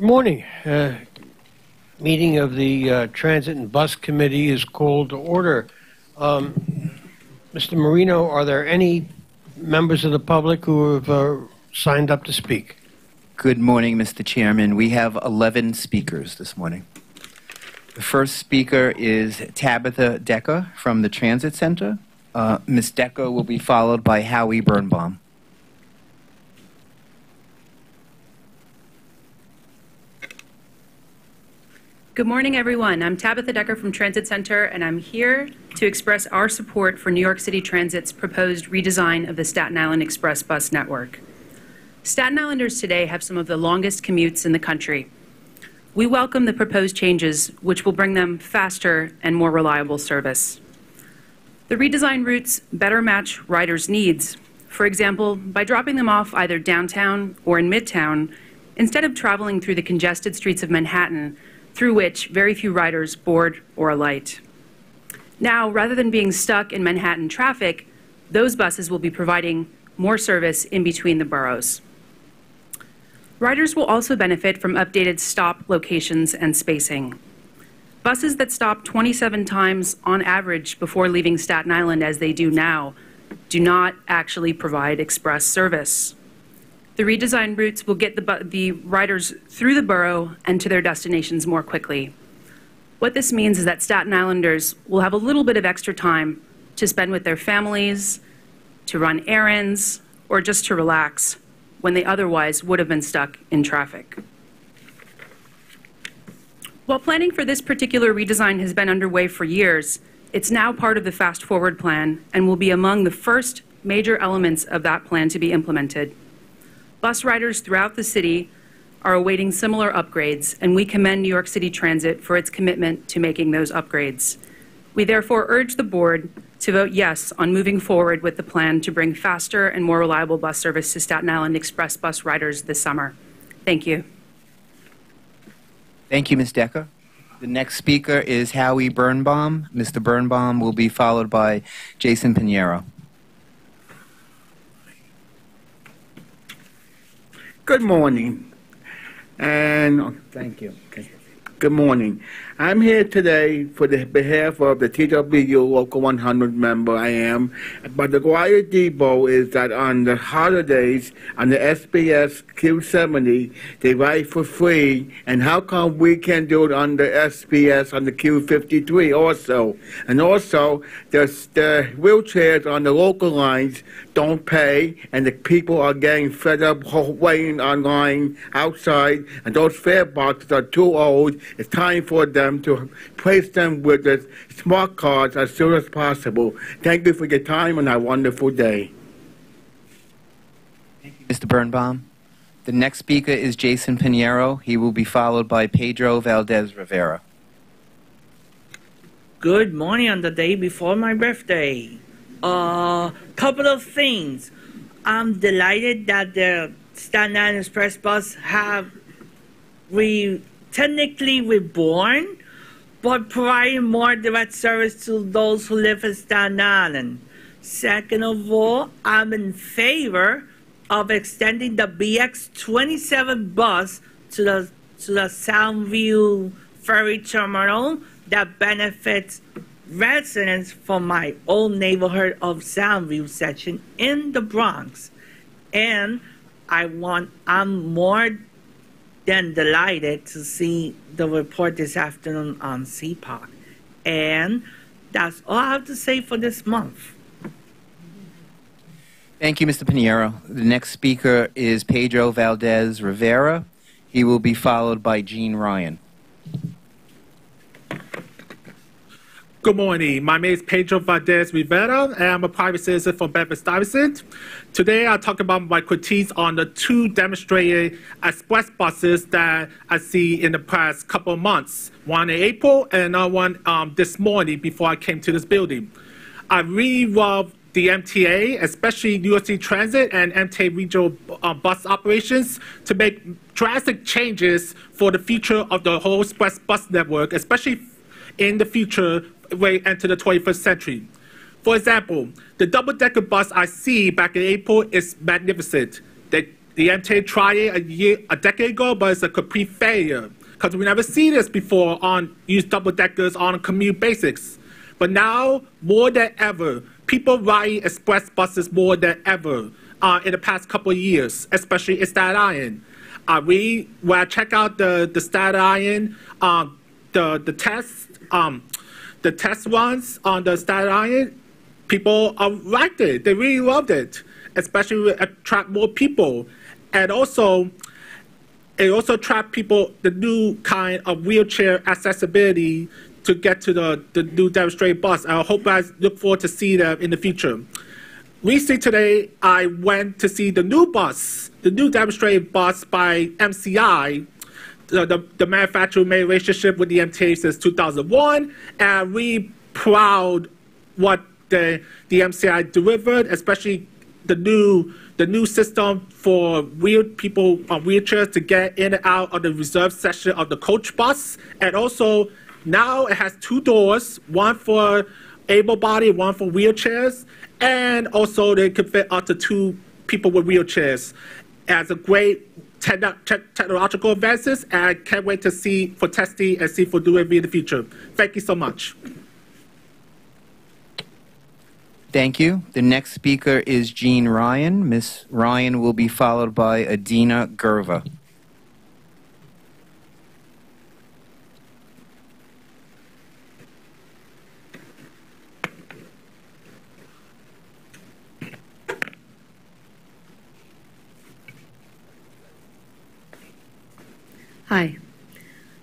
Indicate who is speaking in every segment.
Speaker 1: Good morning. Meeting of the Transit and Bus Committee is called to order. Mr. Marino, are there any members of the public who have signed up to speak?
Speaker 2: Good morning, Mr. Chairman. We have 11 speakers this morning. The first speaker is Tabitha Decker from the Transit Center. Ms. Decker will be followed by Howie Birnbaum.
Speaker 3: Good morning, everyone. I'm Tabitha Decker from Transit Center, and I'm here to express our support for New York City Transit's proposed redesign of the Staten Island Express bus network. Staten Islanders today have some of the longest commutes in the country. We welcome the proposed changes, which will bring them faster and more reliable service. The redesigned routes better match riders' needs. For example, by dropping them off either downtown or in Midtown, instead of traveling through the congested streets of Manhattan, through which very few riders board or alight. Now, rather than being stuck in Manhattan traffic, those buses will be providing more service in between the boroughs. Riders will also benefit from updated stop locations and spacing. Buses that stop 27 times on average before leaving Staten Island, as they do now, do not actually provide express service. The redesigned routes will get the riders through the borough and to their destinations more quickly. What this means is that Staten Islanders will have a little bit of extra time to spend with their families, to run errands, or just to relax when they otherwise would have been stuck in traffic. While planning for this particular redesign has been underway for years, it's now part of the Fast Forward plan and will be among the first major elements of that plan to be implemented. Bus riders throughout the city are awaiting similar upgrades, and we commend New York City Transit for its commitment to making those upgrades. We therefore urge the board to vote yes on moving forward with the plan to bring faster and more reliable bus service to Staten Island Express bus riders this summer. Thank you.
Speaker 2: Thank you, Ms. Decker. The next speaker is Howie Birnbaum. Mr. Birnbaum will be followed by Jason Pinheiro.
Speaker 4: Good morning, and thank you. Okay. Good morning. I'm here today for the behalf of the TWU Local 100 member I am, but the Guaya Depot is that on the holidays on the SBS Q70 they ride for free, and how come we can't do it on the SBS on the Q53 also? And also the wheelchairs on the local lines don't pay, and the people are getting fed up waiting online outside, and those fare boxes are too old. It's time for them to place them with the smart cards as soon as possible. Thank you for your time and a wonderful day.
Speaker 2: Thank you, Mr. Birnbaum. The next speaker is Jason Pinheiro. He will be followed by Pedro Valdez Rivera.
Speaker 5: Good morning on the day before my birthday. Couple of things. I'm delighted that the Staten Island Express bus have technically reborn, but providing more direct service to those who live in Staten Island. Second of all, I'm in favor of extending the BX27 bus to the Soundview Ferry Terminal that benefits residents from my old neighborhood of Soundview section in the Bronx. And I'm more than delighted to see the report this afternoon on CPOC. And that's all I have to say for this month.
Speaker 2: Thank you, Mr. Pinheiro. The next speaker is Pedro Valdez Rivera. He will be followed by Gene Ryan.
Speaker 6: Good morning. My name is Pedro Valdez Rivera, and I'm a private citizen from Bedford-Stuyvesant. Today, I'll talk about my critiques on the two demonstrated express buses that I see in the past couple of months. One in April and another one this morning before I came to this building. I really love the MTA, especially New York City Transit and MTA regional bus operations, to make drastic changes for the future of the whole express bus network, especially in the future way into the 21st century. For example, the double-decker bus I see back in April is magnificent. The MTA tried it a decade ago, but it's a complete failure because we never see this before on use double-deckers on a commute basis. But now, more than ever, people ride express buses more than ever in the past couple of years, especially in Staten Island. When I check out the Staten Island, the test runs on the Staten Island, people liked it. They really loved it, especially to attract more people. And also, it also attract people, the new kind of wheelchair accessibility to get to the new demonstrated bus. I hope I look forward to see them in the future. Recently today, I went to see the new bus, the new demonstrated bus by MCI. The manufacturer made a relationship with the MTA since 2001, and I'm really proud what the MCI delivered, especially the new system for people on wheelchairs to get in and out of the reserved section of the coach bus. And also, now it has 2 doors, one for able-bodied, one for wheelchairs. And also, they can fit up to 2 people with wheelchairs. As a great technological advances, and I can't wait to see for testing and see for delivery in the future. Thank you so much.
Speaker 2: Thank you. The next speaker is Jean Ryan. Ms. Ryan will be followed by Adina Gerva.
Speaker 7: Hi,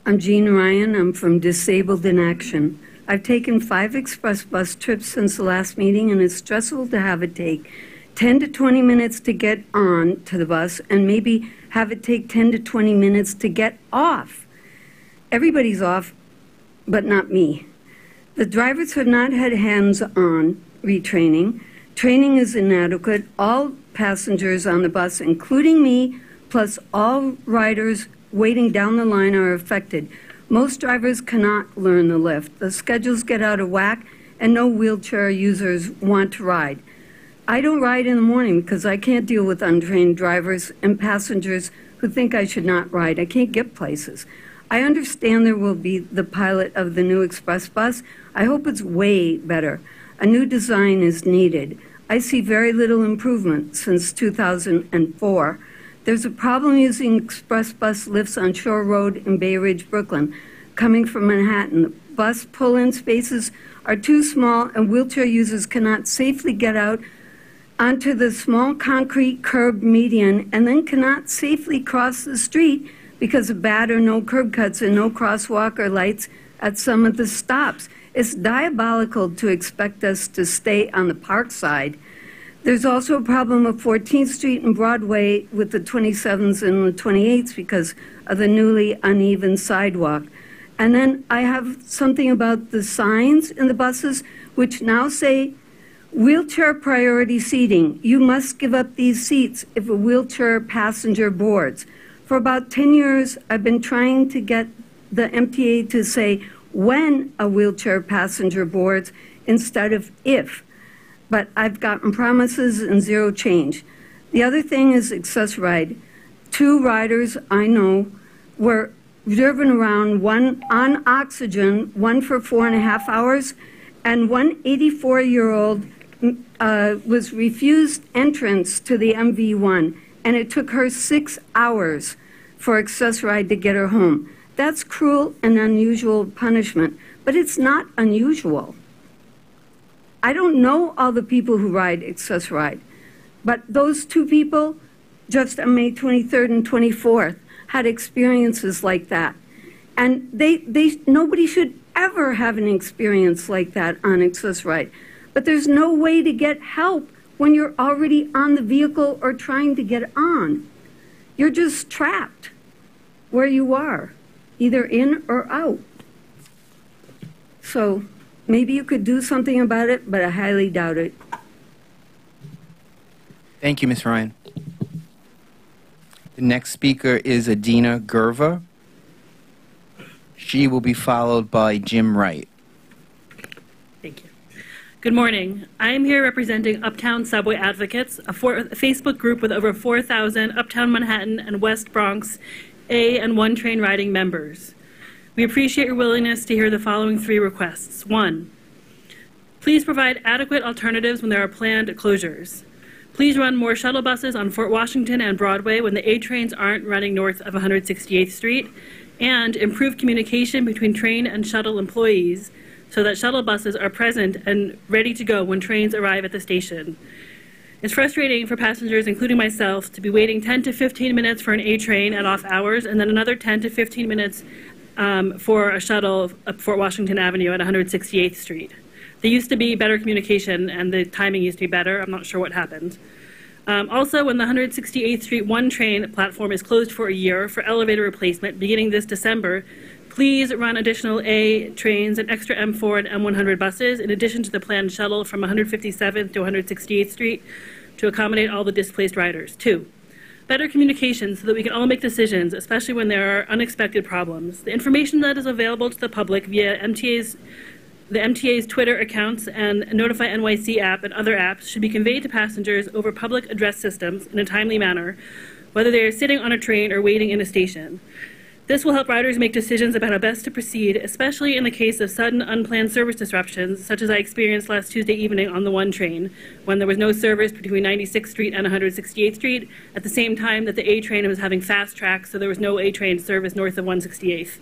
Speaker 7: I'm Jean Ryan. I'm from Disabled in Action. I've taken 5 express bus trips since the last meeting, and it's stressful to have it take 10 to 20 minutes to get on to the bus and maybe have it take 10 to 20 minutes to get off. Everybody's off, but not me. The drivers have not had hands-on retraining. Training is inadequate. All passengers on the bus, including me, plus all riders waiting down the line are affected. Most drivers cannot learn the lift. The schedules get out of whack, and no wheelchair users want to ride. I don't ride in the morning because I can't deal with untrained drivers and passengers who think I should not ride. I can't get places. I understand there will be the pilot of the new express bus. I hope it's way better. A new design is needed. I see very little improvement since 2004. There's a problem using express bus lifts on Shore Road in Bay Ridge, Brooklyn. Coming from Manhattan, the bus pull-in spaces are too small and wheelchair users cannot safely get out onto the small concrete curb median and then cannot safely cross the street because of bad or no curb cuts and no crosswalk or lights at some of the stops. It's diabolical to expect us to stay on the park side. There's also a problem of 14th Street and Broadway with the 27s and the 28s because of the newly uneven sidewalk. And then I have something about the signs in the buses, which now say, wheelchair priority seating. You must give up these seats if a wheelchair passenger boards. For about 10 years, I've been trying to get the MTA to say when a wheelchair passenger boards instead of if. But I've gotten promises and zero change. The other thing is Access Ride. 2 riders I know were driven around, one on oxygen, one for 4.5 hours, and one 84-year-old was refused entrance to the MV1, and it took her 6 hours for Access Ride to get her home. That's cruel and unusual punishment, but it's not unusual. I don't know all the people who ride Access Ride, but those 2 people, just on May 23rd and 24th, had experiences like that. And nobody should ever have an experience like that on Access Ride. But there's no way to get help when you're already on the vehicle or trying to get on. You're just trapped where you are, either in or out. So maybe you could do something about it, but I highly doubt it.
Speaker 2: Thank you, Ms. Ryan. The next speaker is Adina Gerva. She will be followed by Jim Wright.
Speaker 8: Thank you. Good morning. I am here representing Uptown Subway Advocates, a Facebook group with over 4,000 Uptown Manhattan and West Bronx A and 1 train riding members. We appreciate your willingness to hear the following 3 requests. 1, please provide adequate alternatives when there are planned closures. Please run more shuttle buses on Fort Washington and Broadway when the A trains aren't running north of 168th Street, and improve communication between train and shuttle employees so that shuttle buses are present and ready to go when trains arrive at the station. It's frustrating for passengers, including myself, to be waiting 10 to 15 minutes for an A train at off hours and then another 10 to 15 minutes for a shuttle up Fort Washington Avenue at 168th Street. There used to be better communication and the timing used to be better. I'm not sure what happened. Also, when the 168th Street 1 train platform is closed for a year for elevator replacement beginning this December, please run additional A trains and extra M4 and M100 buses in addition to the planned shuttle from 157th to 168th Street to accommodate all the displaced riders. 2, better communication so that we can all make decisions, especially when there are unexpected problems. The information that is available to the public via the MTA's Twitter accounts and Notify NYC app and other apps should be conveyed to passengers over public address systems in a timely manner, whether they are sitting on a train or waiting in a station. This will help riders make decisions about how best to proceed, especially in the case of sudden unplanned service disruptions, such as I experienced last Tuesday evening on the 1 train, when there was no service between 96th Street and 168th Street, at the same time that the A train was having fast tracks, so there was no A train service north of 168th.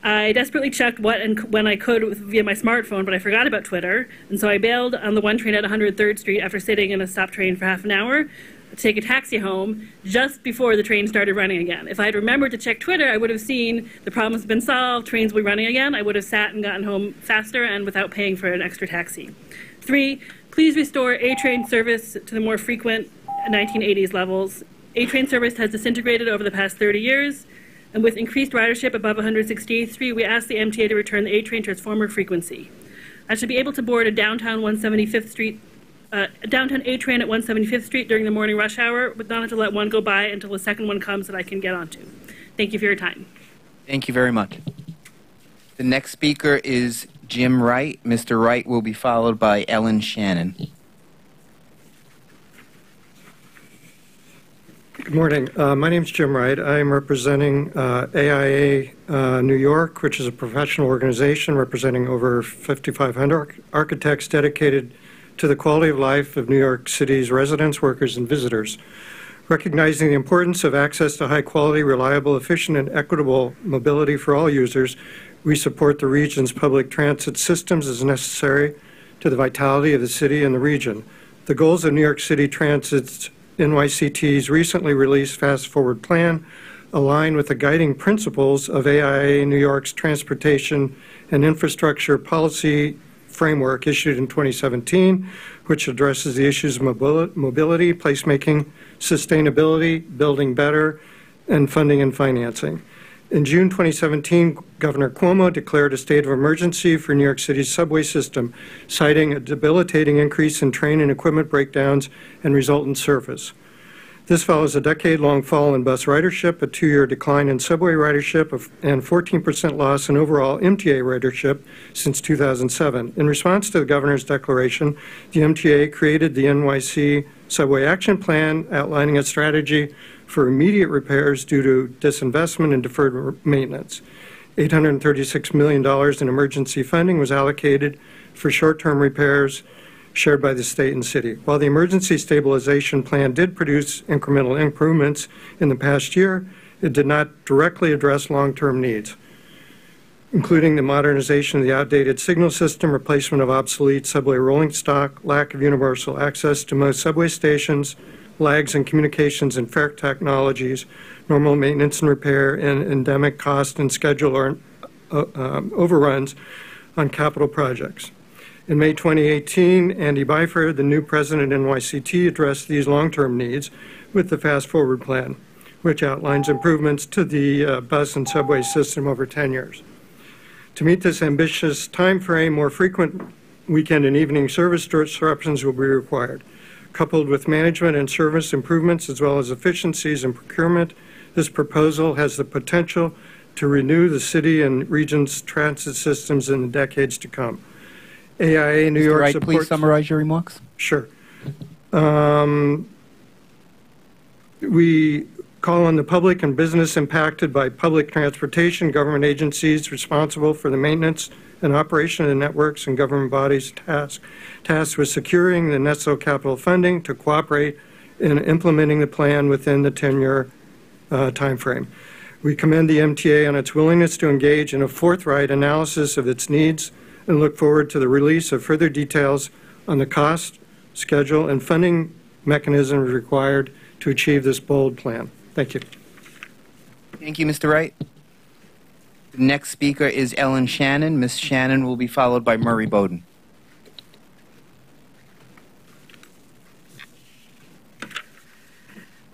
Speaker 8: I desperately checked what and when I could via my smartphone, but I forgot about Twitter, and so I bailed on the 1 train at 103rd Street after sitting in a stop train for half an hour to take a taxi home just before the train started running again. If I had remembered to check Twitter, I would have seen the problems have been solved, trains will be running again. I would have sat and gotten home faster and without paying for an extra taxi. 3, please restore A-train service to the more frequent 1980s levels. A-train service has disintegrated over the past 30 years, and with increased ridership above 168th Street, we ask the MTA to return the A-train to its former frequency. I should be able to board a downtown 175th Street downtown A train at 175th Street during the morning rush hour, but not have to let one go by until the second one comes that I can get onto. Thank you for your time.
Speaker 2: Thank you very much. The next speaker is Jim Wright. Mr. Wright will be followed by Ellen Shannon.
Speaker 9: Good morning. My name is Jim Wright. I am representing AIA New York, which is a professional organization representing over 5,500 architects dedicated to the quality of life of New York City's residents, workers, and visitors. Recognizing the importance of access to high-quality, reliable, efficient, and equitable mobility for all users, we support the region's public transit systems as necessary to the vitality of the city and the region. The goals of New York City Transit's NYCT's recently released Fast Forward Plan align with the guiding principles of AIA New York's Transportation and Infrastructure Policy Framework issued in 2017, which addresses the issues of mobility, placemaking, sustainability, building better, and funding and financing. In June 2017, Governor Cuomo declared a state of emergency for New York City's subway system, citing a debilitating increase in train and equipment breakdowns and resultant service. This follows a decade-long fall in bus ridership, a 2-year decline in subway ridership, and 14% loss in overall MTA ridership since 2007. In response to the governor's declaration, the MTA created the NYC Subway Action Plan, outlining a strategy for immediate repairs due to disinvestment and deferred maintenance. $836 million in emergency funding was allocated for short-term repairs shared by the state and city. While the Emergency Stabilization Plan did produce incremental improvements in the past year, it did not directly address long-term needs, including the modernization of the outdated signal system, replacement of obsolete subway rolling stock, lack of universal access to most subway stations, lags in communications and fare technologies, normal maintenance and repair, and endemic cost and schedule overruns on capital projects. In May 2018, Andy Byford, the new president of NYCT, addressed these long-term needs with the Fast Forward Plan, which outlines improvements to the bus and subway system over 10 years. To meet this ambitious time frame, more frequent weekend and evening service disruptions will be required. Coupled with management and service improvements as well as efficiencies in procurement, this proposal has the potential to renew the city and region's transit systems in the decades to come. AIA New
Speaker 2: Mr.
Speaker 9: York
Speaker 2: Wright,
Speaker 9: supports...
Speaker 2: please summarize your remarks.
Speaker 9: Sure. We call on the public and business impacted by public transportation, government agencies responsible for the maintenance and operation of the networks, and government bodies tasked with securing the necessary capital funding to cooperate in implementing the plan within the 10-year timeframe. We commend the MTA on its willingness to engage in a forthright analysis of its needs and look forward to the release of further details on the cost, schedule, and funding mechanisms required to achieve this bold plan. Thank you.
Speaker 2: Thank you, Mr. Wright. The next speaker is Ellen Shannon. Ms. Shannon will be followed by Murray Bowden.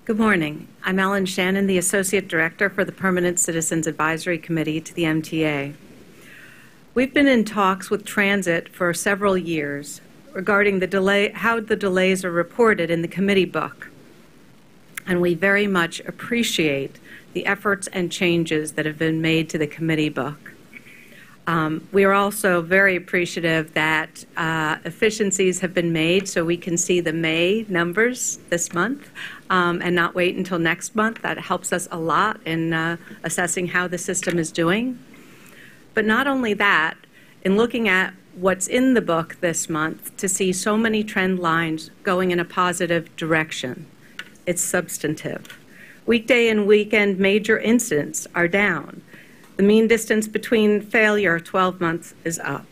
Speaker 10: Good morning. I'm Ellen Shannon, the Associate Director for the Permanent Citizens Advisory Committee to the MTA. We've been in talks with Transit for several years regarding how the delays are reported in the committee book. And we very much appreciate the efforts and changes that have been made to the committee book. We are also very appreciative that efficiencies have been made so we can see the May numbers this month and not wait until next month. That helps us a lot in assessing how the system is doing. But not only that, in looking at what's in the book this month, to see so many trend lines going in a positive direction. It's substantive. Weekday and weekend major incidents are down. The mean distance between failure 12 months is up.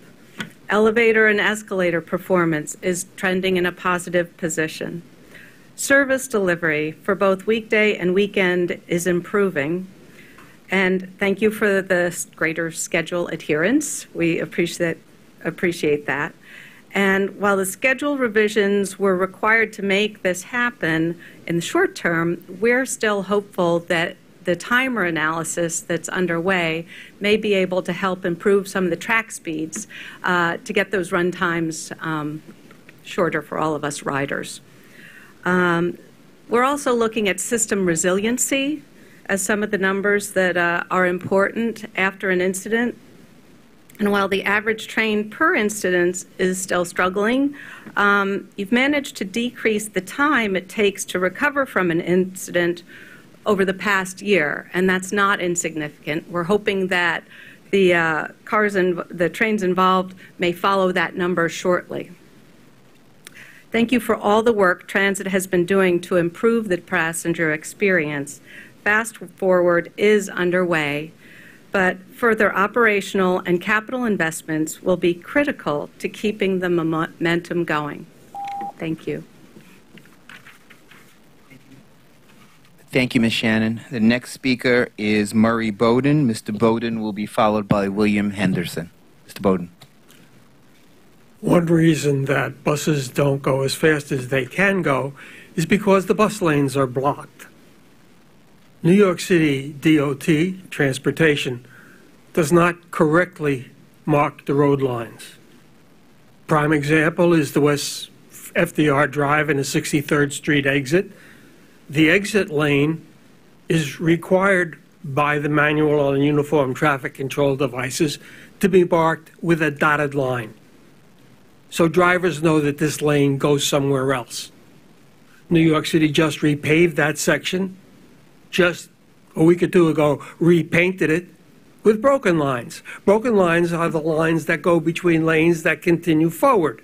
Speaker 10: Elevator and escalator performance is trending in a positive position. Service delivery for both weekday and weekend is improving. And thank you for the greater schedule adherence. We appreciate that. And while the schedule revisions were required to make this happen in the short term, we're still hopeful that the timer analysis that's underway may be able to help improve some of the track speeds to get those run times shorter for all of us riders. We're also looking at system resiliency as some of the numbers that are important after an incident. And while the average train per incident is still struggling, you've managed to decrease the time it takes to recover from an incident over the past year, and that's not insignificant. We're hoping that the the trains involved may follow that number shortly. Thank you for all the work Transit has been doing to improve the passenger experience. Fast Forward is underway, but further operational and capital investments will be critical to keeping the momentum going. Thank you.
Speaker 2: Thank you, Ms. Shannon. The next speaker is Murray Bowden. Mr. Bowden will be followed by William Henderson. Mr. Bowden.
Speaker 11: One reason that buses don't go as fast as they can go is because the bus lanes are blocked. New York City DOT, Transportation, does not correctly mark the road lines. Prime example is the West FDR Drive and the 63rd Street exit. The exit lane is required by the manual on uniform traffic control devices to be marked with a dotted line, so drivers know that this lane goes somewhere else. New York City just repaved that section, just a week or two ago repainted it with broken lines. Broken lines are the lines that go between lanes that continue forward.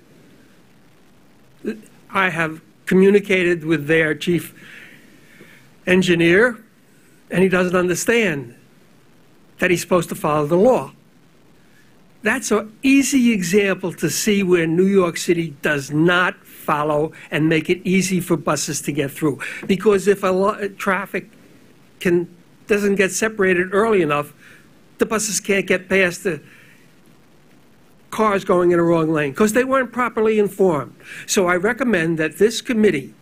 Speaker 11: I have communicated with their chief engineer, and he doesn't understand that he's supposed to follow the law. That's an easy example to see where New York City does not follow and make it easy for buses to get through. Because if traffic doesn't get separated early enough, the buses can't get past the cars going in the wrong lane because they weren't properly informed. So I recommend that this committee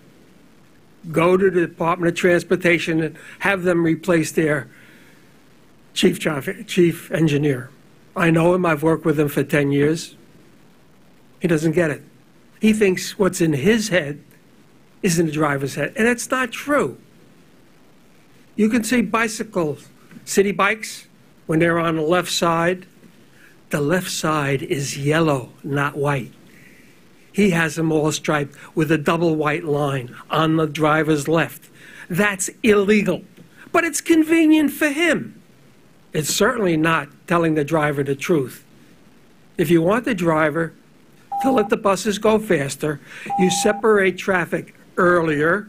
Speaker 11: go to the Department of Transportation and have them replace their chief engineer. I know him. I've worked with him for 10 years. He doesn't get it. He thinks what's in his head is in the driver's head, and that's not true. You can see bicycles, city bikes, when they're on the left side, The left side is yellow, not white. He has them all striped with a double white line on the driver's left. That's illegal, but it's convenient for him. It's certainly not telling the driver the truth. If you want the driver to let the buses go faster, you separate traffic earlier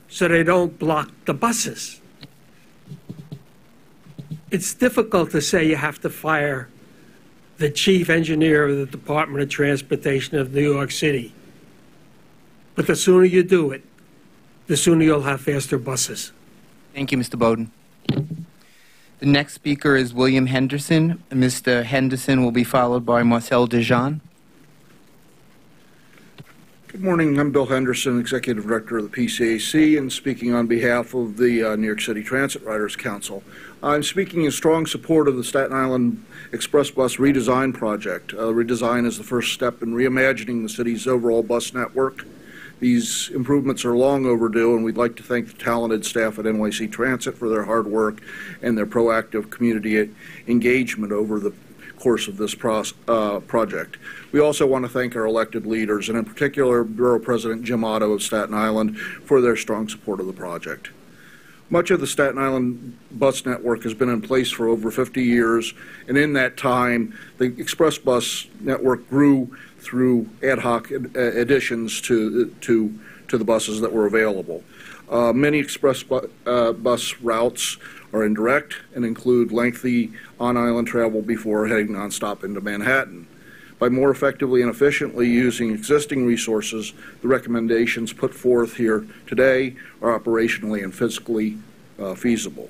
Speaker 11: so they don't block the buses. It's difficult to say you have to fire the chief engineer of the Department of Transportation of New York City. But the sooner you do it, the sooner you'll have faster buses.
Speaker 2: Thank you, Mr. Bowden. The next speaker is William Henderson. Mr. Henderson will be followed by Marcel Dejean.
Speaker 12: Good morning. I'm Bill Henderson, Executive Director of the PCAC, and speaking on behalf of the New York City Transit Riders Council. I'm speaking in strong support of the Staten Island Express Bus redesign project. Redesign is the first step in reimagining the city's overall bus network. These improvements are long overdue, and we'd like to thank the talented staff at NYCT Transit for their hard work and their proactive community engagement over the course of this project. We also want to thank our elected leaders, and in particular Borough President Jim Otto of Staten Island, for their strong support of the project. Much of the Staten Island bus network has been in place for over 50 years, and in that time, the express bus network grew through ad hoc additions to the buses that were available. Many express bus routes are indirect and include lengthy on-island travel before heading nonstop into Manhattan. By more effectively and efficiently using existing resources, the recommendations put forth here today are operationally and physically feasible.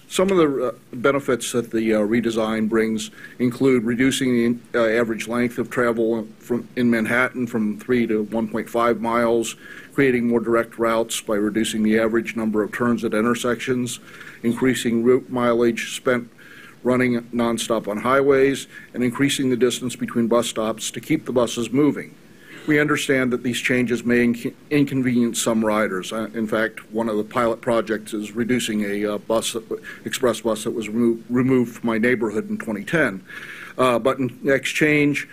Speaker 12: Some of the benefits that the redesign brings include reducing the average length of travel in Manhattan from 3 to 1.5 miles, creating more direct routes by reducing the average number of turns at intersections, increasing route mileage spent running nonstop on highways, and increasing the distance between bus stops to keep the buses moving. We understand that these changes may inconvenience some riders. In fact, one of the pilot projects is reducing a express bus that was removed from my neighborhood in 2010. But in exchange,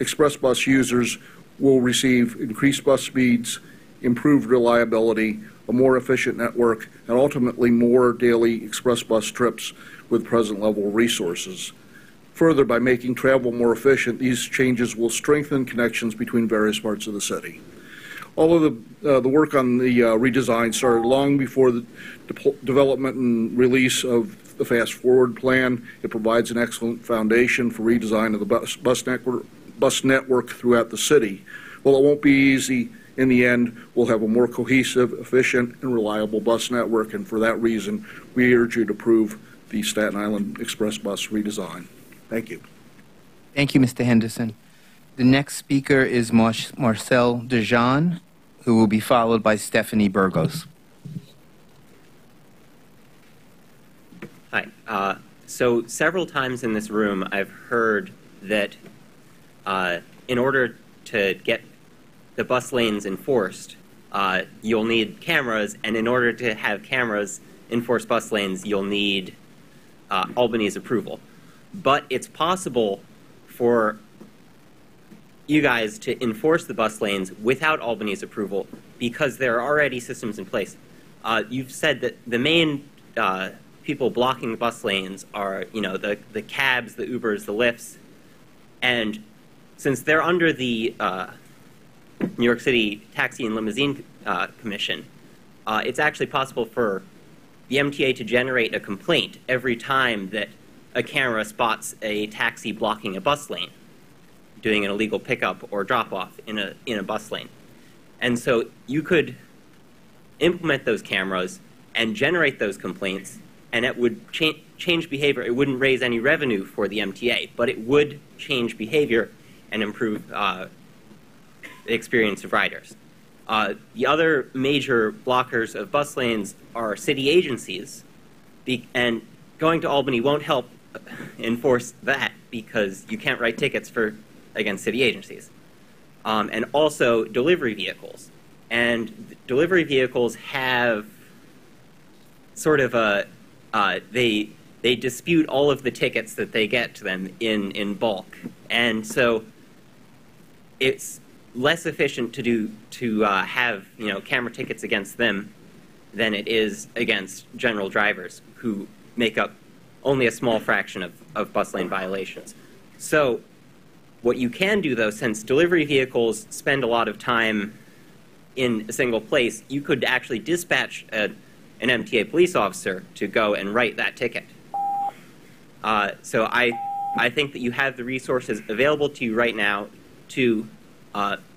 Speaker 12: express bus users will receive increased bus speeds, improved reliability, a more efficient network, and ultimately more daily express bus trips with present level resources. Further, by making travel more efficient, these changes will strengthen connections between various parts of the city. All of the work on the redesign started long before the development and release of the Fast Forward plan. It provides an excellent foundation for redesign of the bus network throughout the city. While it won't be easy, in the end, we'll have a more cohesive, efficient, and reliable bus network, and for that reason, we urge you to approve the Staten Island Express Bus redesign. Thank you.
Speaker 2: Thank you, Mr. Henderson. The next speaker is Marcel Dejean, who will be followed by Stephanie Burgos.
Speaker 13: Hi. So several times in this room, I've heard that in order to get the bus lanes enforced, you'll need cameras, and in order to have cameras enforce bus lanes, you'll need Albany's approval. But it's possible for you guys to enforce the bus lanes without Albany's approval because there are already systems in place. You've said that the main people blocking the bus lanes are, the cabs, the Ubers, the Lyfts, and since they're under the New York City Taxi and Limousine Commission, it's actually possible for the MTA to generate a complaint every time that a camera spots a taxi blocking a bus lane, doing an illegal pickup or drop-off in a bus lane. And so you could implement those cameras and generate those complaints, and it would change behavior. It wouldn't raise any revenue for the MTA, but it would change behavior and improve the experience of riders. The other major blockers of bus lanes are city agencies, and going to Albany won't help enforce that because you can't write tickets against city agencies. And also delivery vehicles. And delivery vehicles have sort of they they dispute all of the tickets that they get to them in bulk. And so it's less efficient to have camera tickets against them than it is against general drivers who make up only a small fraction of bus lane violations. So what you can do, though, since delivery vehicles spend a lot of time in a single place, you could actually dispatch an MTA police officer to go and write that ticket. So I think that you have the resources available to you right now to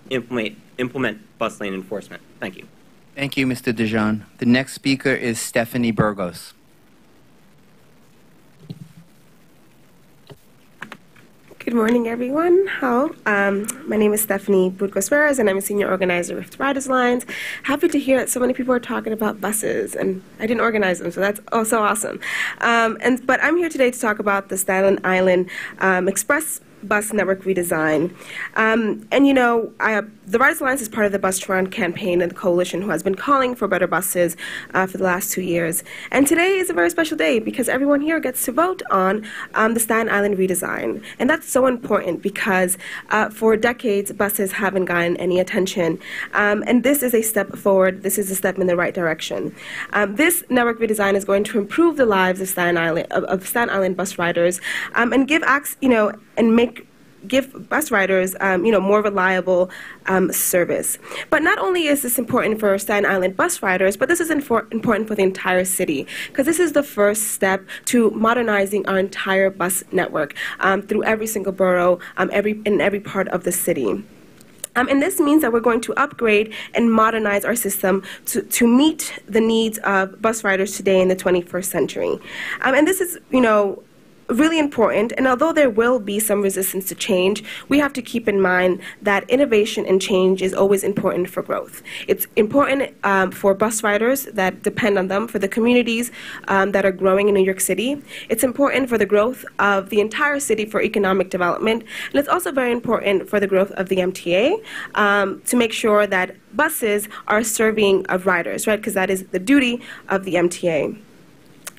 Speaker 13: implement bus lane enforcement. Thank you.
Speaker 2: Thank you, Mr. Dijon. The next speaker is Stephanie Burgos.
Speaker 14: Good morning, everyone. Hello. My name is Stephanie Burgos-Perez, and I'm a senior organizer with Riders Lines. Happy to hear that so many people are talking about buses, and I didn't organize them, so that's so awesome. But I'm here today to talk about the Staten Island Express bus network redesign. The Riders Alliance is part of the Bustron campaign and the coalition who has been calling for better buses for the last 2 years. And today is a very special day because everyone here gets to vote on the Staten Island redesign. And that's so important because for decades, buses haven't gotten any attention. And this is a step forward. This is a step in the right direction. This network redesign is going to improve the lives of Staten Island bus riders and give bus riders, more reliable service. But not only is this important for Staten Island bus riders, but this is important for the entire city, because this is the first step to modernizing our entire bus network through every single borough, in every part of the city. And this means that we're going to upgrade and modernize our system to meet the needs of bus riders today in the 21st century. And this is, really important, and although there will be some resistance to change, we have to keep in mind that innovation and change is always important for growth. It's important for bus riders that depend on them, for the communities that are growing in New York City. It's important for the growth of the entire city for economic development, and it's also very important for the growth of the MTA to make sure that buses are serving riders, right? Because that is the duty of the MTA.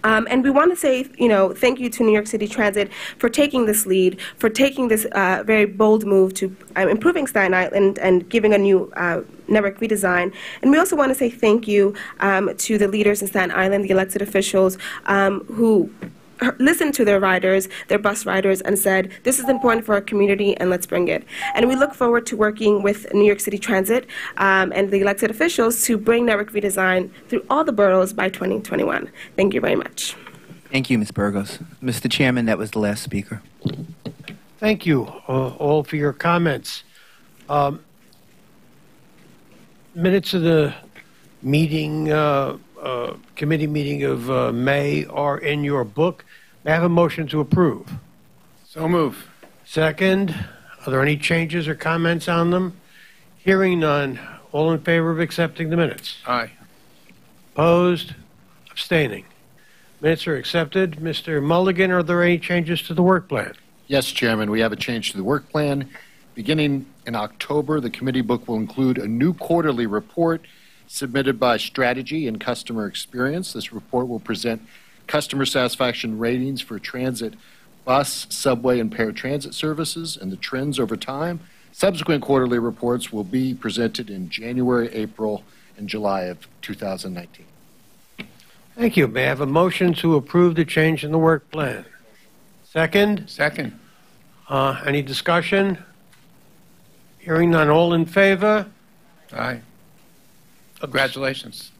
Speaker 14: And we want to say, thank you to New York City Transit for taking this lead, for taking this very bold move to improving Staten Island and giving a new network redesign. And we also want to say thank you to the leaders in Staten Island, the elected officials who listened to their riders, their bus riders, and said, this is important for our community, and let's bring it. And we look forward to working with New York City Transit and the elected officials to bring network redesign through all the boroughs by 2021. Thank you very much.
Speaker 2: Thank you, Ms. Burgos. Mr. Chairman, that was the last speaker.
Speaker 1: Thank you all for your comments. Minutes of the meeting, committee meeting of May are in your book. May I have a motion to approve?
Speaker 15: So move.
Speaker 1: Second. Are there any changes or comments on them? Hearing none. All in favor of accepting the minutes?
Speaker 15: Aye.
Speaker 1: Opposed? Abstaining. Minutes are accepted. Mr. Mulligan, are there any changes to the work plan?
Speaker 15: Yes, Chairman, we have a change to the work plan. Beginning in October, the committee book will include a new quarterly report submitted by Strategy and Customer Experience. This report will present customer satisfaction ratings for transit, bus, subway, and paratransit services and the trends over time. Subsequent quarterly reports will be presented in January, April, and July of 2019.
Speaker 1: Thank you. May I have a motion to approve the change in the work plan? Second?
Speaker 15: Second.
Speaker 1: Any discussion? Hearing none. All in favor?
Speaker 15: Aye. Congratulations.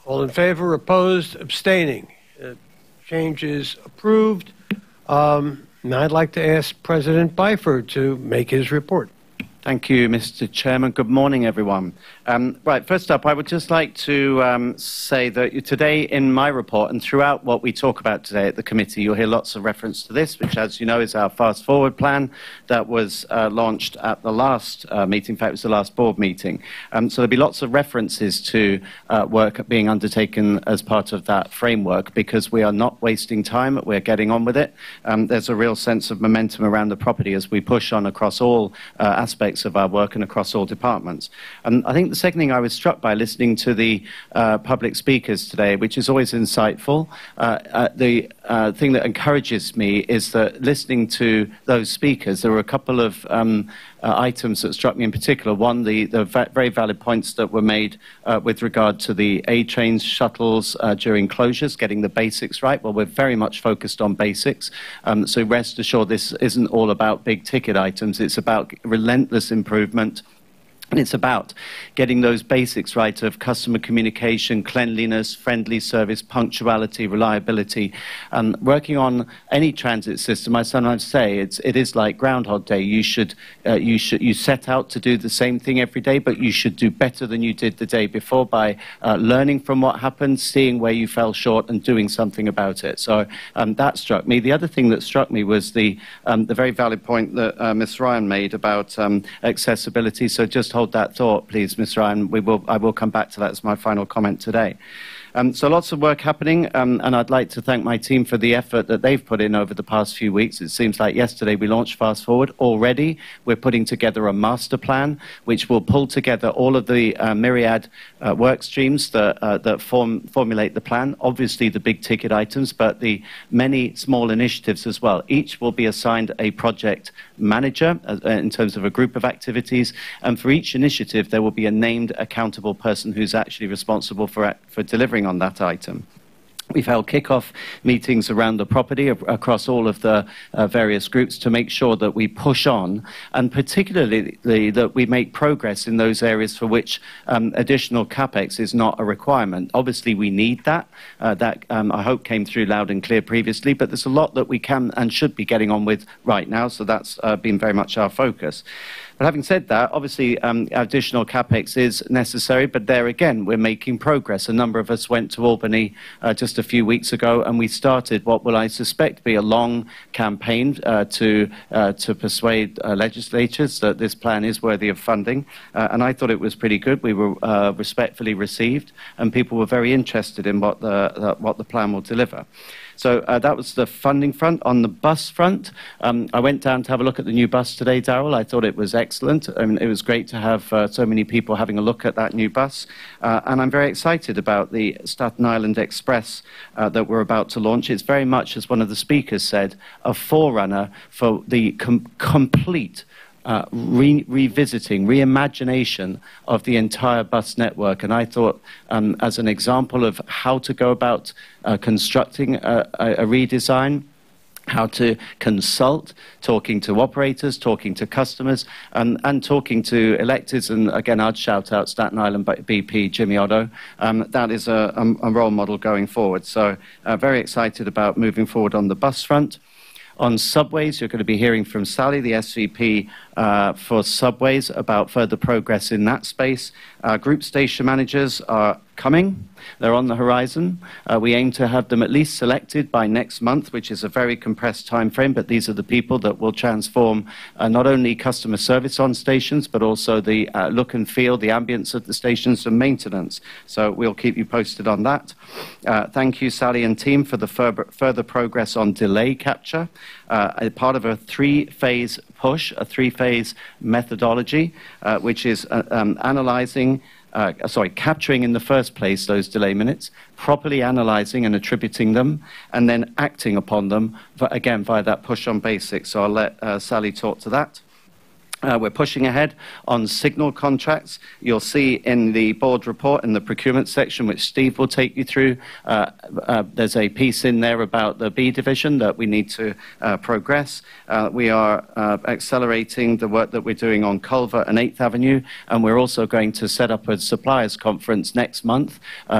Speaker 1: All in favor, opposed, abstaining. Change is approved. Now I'd like to ask President Byford to make his report.
Speaker 16: Thank you, Mr. Chairman. Good morning, everyone. Right, first up, I would just like to say that today in my report and throughout what we talk about today at the committee, you'll hear lots of reference to this, which, as you know, is our Fast Forward plan that was launched at the last meeting. In fact, it was the last board meeting. So there'll be lots of references to work being undertaken as part of that framework because we are not wasting time. We're getting on with it. There's a real sense of momentum around the property as we push on across all aspects aspects of our work and across all departments. I think the second thing I was struck by listening to the public speakers today, which is always insightful, the thing that encourages me is that listening to those speakers, there were a couple of items that struck me in particular. One, the very valid points that were made with regard to the A trains, shuttles during closures, getting the basics right. Well, we're very much focused on basics. So rest assured, this isn't all about big ticket items. It's about relentless improvement. And it's about getting those basics right of customer communication, cleanliness, friendly service, punctuality, reliability. Working on any transit system, I sometimes say it is like Groundhog Day. You set out to do the same thing every day, but you should do better than you did the day before by learning from what happened, seeing where you fell short, and doing something about it. So that struck me. The other thing that struck me was the very valid point that Ms. Ryan made about accessibility. So just hold that thought, please, Ms. Ryan. I will come back to that as my final comment today. So lots of work happening, and I'd like to thank my team for the effort that they've put in over the past few weeks. It seems like yesterday we launched Fast Forward. Already we're putting together a master plan which will pull together all of the myriad work streams that formulate the plan. Obviously the big ticket items, but the many small initiatives as well. Each will be assigned a project manager in terms of a group of activities, and for each initiative there will be a named accountable person who's actually responsible for delivering on that item. We've held kick-off meetings around the property across all of the various groups to make sure that we push on, and particularly that we make progress in those areas for which additional capex is not a requirement. Obviously, we need that. I hope came through loud and clear previously, but there's a lot that we can and should be getting on with right now, so that's been very much our focus. But having said that, obviously additional capex is necessary, but there again, we're making progress. A number of us went to Albany just a few weeks ago, and we started what will I suspect be a long campaign to persuade legislatures that this plan is worthy of funding. And I thought it was pretty good. We were respectfully received, and people were very interested in what the plan will deliver. So that was the funding front. On the bus front, I went down to have a look at the new bus today, Darrell. I thought it was excellent. I mean, it was great to have so many people having a look at that new bus. And I'm very excited about the Staten Island Express that we're about to launch. It's very much, as one of the speakers said, a forerunner for the complete revisiting, reimagination of the entire bus network. And I thought, as an example of how to go about constructing a redesign, how to consult, talking to operators, talking to customers, and talking to electeds. And again, I'd shout out Staten Island BP Jimmy Otto. That is a role model going forward. So very excited about moving forward on the bus front. On subways, you're going to be hearing from Sally, the SVP for subways, about further progress in that space. Group station managers are coming. They're on the horizon. We aim to have them at least selected by next month, which is a very compressed time frame, but these are the people that will transform not only customer service on stations, but also the look and feel, the ambience of the stations, and maintenance. So we'll keep you posted on that. Thank you, Sally and team, for the further progress on delay capture. Part of a three-phase push, a three-phase methodology, which is capturing in the first place those delay minutes, properly analyzing and attributing them, and then acting upon them, again, via that push on basics. So I'll let Sally talk to that. We're pushing ahead on signal contracts. You'll see in the board report in the procurement section, which Steve will take you through, there's a piece in there about the B division that we need to progress. We are accelerating the work that we're doing on Culver and 8th Avenue, and we're also going to set up a suppliers conference next month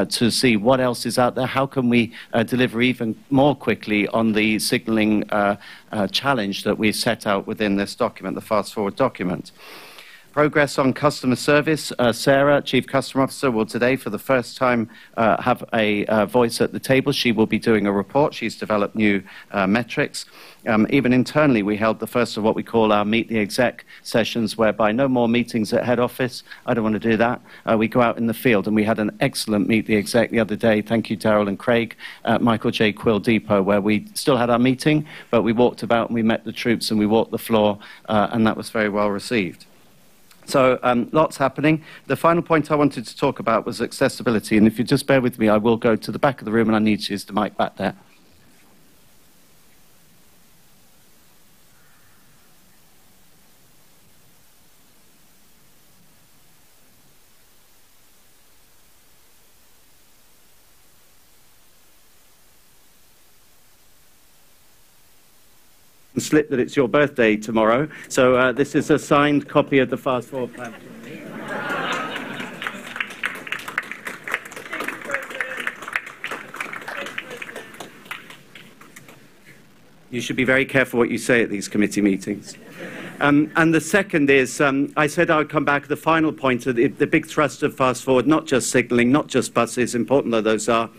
Speaker 16: to see what else is out there. How can we deliver even more quickly on the signaling challenge that we set out within this document, the Fast Forward document. Progress on customer service. Sarah, Chief Customer Officer, will today for the first time have a voice at the table. She will be doing a report. She's developed new metrics. Even internally, we held the first of what we call our Meet the Exec sessions, whereby no more meetings at head office. I don't want to do that. We go out in the field, and we had an excellent Meet the Exec the other day. Thank you, Darrell and Craig, at Michael J. Quill Depot, where we still had our meeting, but we walked about and we met the troops and we walked the floor, and that was very well received. So lots happening. The final point I wanted to talk about was accessibility. And if you just bear with me, I will go to the back of the room and I need to use the mic back there. Slip that it's your birthday tomorrow, so this is a signed copy of the Fast Forward plan. You should be very careful what you say at these committee meetings. And the second is, I said I would come back to the final point, the big thrust of Fast Forward, not just signalling, not just buses, important though those are,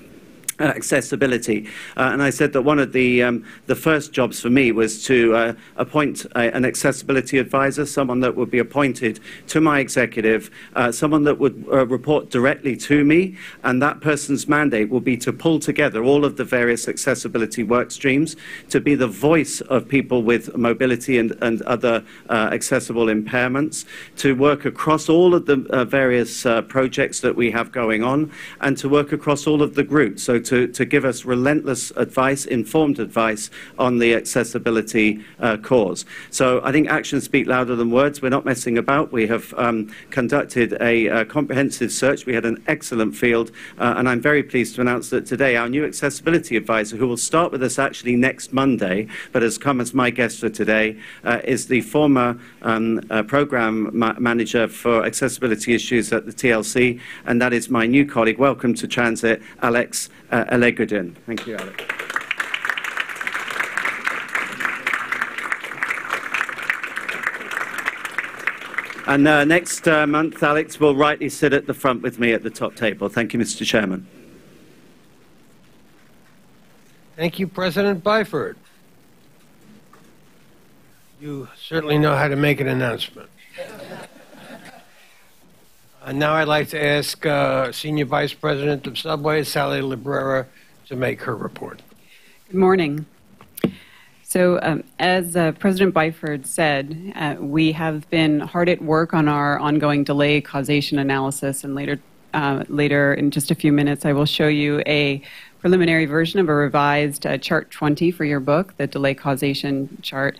Speaker 16: accessibility. And I said that one of the first jobs for me was to appoint an accessibility advisor, someone that would be appointed to my executive, someone that would report directly to me, and that person's mandate will be to pull together all of the various accessibility work streams, to be the voice of people with mobility and other accessible impairments, to work across all of the various projects that we have going on, and to work across all of the groups. So to give us relentless advice, informed advice on the accessibility cause. So I think actions speak louder than words. We're not messing about. We have conducted a comprehensive search. We had an excellent field, and I'm very pleased to announce that today our new accessibility advisor, who will start with us actually next Monday, but has come as my guest for today, is the former program manager for accessibility issues at the TLC, and that is my new colleague. Welcome to Transit, Alex Allegredin. Thank you, Alex. And next month, Alex will rightly sit at the front with me at the top table. Thank you, Mr. Chairman.
Speaker 1: Thank you, President Byford. You certainly know how to make an announcement. Now I'd like to ask Senior Vice President of Subway, Sally Librera, to make her report.
Speaker 17: Good morning. So as President Byford said, we have been hard at work on our ongoing delay causation analysis, and later in just a few minutes I will show you a preliminary version of a revised Chart 20 for your book, the delay causation chart.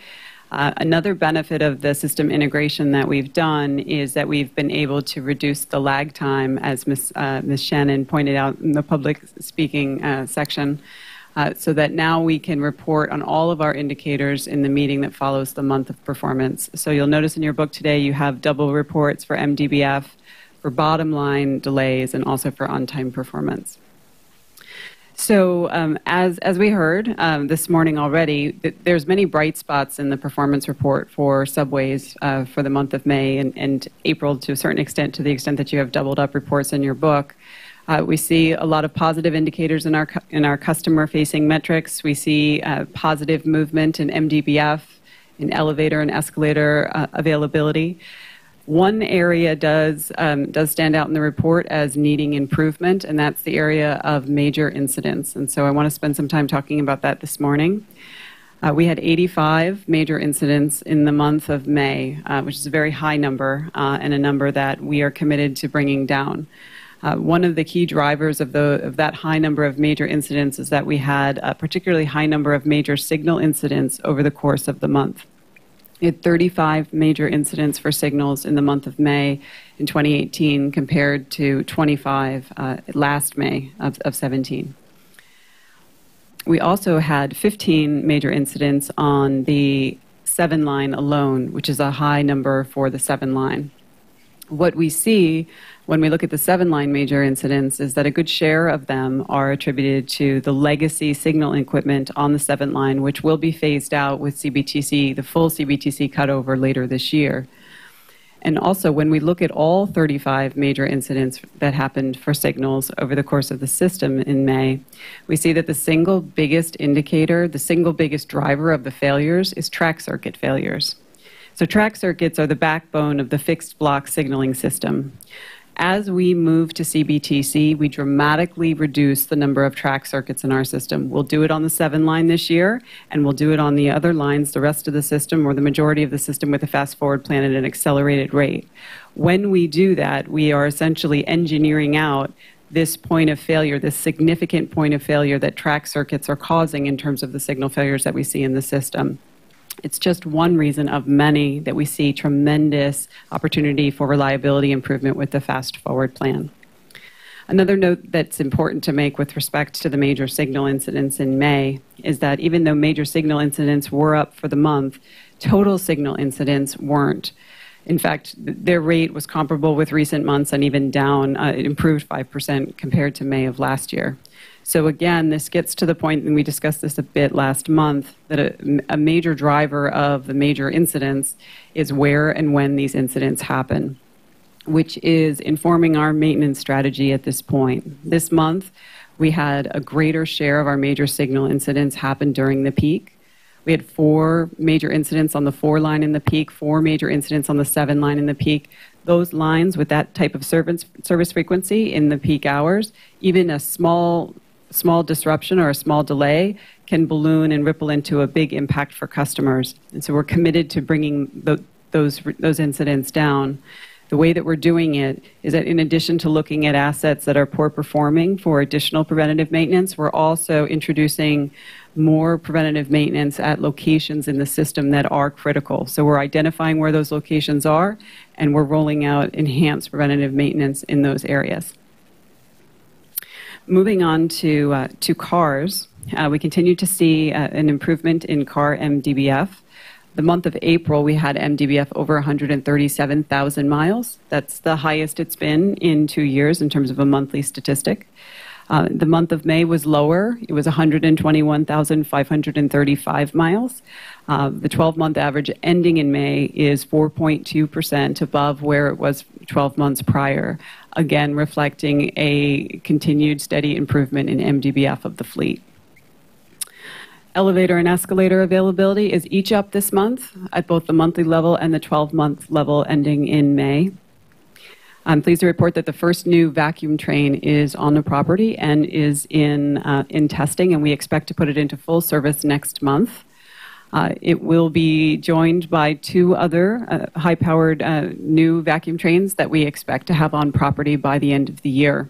Speaker 17: Another benefit of the system integration that we've done is that we've been able to reduce the lag time, as Ms. Shannon pointed out in the public speaking section, so that now we can report on all of our indicators in the meeting that follows the month of performance. So you'll notice in your book today you have double reports for MDBF, for bottom line delays, and also for on-time performance. So as we heard this morning already, there's many bright spots in the performance report for subways for the month of May and April to a certain extent, to the extent that you have doubled up reports in your book. We see a lot of positive indicators in our customer-facing metrics. We see positive movement in MDBF, in elevator and escalator availability. One area does stand out in the report as needing improvement, and that's the area of major incidents. And so I want to spend some time talking about that this morning. We had 85 major incidents in the month of May, which is a very high number and a number that we are committed to bringing down. One of the key drivers of that high number of major incidents is that we had a particularly high number of major signal incidents over the course of the month. We had 35 major incidents for signals in the month of May in 2018 compared to 25 last May of 17. We also had 15 major incidents on the 7 line alone, which is a high number for the 7 line. What we see when we look at the 7 line major incidents is that a good share of them are attributed to the legacy signal equipment on the 7 line, which will be phased out with CBTC, the full CBTC cutover later this year. And also, when we look at all 35 major incidents that happened for signals over the course of the system in May, we see that the single biggest indicator, the single biggest driver of the failures is track circuit failures. So track circuits are the backbone of the fixed block signaling system. As we move to CBTC, we dramatically reduce the number of track circuits in our system. We'll do it on the 7 line this year, and we'll do it on the other lines, the rest of the system, or the majority of the system, with a fast-forward plan at an accelerated rate. When we do that, we are essentially engineering out this point of failure, this significant point of failure that track circuits are causing in terms of the signal failures that we see in the system. It's just one reason of many that we see tremendous opportunity for reliability improvement with the Fast Forward plan. Another note that's important to make with respect to the major signal incidents in May is that even though major signal incidents were up for the month, total signal incidents weren't. In fact, their rate was comparable with recent months and even down. It improved 5% compared to May of last year. So again, this gets to the point, and we discussed this a bit last month, that a major driver of the major incidents is where and when these incidents happen, which is informing our maintenance strategy at this point. This month, we had a greater share of our major signal incidents happen during the peak. We had 4 major incidents on the 4 line in the peak, 4 major incidents on the 7 line in the peak. Those lines with that type of service frequency in the peak hours, even a small disruption or a small delay can balloon and ripple into a big impact for customers. And so we're committed to bringing those incidents down. The way that we're doing it is that in addition to looking at assets that are poor performing for additional preventative maintenance, we're also introducing more preventative maintenance at locations in the system that are critical. So we're identifying where those locations are, and we're rolling out enhanced preventative maintenance in those areas. Moving on to cars, we continue to see an improvement in car MDBF. The month of April, we had MDBF over 137,000 miles. That's the highest it's been in 2 years in terms of a monthly statistic. The month of May was lower. It was 121,535 miles. The 12-month average ending in May is 4.2% above where it was 12 months prior, again reflecting a continued steady improvement in MDBF of the fleet. Elevator and escalator availability is each up this month at both the monthly level and the 12-month level ending in May. I'm pleased to report that the first new vacuum train is on the property and is in testing, and we expect to put it into full service next month. It will be joined by 2 other high-powered new vacuum trains that we expect to have on property by the end of the year.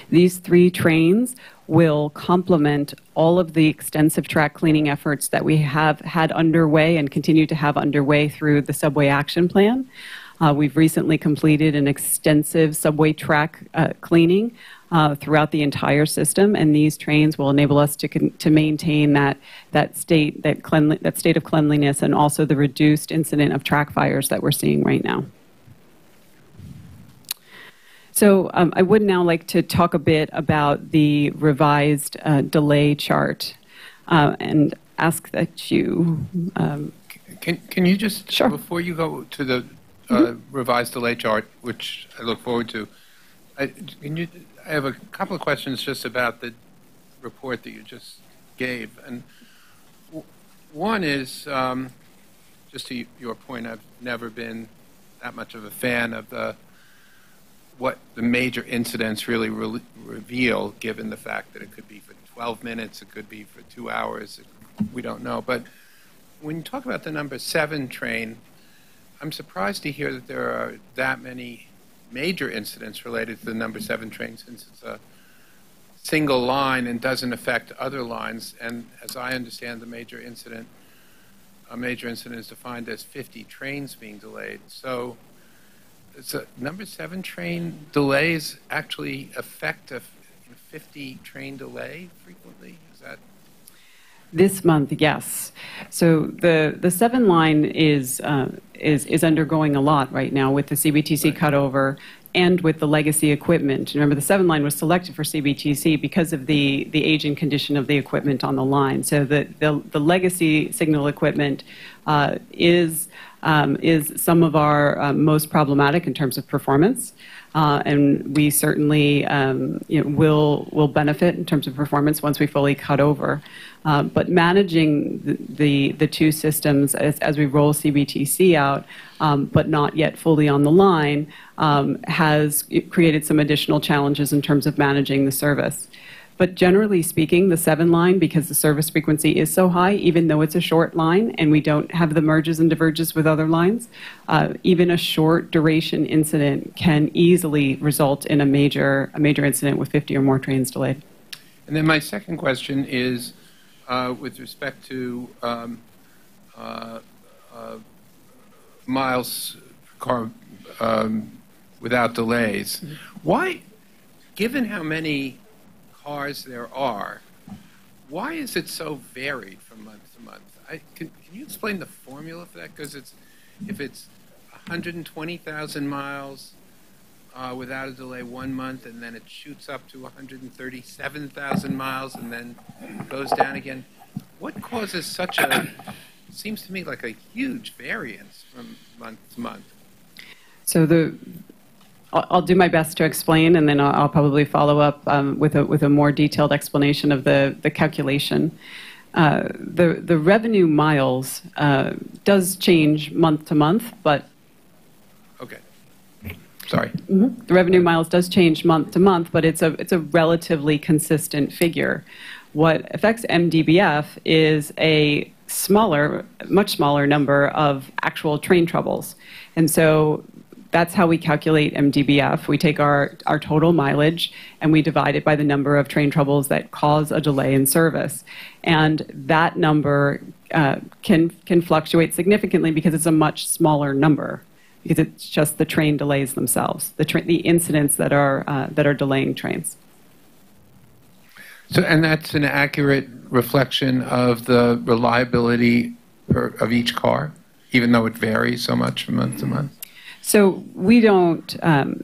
Speaker 17: These 3 trains will complement all of the extensive track cleaning efforts that we have had underway and continue to have underway through the Subway Action Plan. We've recently completed an extensive subway track cleaning throughout the entire system, and these trains will enable us to maintain that state of cleanliness and also the reduced incident of track fires that we're seeing right now. So I would now like to talk a bit about the revised delay chart and ask that you...
Speaker 2: Can you just, sure, before you go to the revised delay chart, which I look forward to, I have a couple of questions just about the report that you just gave. And one is, just to your point, I've never been that much of a fan of what the major incidents really reveal, given the fact that it could be for 12 minutes, it could be for 2 hours, we don't know. But when you talk about the number 7 train, I'm surprised to hear that there are that many major incidents related to the number 7 train, since it's a single line and doesn't affect other lines. And as I understand, a major incident is defined as 50 trains being delayed. So number 7 train delays actually affect a 50 train delay frequently? Is that?
Speaker 17: This month, yes. So the 7 line is undergoing a lot right now with the CBTC cutover and with the legacy equipment. Remember, the 7 line was selected for CBTC because of the age and condition of the equipment on the line. So the legacy signal equipment is some of our most problematic in terms of performance. and we certainly will benefit in terms of performance once we fully cut over. But managing the two systems as we roll CBTC out, but not yet fully on the line, has created some additional challenges in terms of managing the service. But generally speaking, the 7 line, because the service frequency is so high, even though it's a short line and we don't have the merges and diverges with other lines, even a short duration incident can easily result in a major incident with 50 or more trains delayed.
Speaker 18: And then my second question is with respect to miles per car without delays. Why, given how many cars there are, why is it so varied from month to month? Can you explain the formula for that? Because if it's 120,000 miles without a delay 1 month, and then it shoots up to 137,000 miles and then goes down again, what causes such a, seems to me like a huge variance from month to month? So
Speaker 17: I'll do my best to explain, and then I'll probably follow up with a more detailed explanation of the calculation. The revenue miles does change month to month, but
Speaker 18: okay. Sorry.
Speaker 17: Mm-hmm. The revenue miles does change month to month, but it's a relatively consistent figure. What affects MDBF is a much smaller number of actual train troubles, and so that's how we calculate MDBF. We take our total mileage and we divide it by the number of train troubles that cause a delay in service. And that number can fluctuate significantly because it's a much smaller number, because it's just the train delays themselves, the incidents that are delaying trains.
Speaker 18: So, and that's an accurate reflection of the reliability of each car, even though it varies so much from month to month?
Speaker 17: So we don't,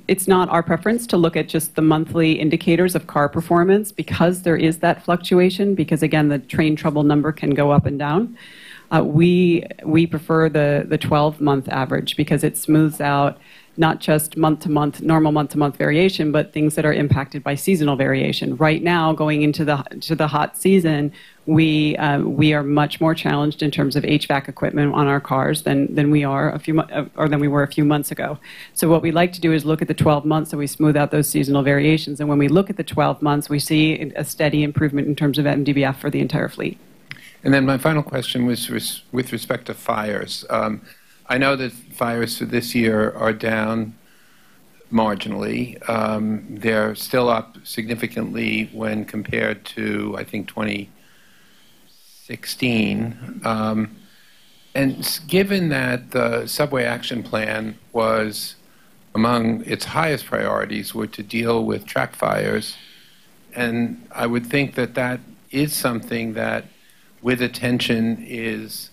Speaker 17: it's not our preference to look at just the monthly indicators of car performance because there is that fluctuation, because again, the train trouble number can go up and down. We prefer the 12-month average because it smooths out not just month-to-month, normal month-to-month variation, but things that are impacted by seasonal variation. Right now, going into the hot season, we are much more challenged in terms of HVAC equipment on our cars than we were a few months ago. So what we like to do is look at the 12 months so we smooth out those seasonal variations. And when we look at the 12 months, we see a steady improvement in terms of MDBF for the entire fleet.
Speaker 18: And then my final question was with respect to fires. I know that fires for this year are down marginally. They're still up significantly when compared to, I think, 2016. And given that the Subway Action Plan was among its highest priorities were to deal with track fires, and I would think that that is something that, with attention, is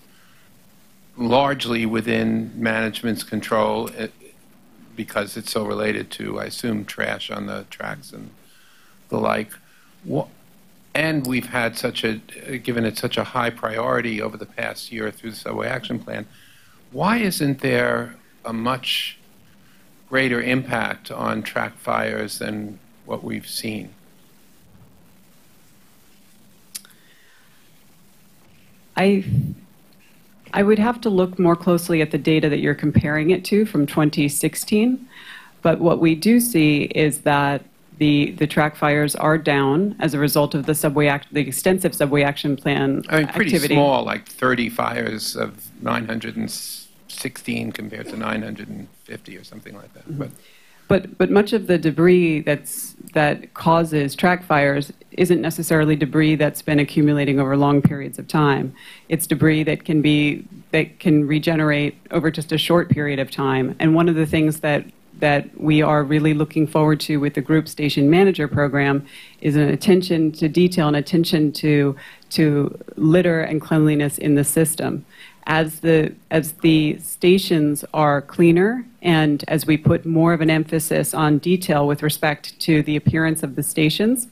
Speaker 18: largely within management's control because it's so related to, I assume, trash on the tracks and the like. And we've had given it such a high priority over the past year through the Subway Action Plan. Why isn't there a much greater impact on track fires than what we've seen?
Speaker 17: I would have to look more closely at the data that you're comparing it to from 2016. But what we do see is that the track fires are down as a result of the extensive Subway Action Plan
Speaker 18: pretty
Speaker 17: activity.
Speaker 18: Small, like 30 fires of 916 compared to 950 or something like that.
Speaker 17: Mm-hmm. But much of the debris that causes track fires isn't necessarily debris that's been accumulating over long periods of time. It's debris that can regenerate over just a short period of time. And one of the things that we are really looking forward to with the Group Station Manager program is an attention to detail and attention to litter and cleanliness in the system. As the stations are cleaner and as we put more of an emphasis on detail with respect to the appearance of the stations,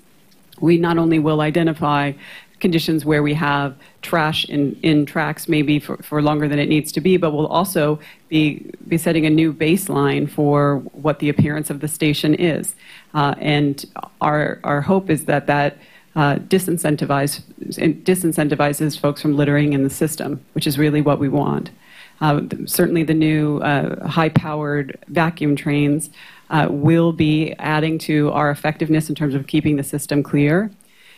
Speaker 17: we not only will identify conditions where we have trash in tracks maybe for longer than it needs to be, but we'll also be setting a new baseline for what the appearance of the station is. And our hope is that disincentivizes folks from littering in the system, which is really what we want. Certainly the new high-powered vacuum trains will be adding to our effectiveness in terms of keeping the system clear.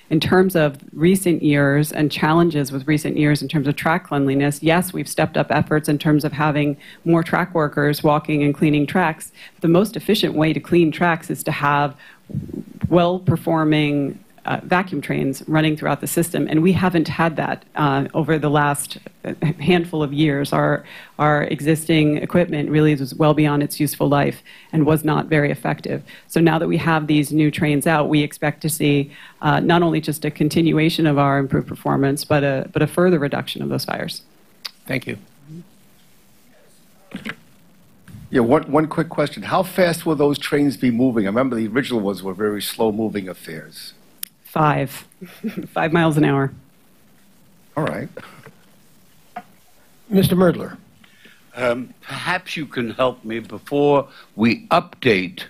Speaker 17: In terms of recent years and challenges with recent years in terms of track cleanliness, yes, we've stepped up efforts in terms of having more track workers walking and cleaning tracks. The most efficient way to clean tracks is to have well-performing vacuum trains running throughout the system, and we haven't had that over the last handful of years. Our existing equipment really was well beyond its useful life and was not very effective. So now that we have these new trains out, we expect to see not only just a continuation of our improved performance, but a further reduction of those fires.
Speaker 18: Thank you.
Speaker 19: Yeah, one quick question. How fast will those trains be moving? I remember the original ones were very slow-moving affairs.
Speaker 17: 5 miles an hour.
Speaker 19: All right.
Speaker 1: Mr. Merdler.
Speaker 20: Perhaps you can help me before we update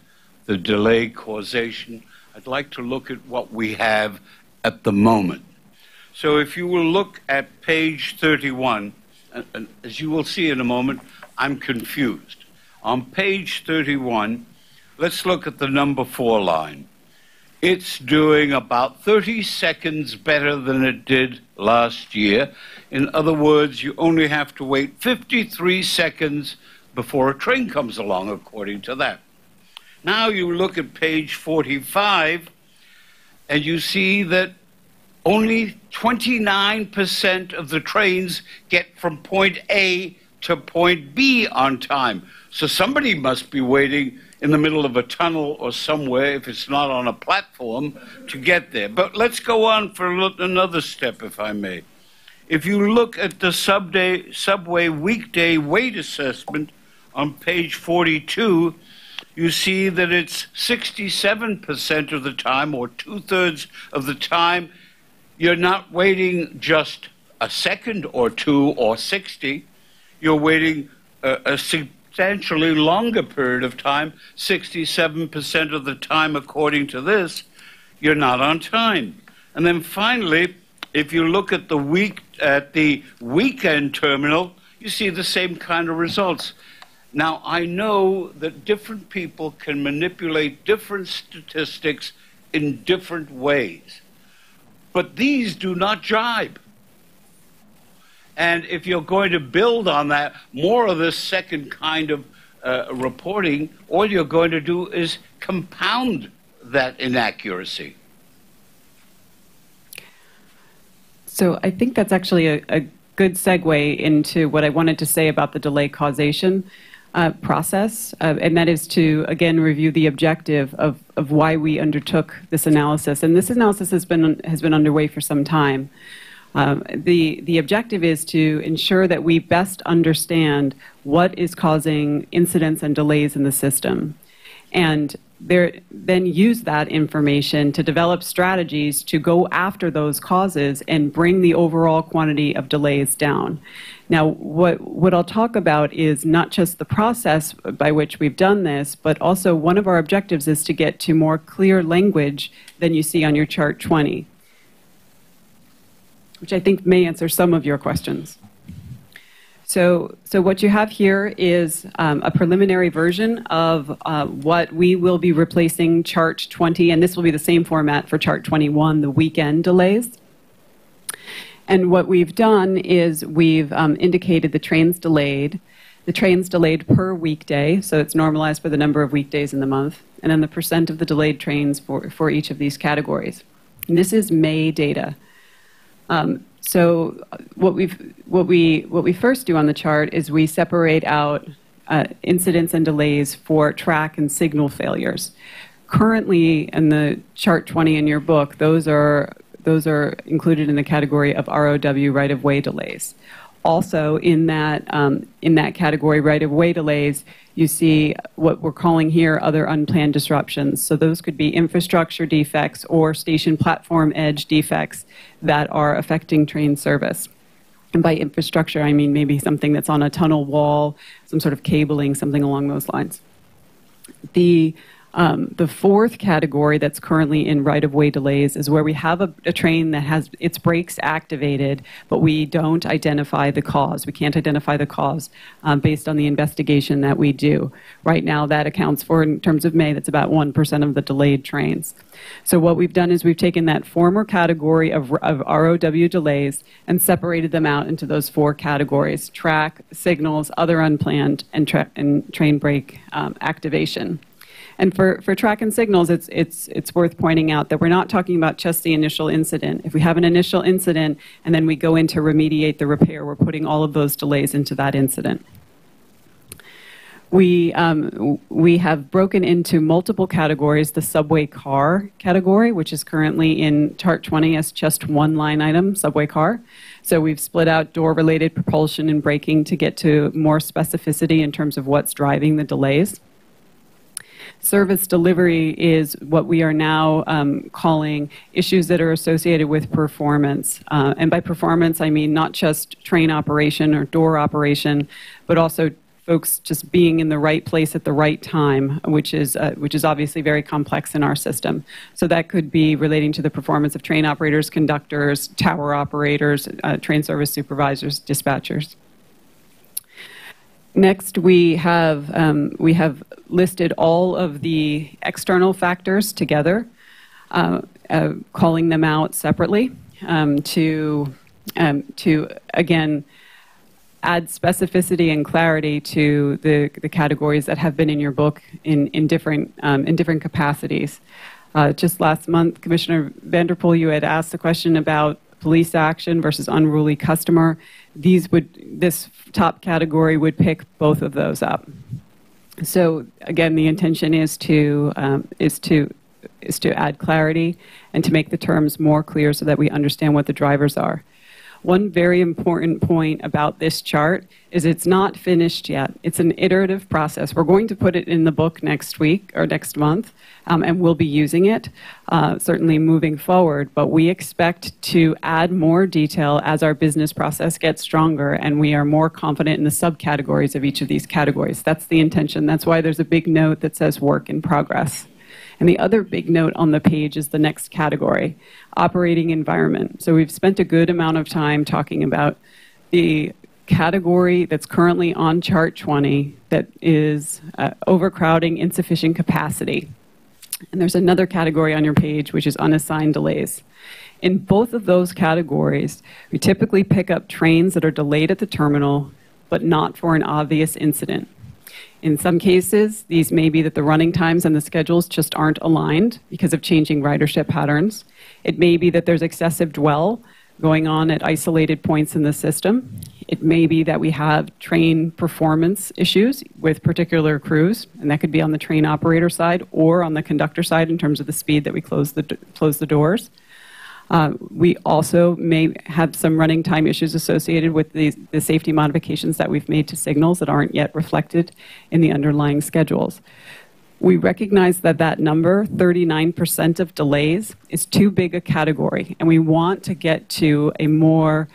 Speaker 20: the delay causation. I'd like to look at what we have at the moment. So if you will look at page 31, and as you will see in a moment, I'm confused. On page 31, let's look at the number 4 line. It's doing about 30 seconds better than it did last year. In other words, you only have to wait 53 seconds before a train comes along, according to that. Now you look at page 45, and you see that only 29% of the trains get from point A to point B on time. So somebody must be waiting in the middle of a tunnel or somewhere, if it's not on a platform, to get there. But let's go on for another step, if I may. If you look at the subway weekday weight assessment on page 42, you see that it's 67% of the time, or 2/3 of the time, you're not waiting just a second or two or 60. You're waiting a substantially longer period of time, 67% of the time, according to this, you're not on time. And then finally, if you look at the weekend terminal, you see the same kind of results. Now, I know that different people can manipulate different statistics in different ways, but these do not jibe. And if you're going to build on that, more of this second kind of reporting, all you're going to do is compound that inaccuracy.
Speaker 17: So I think that's actually a good segue into what I wanted to say about the delay causation process, and that is to, again, review the objective of why we undertook this analysis. And this analysis has been underway for some time. The objective is to ensure that we best understand what is causing incidents and delays in the system, and then use that information to develop strategies to go after those causes and bring the overall quantity of delays down. Now, what I'll talk about is not just the process by which we've done this, but also one of our objectives is to get to more clear language than you see on your chart 20. Which I think may answer some of your questions. So what you have here is a preliminary version of what we will be replacing chart 20, and this will be the same format for chart 21, the weekend delays. And what we've done is we've indicated the trains delayed per weekday, so it's normalized by the number of weekdays in the month, and then the percent of the delayed trains for each of these categories. And this is May data. So what we first do on the chart is we separate out incidents and delays for track and signal failures. Currently, in the chart 20 in your book, those are included in the category of ROW right-of-way delays. Also, in that category, right-of-way delays, you see what we're calling here other unplanned disruptions. So those could be infrastructure defects or station platform edge defects that are affecting train service. And by infrastructure, I mean maybe something that's on a tunnel wall, some sort of cabling, something along those lines. The fourth category that's currently in right-of-way delays is where we have a train that has its brakes activated, but we don't identify the cause. We can't identify the cause based on the investigation that we do. Right now, that accounts for, in terms of May, that's about 1% of the delayed trains. So what we've done is we've taken that former category of ROW delays and separated them out into those four categories: track, signals, other unplanned, and train brake activation. And for track and signals, it's worth pointing out that we're not talking about just the initial incident. If we have an initial incident and then we go in to remediate the repair, we're putting all of those delays into that incident. We have broken into multiple categories the subway car category, which is currently in Chart 20 as just one line item, subway car. So we've split out door-related propulsion and braking to get to more specificity in terms of what's driving the delays. Service delivery is what we are now calling issues that are associated with performance. And by performance, I mean not just train operation or door operation, but also folks just being in the right place at the right time, which is obviously very complex in our system. So that could be relating to the performance of train operators, conductors, tower operators, train service supervisors, dispatchers. Next, we have listed all of the external factors together, calling them out separately to again add specificity and clarity to the categories that have been in your book in different capacities. Just last month, Commissioner Vanderpool, you had asked the question about police action versus unruly customer. This top category would pick both of those up. So again, the intention is to add clarity and to make the terms more clear so that we understand what the drivers are. One very important point about this chart is it's not finished yet. It's an iterative process. We're going to put it in the book next week or next month, and we'll be using it, certainly moving forward. But we expect to add more detail as our business process gets stronger and we are more confident in the subcategories of each of these categories. That's the intention. That's why there's a big note that says work in progress. And the other big note on the page is the next category, operating environment. So we've spent a good amount of time talking about the category that's currently on Chart 20 that is overcrowding, insufficient capacity. And there's another category on your page, which is unassigned delays. In both of those categories, we typically pick up trains that are delayed at the terminal, but not for an obvious incident. In some cases, these may be that the running times and the schedules just aren't aligned because of changing ridership patterns. It may be that there's excessive dwell going on at isolated points in the system. It may be that we have train performance issues with particular crews, and that could be on the train operator side or on the conductor side in terms of the speed that we close the doors. We also may have some running time issues associated with the safety modifications that we've made to signals that aren't yet reflected in the underlying schedules. We recognize that that number, 39% of delays, is too big a category, and we want to get to a more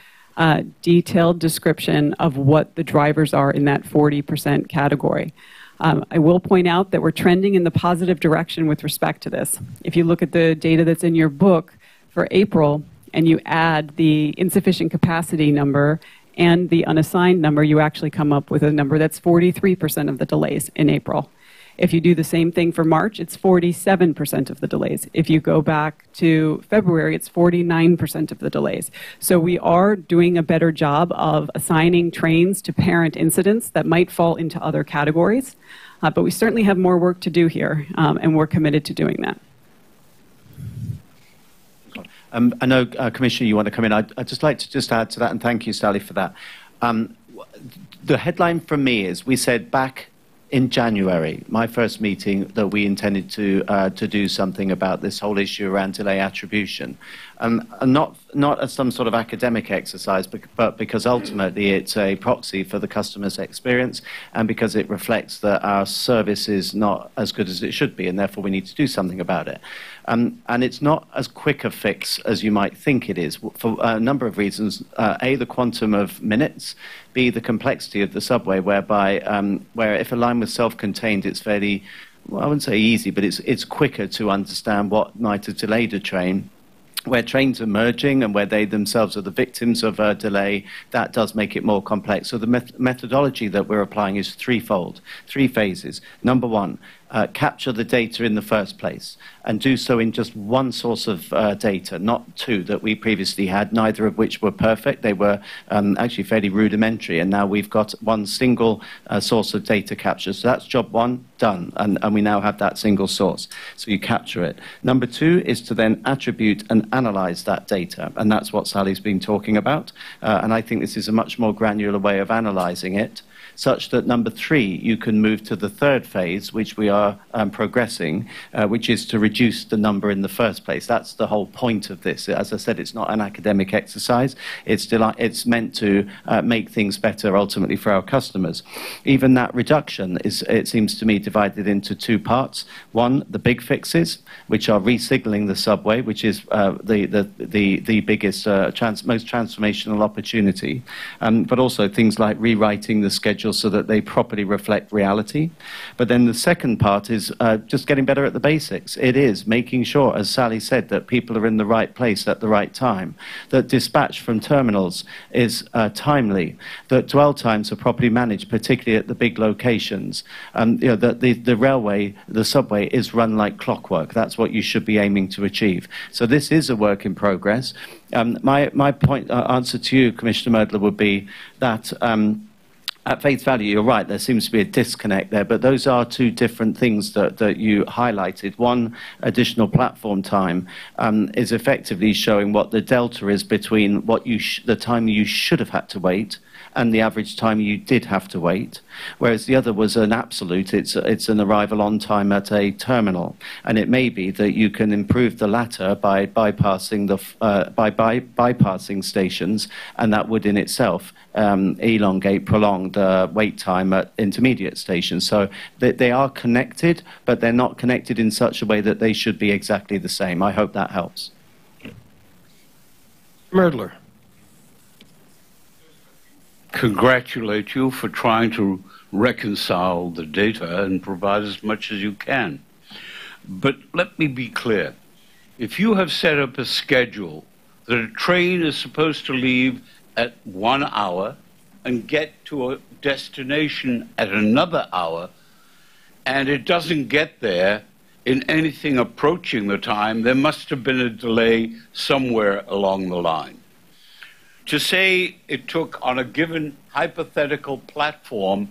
Speaker 17: detailed description of what the drivers are in that 40% category. I will point out that we're trending in the positive direction with respect to this. If you look at the data that's in your book, for April, and you add the insufficient capacity number and the unassigned number, you actually come up with a number that's 43% of the delays in April. If you do the same thing for March, it's 47% of the delays. If you go back to February, it's 49% of the delays. So we are doing a better job of assigning trains to parent incidents that might fall into other categories, but we certainly have more work to do here, and we're committed to doing that.
Speaker 16: I know, Commissioner, you want to come in. I'd just like to add to that, and thank you, Sally, for that. The headline from me is, we said back in January, my first meeting, that we intended to do something about this whole issue around delay attribution. and not as some sort of academic exercise, but because ultimately it's a proxy for the customer's experience, and because it reflects that our service is not as good as it should be, and therefore we need to do something about it. And it's not as quick a fix as you might think it is, for a number of reasons. A, the quantum of minutes. B, the complexity of the subway, whereby where if a line was self-contained, it's fairly, well, I wouldn't say easy, but it's quicker to understand what might have delayed a train. Where trains are merging and where they themselves are the victims of a delay, that does make it more complex. So the methodology that we're applying is threefold, 3 phases. Number one, capture the data in the first place, and do so in just one source of data, not 2 that we previously had, neither of which were perfect. They were actually fairly rudimentary, and now we've got one single source of data capture. So that's job 1, done, and we now have that single source. So you capture it. Number 2 is to then attribute and analyze that data, and that's what Sally's been talking about. And I think this is a much more granular way of analyzing it, such that number 3, you can move to the 3rd phase, which we are progressing, which is to reduce the number in the first place. That's the whole point of this. As I said, it's not an academic exercise. It's meant to make things better ultimately for our customers. Even that reduction is, it seems to me, divided into 2 parts. One, the big fixes, which are resignaling the subway, which is the biggest, most transformational opportunity, but also things like rewriting the schedule so that they properly reflect reality. But then the second part is just getting better at the basics. It is making sure, as Sally said, that people are in the right place at the right time, that dispatch from terminals is timely, that dwell times are properly managed, particularly at the big locations, that the railway, the subway, is run like clockwork. That's what you should be aiming to achieve. So this is a work in progress. My point, answer to you, Commissioner Merdler, would be that at face value, you're right, there seems to be a disconnect there, but those are 2 different things that you highlighted. One, additional platform time is effectively showing what the delta is between what the time you should have had to wait and the average time you did have to wait, whereas the other was an absolute. It's an arrival on time at a terminal, and it may be that you can improve the latter by bypassing bypassing stations, and that would in itself prolong the wait time at intermediate stations. So they are connected, but they're not connected in such a way that they should be exactly the same. I hope that helps.
Speaker 1: Merdler.
Speaker 20: Congratulate you for trying to reconcile the data and provide as much as you can. But let me be clear. If you have set up a schedule that a train is supposed to leave at 1 hour and get to a destination at another hour, and it doesn't get there in anything approaching the time, there must have been a delay somewhere along the line. To say it took on a given hypothetical platform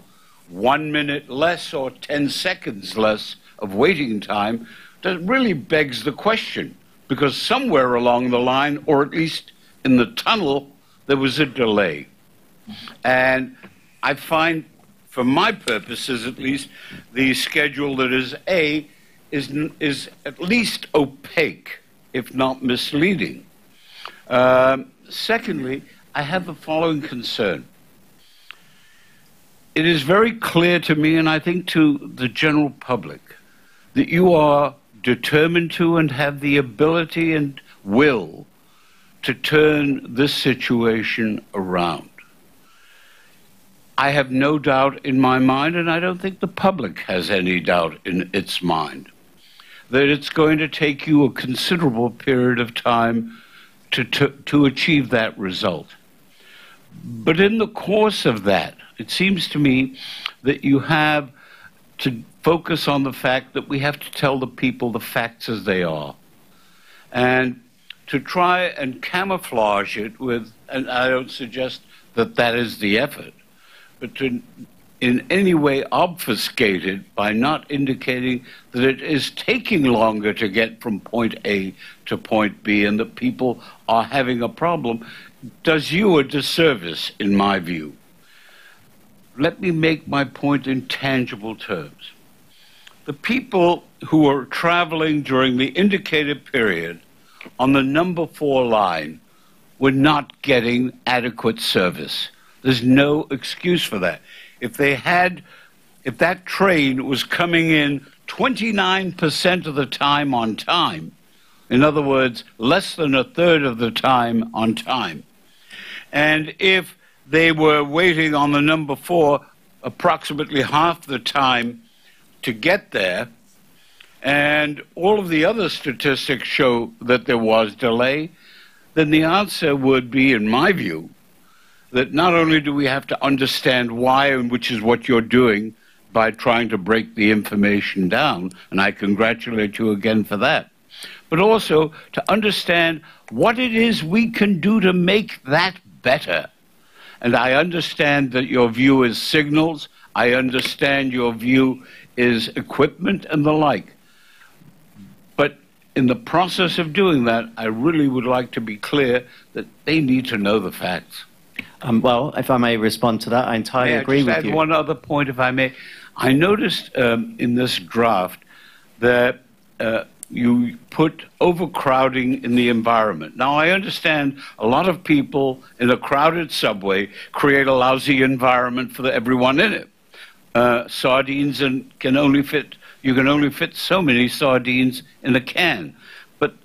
Speaker 20: 1 minute less or 10 seconds less of waiting time, that really begs the question, because somewhere along the line, or at least in the tunnel, there was a delay. And I find, for my purposes at least, the schedule that is A is at least opaque, if not misleading. Secondly, I have the following concern. It is very clear to me, and I think to the general public, that you are determined to and have the ability and will to turn this situation around. I have no doubt in my mind, and I don't think the public has any doubt in its mind, that it's going to take you a considerable period of time to achieve that result. But in the course of that, it seems to me that you have to focus on the fact that we have to tell the people the facts as they are. And to try and camouflage it with, and I don't suggest that that is the effort, but to in any way obfuscate it by not indicating that it is taking longer to get from point A to point B and that people are having a problem, does you a disservice, in my view. Let me make my point in tangible terms. The people who are traveling during the indicated period on the number 4 line were not getting adequate service. There's no excuse for that. If that train was coming in 29% of the time on time, in other words, less than a third of the time on time, and if they were waiting on the number 4 approximately half the time to get there, and all of the other statistics show that there was delay, then the answer would be, in my view, that not only do we have to understand why, and which is what you're doing by trying to break the information down, and I congratulate you again for that, but also to understand what it is we can do to make that better. And I understand that your view is signals. I understand your view is equipment and the like. But in the process of doing that, I really would like to be clear that they need to know the facts.
Speaker 16: Well, if I may respond to that, I entirely agree with you.
Speaker 20: May I just add one other point, if I may? I noticed in this draft that you put overcrowding in the environment. Now, I understand a lot of people in a crowded subway create a lousy environment for everyone in it. Sardines you can only fit so many sardines in a can. But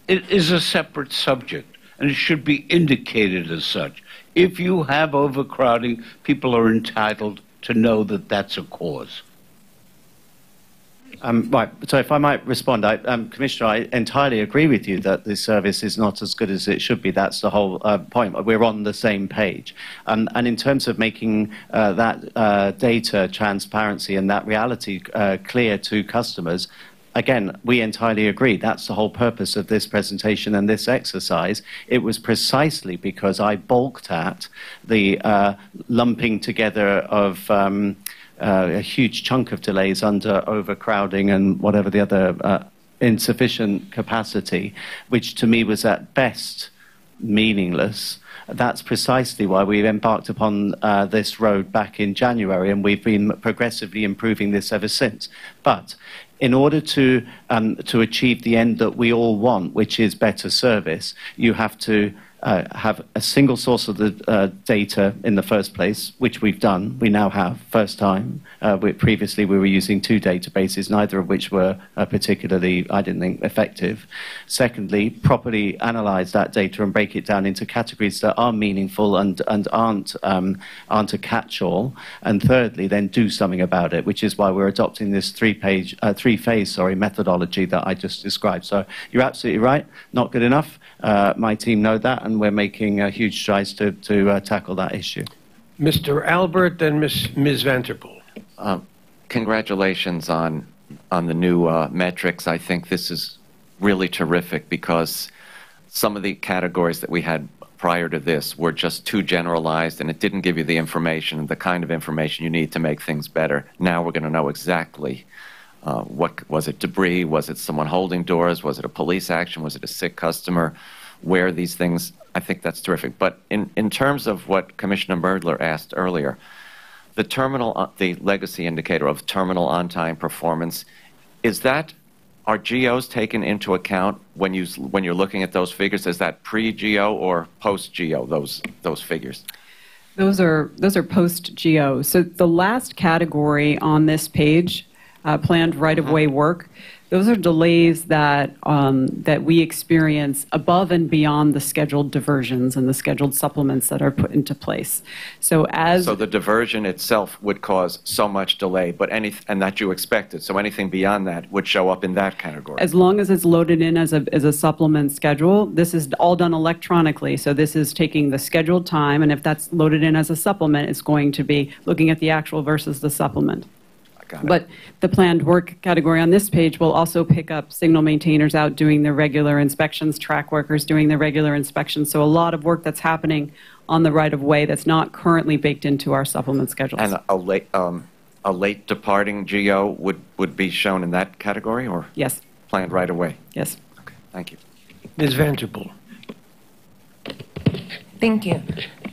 Speaker 20: it is a separate subject, and it should be indicated as such. If you have overcrowding, people are entitled to know that that's a cause.
Speaker 16: Right, so if I might respond, Commissioner, I entirely agree with you that the service is not as good as it should be. That's the whole point. We're on the same page. And in terms of making that data transparency and that reality clear to customers, again, we entirely agree. That's the whole purpose of this presentation and this exercise. It was precisely because I balked at the lumping together of a huge chunk of delays under overcrowding and whatever the other insufficient capacity, which to me was at best meaningless. That's precisely why we embarked upon this road back in January, and we've been progressively improving this ever since. But in order to achieve the end that we all want, which is better service, you have to have a single source of the data in the first place, which we've done. We now have, first time. Previously, we were using 2 databases, neither of which were particularly, I didn't think, effective. Secondly, properly analyze that data and break it down into categories that are meaningful and aren't a catch-all. And thirdly, then do something about it, which is why we're adopting this three-phase methodology that I just described. So you're absolutely right, not good enough. My team know that, and we're making huge strides to tackle that issue.
Speaker 1: Mr. Albert, then Ms. Vanterpool.
Speaker 21: Congratulations on the new metrics. I think this is really terrific because some of the categories that we had prior to this were just too generalized, and it didn't give you the information, the kind of information you need to make things better. Now we're going to know exactly what was it, debris, was it someone holding doors, was it a police action, was it a sick customer, where these things, I think that's terrific. But in terms of what Commissioner Merdler asked earlier, the legacy indicator of terminal on-time performance, are GOs taken into account when you're looking at those figures? Is that pre-GO or post-GO, those figures?
Speaker 17: Those are post-GO. So the last category on this page, planned right-of-way work, those are delays that we experience above and beyond the scheduled diversions and the scheduled supplements that are put into place. So
Speaker 21: the diversion itself would cause so much delay, and that you expected. So anything beyond that would show up in that category.
Speaker 17: As long as it's loaded in as a supplement schedule, this is all done electronically. So this is taking the scheduled time, and if that's loaded in as a supplement, it's going to be looking at the actual versus the supplement. But the planned work category on this page will also pick up signal maintainers out doing their regular inspections, track workers doing their regular inspections. So a lot of work that's happening on the right-of-way that's not currently baked into our supplement schedules.
Speaker 21: And a late departing GO would be shown in that category, or?
Speaker 17: Yes.
Speaker 21: Planned right away?
Speaker 17: Yes.
Speaker 21: Okay, thank you.
Speaker 1: Ms. Vanterpool.
Speaker 22: Thank you.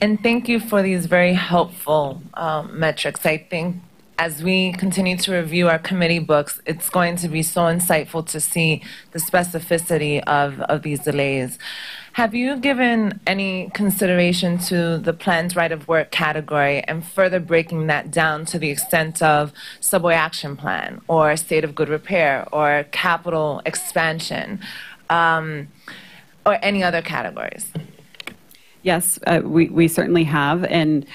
Speaker 22: And thank you for these very helpful metrics. I think
Speaker 3: as we continue to review our committee books, it's going to be so insightful to see the specificity of these delays. Have you given any consideration to the planned right of work category and further breaking that down to the extent of subway action plan or state of good repair or capital expansion or any other categories?
Speaker 17: Yes, we certainly have, and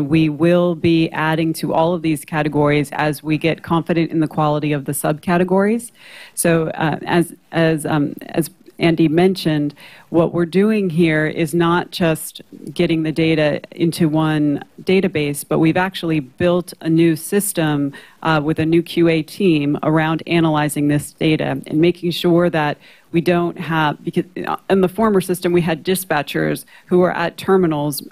Speaker 17: we will be adding to all of these categories as we get confident in the quality of the subcategories. So, as Andy mentioned, what we're doing here is not just getting the data into one database, but we've actually built a new system with a new QA team around analyzing this data and making sure that we don't have, because in the former system we had dispatchers who were at terminals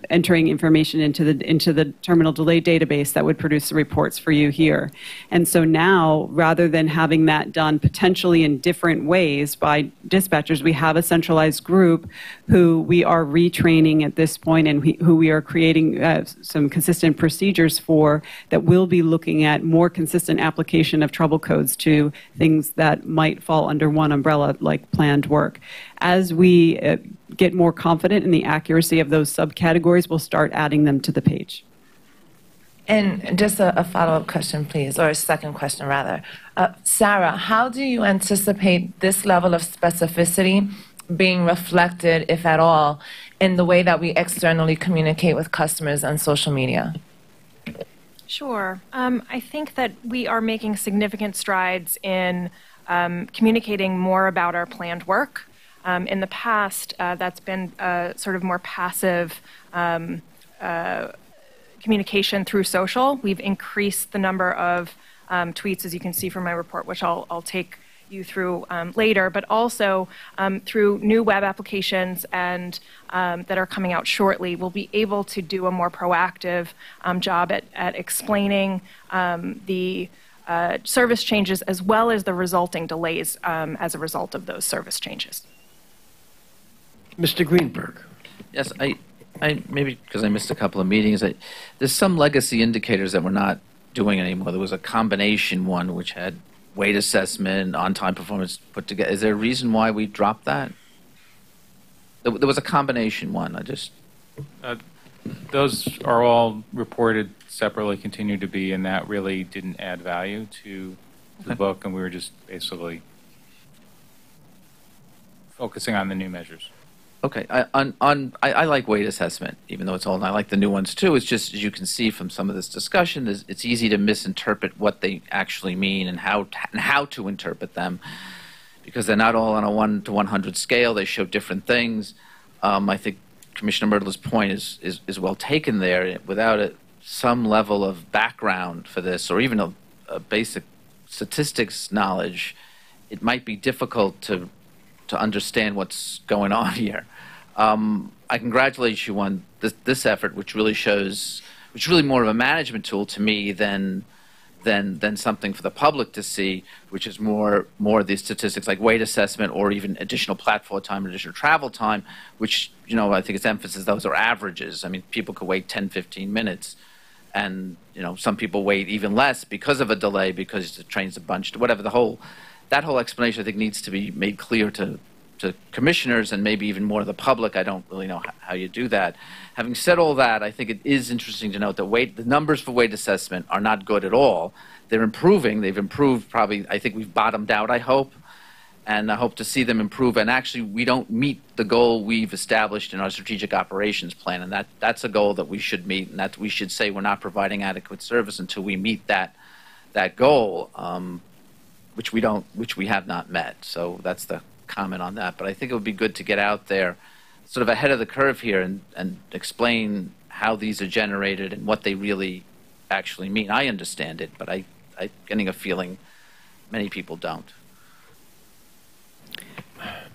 Speaker 17: entering information into the terminal delay database that would produce the reports for you here. And so now, rather than having that done potentially in different ways by dispatchers, we have a centralized group who we are retraining at this point and who we are creating some consistent procedures for that will be looking at more consistent application of trouble codes to things that might fall under one umbrella like planned work. As we get more confident in the accuracy of those subcategories, we'll start adding them to the page.
Speaker 3: And just a follow-up question, please, or a second question, rather. Sarah, how do you anticipate this level of specificity being reflected, if at all, in the way that we externally communicate with customers on social media?
Speaker 22: Sure. I think that we are making significant strides in communicating more about our planned work. In the past, that's been sort of more passive communication through social. We've increased the number of tweets, as you can see from my report, which I'll take you through later, but also through new web applications and that are coming out shortly, we'll be able to do a more proactive job at explaining the service changes as well as the resulting delays as a result of those service changes.
Speaker 1: Mr. Greenberg.
Speaker 23: Yes, I maybe because I missed a couple of meetings, there's some legacy indicators that we're not doing anymore. There was a combination one which had weight assessment, on-time performance put together. Is there a reason why we dropped that? There was a combination one.
Speaker 24: Those are all reported separately, continue to be, and that really didn't add value to the book, and we were just basically focusing on the new measures.
Speaker 23: Okay, I like weight assessment, even though it's old, and I like the new ones too. It's just, as you can see from some of this discussion, it's easy to misinterpret what they actually mean and how to interpret them, because they're not all on a 1 to 100 scale. They show different things. I think Commissioner Myrtle's point is well taken there. Without some level of background for this, or even a basic statistics knowledge, it might be difficult to understand what's going on here. I congratulate you on this effort, which really shows, which is really more of a management tool to me than something for the public to see, which is more of these statistics like weight assessment or even additional platform time, additional travel time, which, you know, I think its emphasis, those are averages. I mean, people could wait 10, 15 minutes, and, you know, some people wait even less because of a delay, because the train's a bunch, whatever. That whole explanation, I think, needs to be made clear to commissioners and maybe even more to the public. I don't really know how you do that. Having said all that, I think it is interesting to note that the numbers for weight assessment are not good at all. They're improving. They've improved probably. I think we've bottomed out, I hope, and I hope to see them improve. And actually, we don't meet the goal we've established in our strategic operations plan, and that's a goal that we should meet, and that we should say we're not providing adequate service until we meet that goal, which we have not met. So that's the comment on that. But I think it would be good to get out there sort of ahead of the curve here and explain how these are generated and what they really actually mean. I understand it, but I'm getting a feeling many people don't.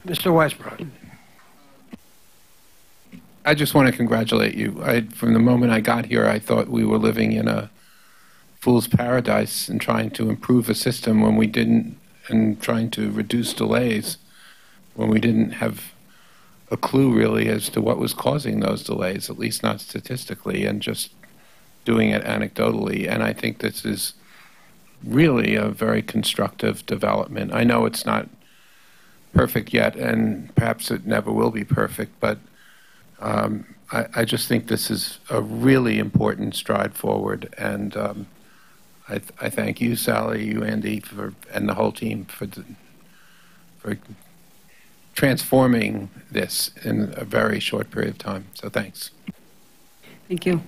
Speaker 1: Mr. Weisbrot.
Speaker 18: I just want to congratulate you. From the moment I got here, I thought we were living in a fool's paradise and trying to improve a system when we didn't, and trying to reduce delays when we didn't have a clue really as to what was causing those delays, at least not statistically, and just doing it anecdotally, and I think this is really a very constructive development. I know it's not perfect yet, and perhaps it never will be perfect, but I just think this is a really important stride forward, and I thank you, Sally, you, Andy, and the whole team for transforming this in a very short period of time. So thanks.
Speaker 17: Thank you.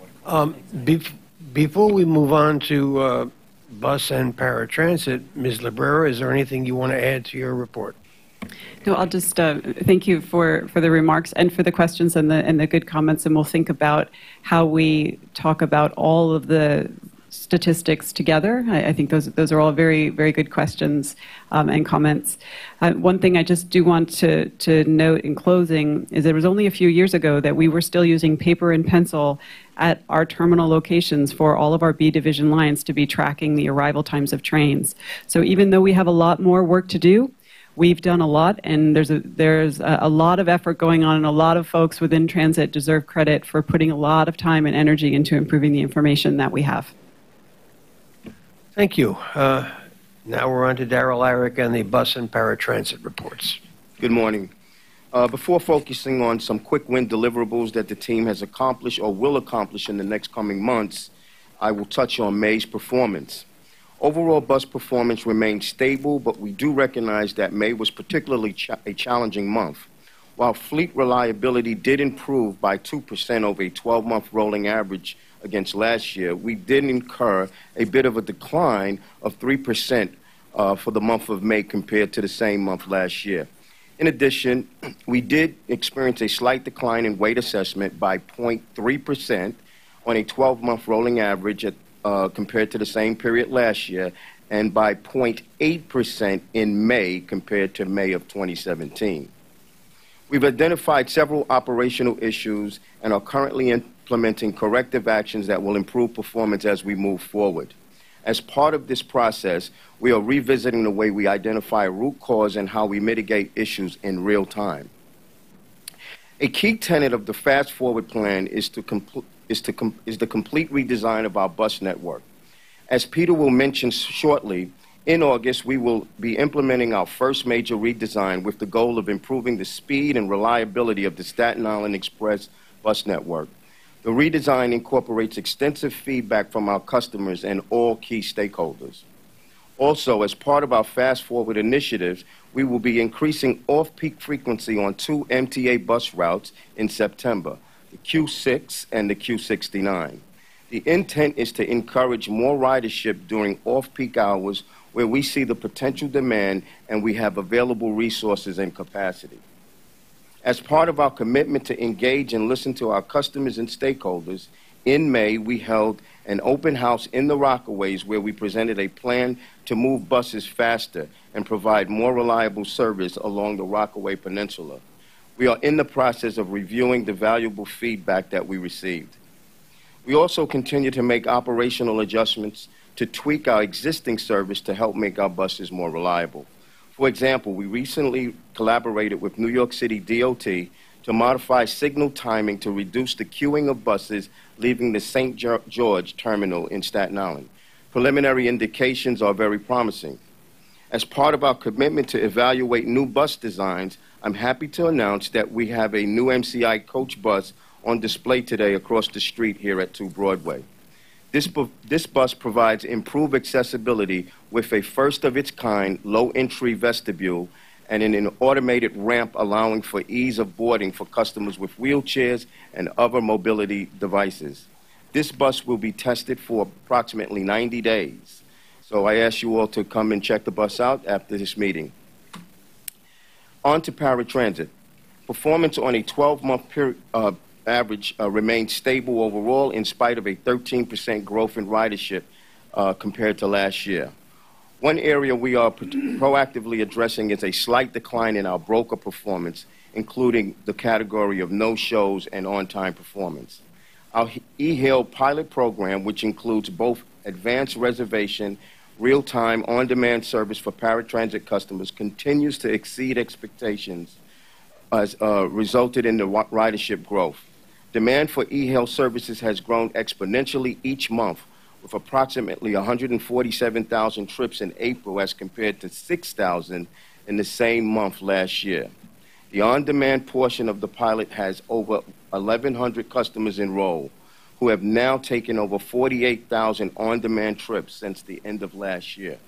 Speaker 1: Before we move on to bus and paratransit, Ms. Librera, is there anything you want to add to your report?
Speaker 17: No, I'll just thank you for the remarks and for the questions and the good comments, and we'll think about how we talk about all of the statistics together. I think those are all very, very good questions and comments. One thing I just do want to note in closing is it was only a few years ago that we were still using paper and pencil at our terminal locations for all of our B division lines to be tracking the arrival times of trains. So even though we have a lot more work to do, we've done a lot, and there's a lot of effort going on, and a lot of folks within transit deserve credit for putting a lot of time and energy into improving the information that we have.
Speaker 1: Thank you. Now we're on to Darrell Arick and the bus and paratransit reports.
Speaker 4: Good morning. Before focusing on some quick win deliverables that the team has accomplished or will accomplish in the next coming months, I will touch on May's performance. Overall bus performance remained stable, but we do recognize that May was particularly a challenging month. While fleet reliability did improve by 2% over a 12-month rolling average against last year, we did incur a bit of a decline of 3% for the month of May compared to the same month last year. In addition, we did experience a slight decline in weight assessment by 0.3% on a 12-month rolling average compared to the same period last year, and by 0.8% in May compared to May of 2017. We've identified several operational issues and are currently implementing corrective actions that will improve performance as we move forward. As part of this process, we are revisiting the way we identify root cause and how we mitigate issues in real time. A key tenet of the Fast Forward plan is the complete redesign of our bus network. As Peter will mention shortly, in August, we will be implementing our first major redesign with the goal of improving the speed and reliability of the Staten Island Express bus network. The redesign incorporates extensive feedback from our customers and all key stakeholders. Also, as part of our Fast Forward initiatives, we will be increasing off-peak frequency on 2 MTA bus routes in September, the Q6 and the Q69. The intent is to encourage more ridership during off-peak hours where we see the potential demand and we have available resources and capacity. As part of our commitment to engage and listen to our customers and stakeholders, in May we held an open house in the Rockaways where we presented a plan to move buses faster and provide more reliable service along the Rockaway Peninsula. We are in the process of reviewing the valuable feedback that we received. We also continue to make operational adjustments to tweak our existing service to help make our buses more reliable. For example, we recently collaborated with New York City DOT to modify signal timing to reduce the queuing of buses leaving the St. George terminal in Staten Island. Preliminary indications are very promising. As part of our commitment to evaluate new bus designs, I'm happy to announce that we have a new MCI coach bus on display today across the street here at 2 Broadway. This bus provides improved accessibility with a first-of-its-kind low-entry vestibule and an automated ramp allowing for ease of boarding for customers with wheelchairs and other mobility devices. This bus will be tested for approximately 90 days. So I ask you all to come and check the bus out after this meeting. On to paratransit. Performance on a 12-month average remained stable overall in spite of a 13% growth in ridership compared to last year. One area we are proactively addressing is a slight decline in our broker performance, including the category of no-shows and on-time performance. Our eHail pilot program, which includes both advanced reservation, real-time, on-demand service for paratransit customers, continues to exceed expectations as resulted in the ridership growth. Demand for e-hail services has grown exponentially each month, with approximately 147,000 trips in April as compared to 6,000 in the same month last year. The on-demand portion of the pilot has over 1,100 customers enrolled, who have now taken over 48,000 on-demand trips since the end of last year.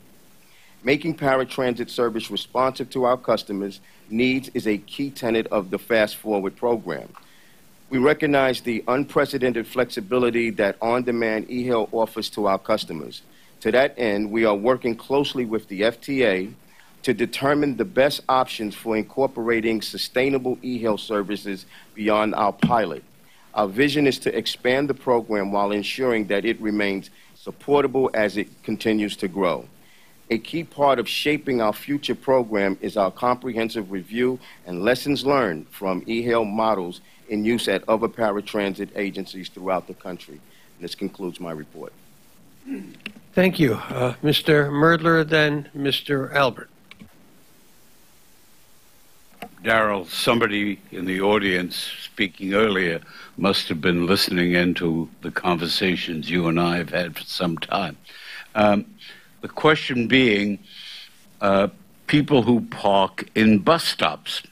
Speaker 4: Making paratransit service responsive to our customers' needs is a key tenet of the Fast Forward program. We recognize the unprecedented flexibility that on-demand e-hail offers to our customers. To that end, we are working closely with the FTA to determine the best options for incorporating sustainable e-hail services beyond our pilot. Our vision is to expand the program while ensuring that it remains supportable as it continues to grow. A key part of shaping our future program is our comprehensive review and lessons learned from e-hail models in use at other paratransit agencies throughout the country. And this concludes my report.
Speaker 1: Thank you. Mr. Merdler, then Mr. Albert.
Speaker 20: Darrell, somebody in the audience speaking earlier must have been listening into the conversations you and I have had for some time. The question being, people who park in bus stops.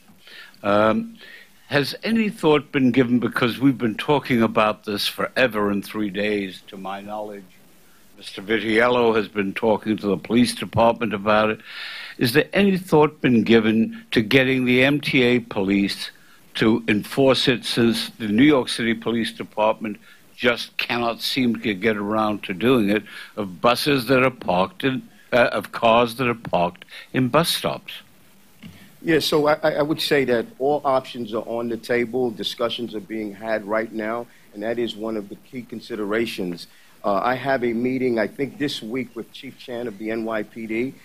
Speaker 20: Has any thought been given, because we've been talking about this forever in 3 days, to my knowledge. Mr. Vitiello has been talking to the police department about it. Is there any thought been given to getting the MTA police to enforce it, since the New York City Police Department just cannot seem to get around to doing it, of buses that are parked in, of cars that are parked in bus stops?
Speaker 4: Yeah, so I would say that all options are on the table. Discussions are being had right now, and that is one of the key considerations. I have a meeting, I think, this week with Chief Chan of the NYPD,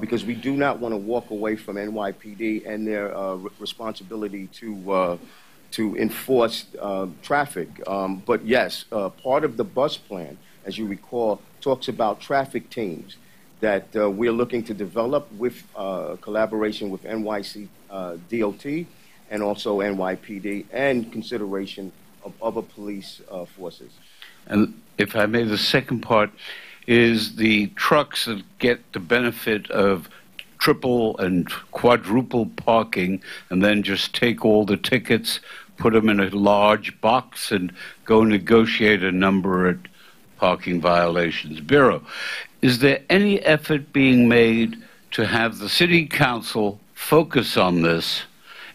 Speaker 4: because we do not want to walk away from NYPD and their responsibility to enforce traffic. But yes, part of the bus plan, as you recall, talks about traffic teams that we're looking to develop with collaboration with NYCT DOT and also NYPD, and consideration of other police forces.
Speaker 20: And if I may, the second part is the trucks that get the benefit of triple and quadruple parking and then just take all the tickets, put them in a large box, and go negotiate a number at Parking Violations Bureau. Is there any effort being made to have the City Council focus on this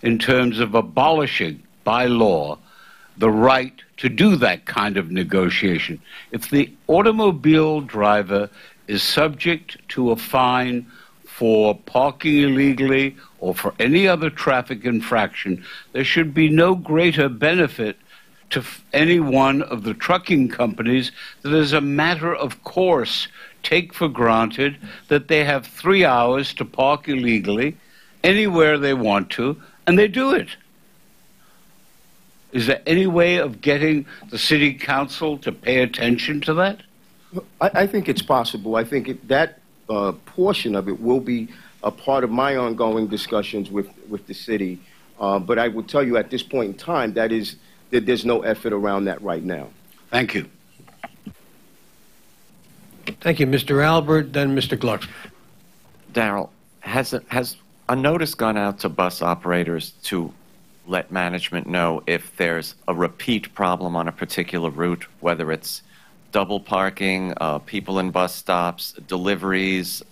Speaker 20: in terms of abolishing by law the right to do that kind of negotiation? If the automobile driver is subject to a fine for parking illegally or for any other traffic infraction, there should be no greater benefit to any one of the trucking companies that, as a matter of course, take for granted that they have 3 hours to park illegally anywhere they want to, and they do it. Is there any way of getting the City Council to pay attention to that?
Speaker 4: I think it's possible. I think that portion of it will be a part of my ongoing discussions with the city. But I will tell you at this point in time that there's no effort around that right now.
Speaker 20: Thank you.
Speaker 1: Thank you, Mr. Albert, then Mr. Glucksman.
Speaker 21: Darrell, has a notice gone out to bus operators to let management know if there's a repeat problem on a particular route, whether it's double parking, people in bus stops, deliveries,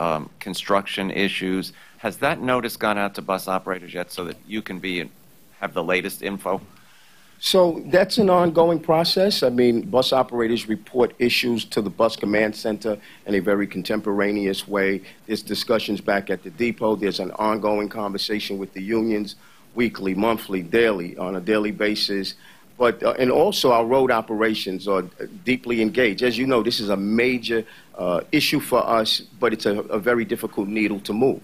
Speaker 21: construction issues? Has that notice gone out to bus operators yet, so that you can have the latest info?
Speaker 4: So that's an ongoing process. I mean, bus operators report issues to the bus command center in a very contemporaneous way. There's discussions back at the depot. There's an ongoing conversation with the unions, weekly, monthly, daily, on a daily basis. But and also our road operations are deeply engaged. As you know, this is a major issue for us, but it's a very difficult needle to move.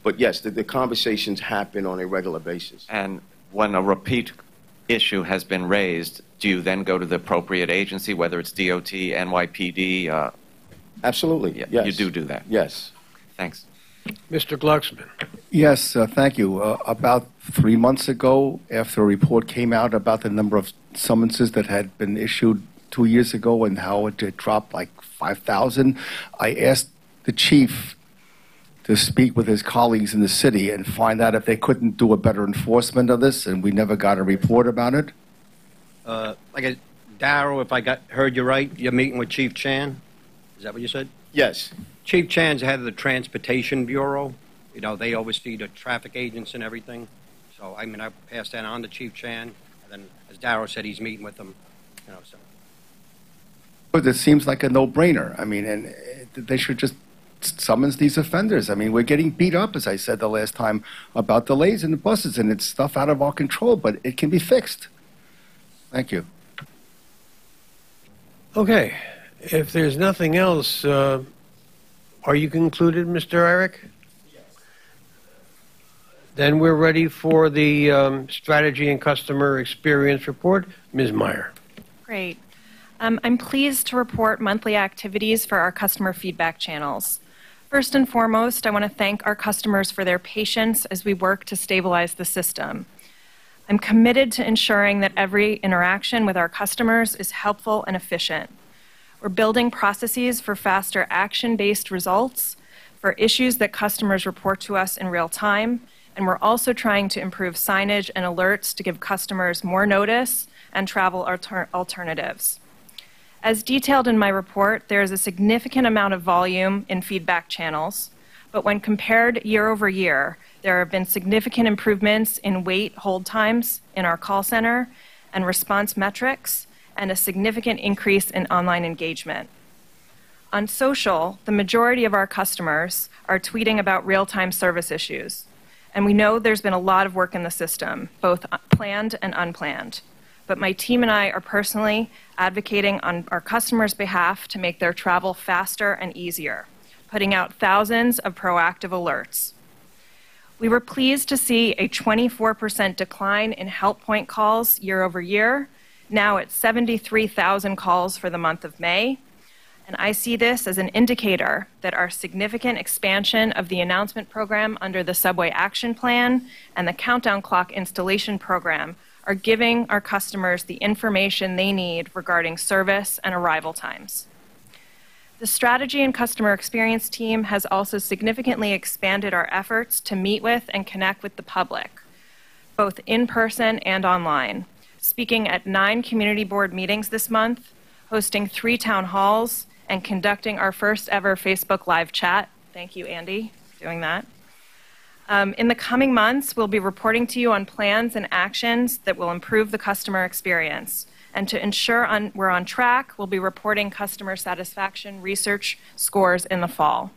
Speaker 4: But yes, the conversations happen on a regular basis.
Speaker 21: And when a repeat issue has been raised, do you then go to the appropriate agency, whether it's DOT, NYPD?
Speaker 4: Absolutely,
Speaker 21: yeah,
Speaker 4: yes.
Speaker 21: You do that?
Speaker 4: Yes.
Speaker 21: Thanks.
Speaker 1: Mr. Glucksman.
Speaker 19: Yes, thank you. About 3 months ago, after a report came out about the number of summonses that had been issued 2 years ago and how it had dropped like 5,000. I asked the chief to speak with his colleagues in the city and find out if they couldn't do a better enforcement of this, and we never got a report about it.
Speaker 1: Darrell, if I heard you right, you're meeting with Chief Chan? Is that what you said?
Speaker 4: Yes.
Speaker 1: Chief Chan's head of the Transportation Bureau. You know, they oversee the traffic agents and everything. So, I mean, I passed that on to Chief Chan. And then, as Darrell said, he's meeting with them. You know, so.
Speaker 19: But it seems like a no-brainer. I mean, and they should just summons these offenders. I mean, we're getting beat up, as I said the last time, about delays in the buses, and it's stuff out of our control, but it can be fixed. Thank you.
Speaker 1: Okay. If there's nothing else, are you concluded, Mr. Eric? Yes. Then we're ready for the Strategy and Customer Experience Report. Ms. Meyer.
Speaker 22: Great. I'm pleased to report monthly activities for our customer feedback channels. First and foremost, I want to thank our customers for their patience as we work to stabilize the system. I'm committed to ensuring that every interaction with our customers is helpful and efficient. We're building processes for faster action-based results for issues that customers report to us in real time, and we're also trying to improve signage and alerts to give customers more notice and travel alternatives. As detailed in my report, there is a significant amount of volume in feedback channels, but when compared year over year, there have been significant improvements in wait hold times in our call center and response metrics, and a significant increase in online engagement. On social, the majority of our customers are tweeting about real-time service issues, and we know there's been a lot of work in the system, both planned and unplanned. But my team and I are personally advocating on our customers' behalf to make their travel faster and easier, putting out thousands of proactive alerts. We were pleased to see a 24% decline in help point calls year over year, now at 73,000 calls for the month of May. And I see this as an indicator that our significant expansion of the announcement program under the Subway Action Plan and the Countdown Clock Installation Program are giving our customers the information they need regarding service and arrival times. The Strategy and Customer Experience team has also significantly expanded our efforts to meet with and connect with the public, both in person and online, speaking at 9 community board meetings this month, hosting 3 town halls, and conducting our first ever Facebook Live chat. Thank you, Andy, for doing that. In the coming months, we'll be reporting to you on plans and actions that will improve the customer experience. And to ensure we're on track, we'll be reporting customer satisfaction research scores in the fall.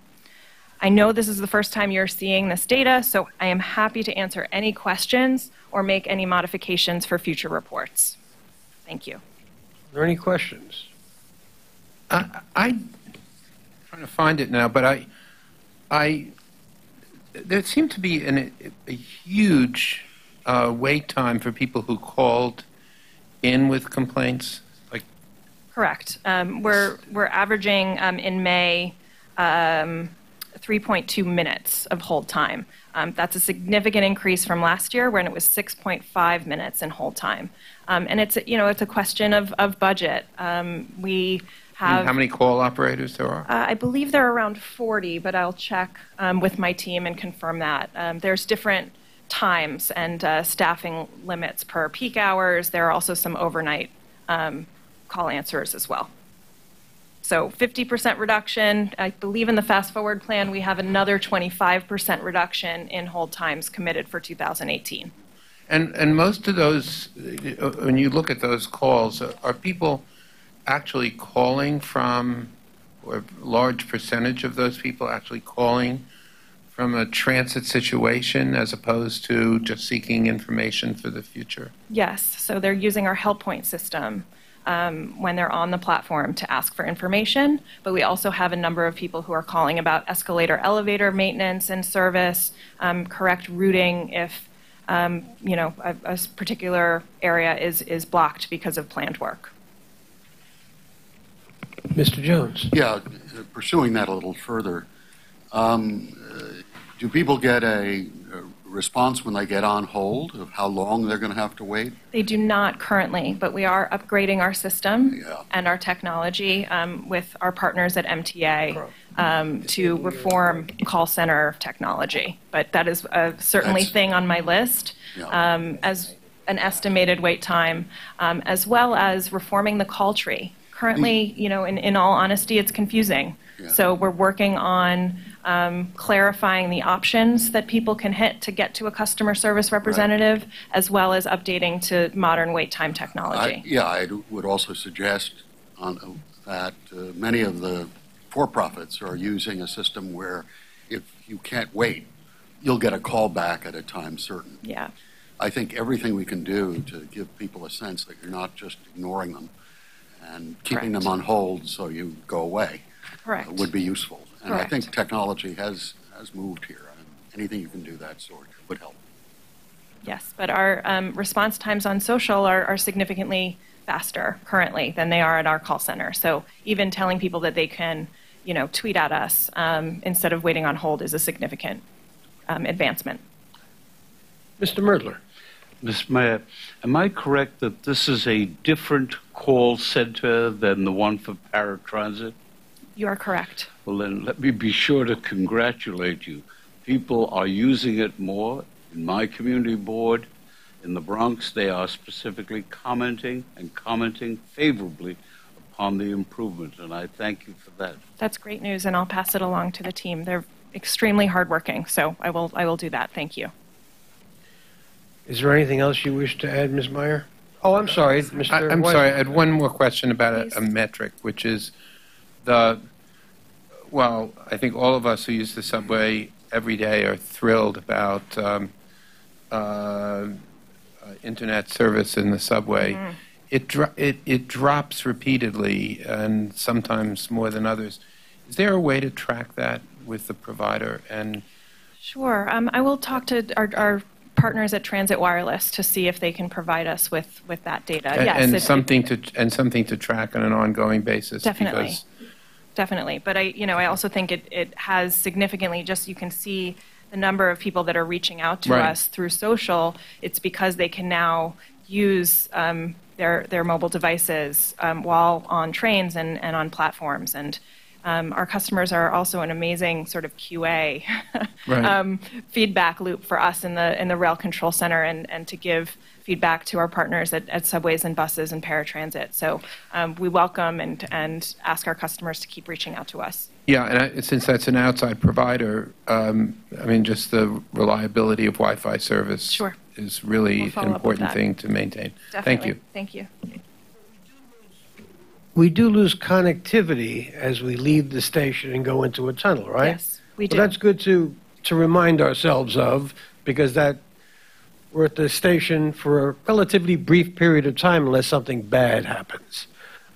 Speaker 22: I know this is the first time you're seeing this data, so I am happy to answer any questions or make any modifications for future reports. Thank you.
Speaker 1: Are there any questions?
Speaker 18: I'm trying to find it now, but there seemed to be a huge wait time for people who called in with complaints.
Speaker 22: Correct. We're averaging in May 3.2 minutes of hold time. That's a significant increase from last year when it was 6.5 minutes in hold time. And it's a question of budget. We have
Speaker 18: how many call operators there are?
Speaker 22: I believe there are around 40, but I'll check with my team and confirm that. There's different times and staffing limits per peak hours. There are also some overnight call answers as well. So 50% reduction. I believe in the Fast Forward plan, we have another 25% reduction in hold times committed for 2018.
Speaker 18: And most of those, when you look at those calls, are people actually calling from, or a large percentage of those people actually calling from a transit situation as opposed to just seeking information for the future?
Speaker 22: Yes, so they're using our help point system when they're on the platform to ask for information, but we also have a number of people who are calling about escalator elevator maintenance and service, correct routing if a particular area is blocked because of planned work.
Speaker 1: Mr. Jones.
Speaker 5: Yeah, pursuing that a little further, do people get a
Speaker 15: response when they get on hold of how long they're going to have to wait?
Speaker 22: They do not currently, but we are upgrading our system and our technology with our partners at MTA to reform call center technology. But that is a certainly thing on my list as an estimated wait time, as well as reforming the call tree. Currently, you know, in all honesty, it's confusing. So we're working on clarifying the options that people can hit to get to a customer service representative, as well as updating to modern wait time technology.
Speaker 15: I would also suggest that many of the for-profits are using a system where if you can't wait, you'll get a call back at a time certain.
Speaker 22: Yeah.
Speaker 15: I think everything we can do to give people a sense that you're not just ignoring them and keeping them on hold so you go away would be useful. And I think technology has moved here, and anything you can do that sort would help.
Speaker 22: Yes, but our response times on social are significantly faster currently than they are at our call center. So even telling people that they can, you know, tweet at us instead of waiting on hold is a significant advancement.
Speaker 5: Mr. Merdler.
Speaker 20: Mr. Mayor, am I correct that this is a different call center than the one for paratransit?
Speaker 22: You are correct.
Speaker 20: Well, then let me be sure to congratulate you. People are using it more. In my community board in the Bronx, they are specifically commenting favorably upon the improvement, and I thank you for that.
Speaker 22: That's great news, and I'll pass it along to the team. They're extremely hardworking, so I will do that. Thank you.
Speaker 5: Is there anything else you wish to add, Ms. Meyer? Oh, I'm sorry, Mr.
Speaker 18: I'm
Speaker 5: Weisman.
Speaker 18: sorry, I had one more question about a metric, which is I think all of us who use the subway every day are thrilled about internet service in the subway. It drops repeatedly, and sometimes more than others. Is there a way to track that with the provider? And
Speaker 22: Sure. I will talk to our partners at Transit Wireless to see if they can provide us with that data.
Speaker 18: And something to track on an ongoing basis.
Speaker 22: Definitely. Definitely. But I also think it has significantly, just you can see the number of people that are reaching out to us through social. It's because they can now use their mobile devices while on trains and on platforms. And our customers are also an amazing sort of QA feedback loop for us in the rail control center and to give feedback to our partners at subways and buses and paratransit. So we welcome and ask our customers to keep reaching out to us.
Speaker 18: Yeah, and since that's an outside provider, just the reliability of Wi-Fi service is really an important thing to maintain.
Speaker 22: Definitely.
Speaker 18: Thank you.
Speaker 22: Thank you.
Speaker 5: We do lose connectivity as we leave the station and go into a tunnel, right?
Speaker 22: Yes, we do.
Speaker 5: Well, that's good to remind ourselves of, because we're at the station for a relatively brief period of time unless something bad happens.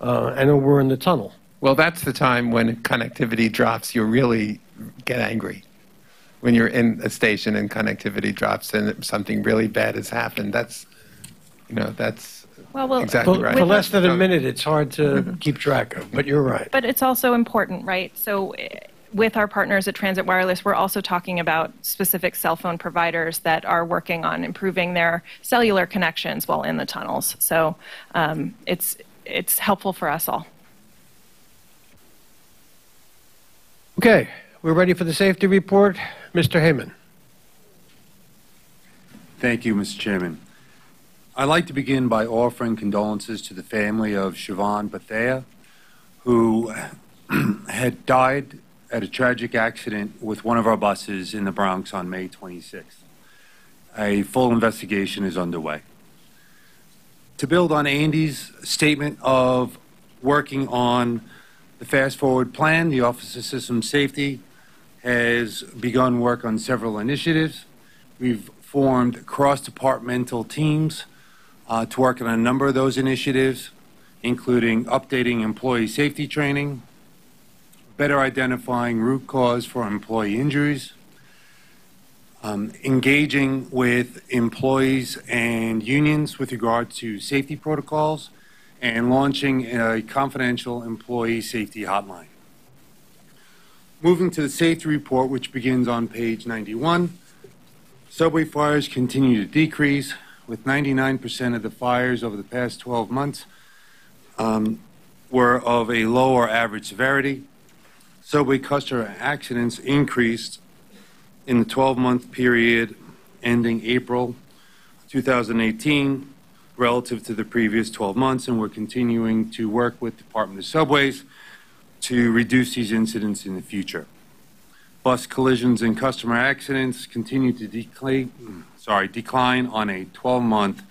Speaker 5: And then we're in the tunnel.
Speaker 18: Well, that's the time when connectivity drops, you really get angry. When you're in a station and connectivity drops and something really bad has happened, that's exactly right.
Speaker 5: For less than a minute, it's hard to keep track of, but you're right.
Speaker 22: But it's also important, right? So with our partners at Transit Wireless, we're also talking about specific cell phone providers that are working on improving their cellular connections while in the tunnels. So it's helpful for us all.
Speaker 5: Okay, we're ready for the safety report. Mr. Heyman.
Speaker 6: Thank you, Mr. Chairman. I'd like to begin by offering condolences to the family of Siobhan Bethea, who had died at a tragic accident with one of our buses in the Bronx on May 26th. A full investigation is underway. To build on Andy's statement of working on the Fast Forward plan, the Office of System Safety has begun work on several initiatives. We've formed cross-departmental teams to work on a number of those initiatives, including updating employee safety training, better identifying root cause for employee injuries, engaging with employees and unions with regard to safety protocols, and launching a confidential employee safety hotline. Moving to the safety report, which begins on page 91. Subway fires continue to decrease, with 99% of the fires over the past 12 months were of a lower average severity. Subway customer accidents increased in the 12-month period ending April 2018 relative to the previous 12 months, and we're continuing to work with Department of Subways to reduce these incidents in the future. Bus collisions and customer accidents continue to decline on a 12-month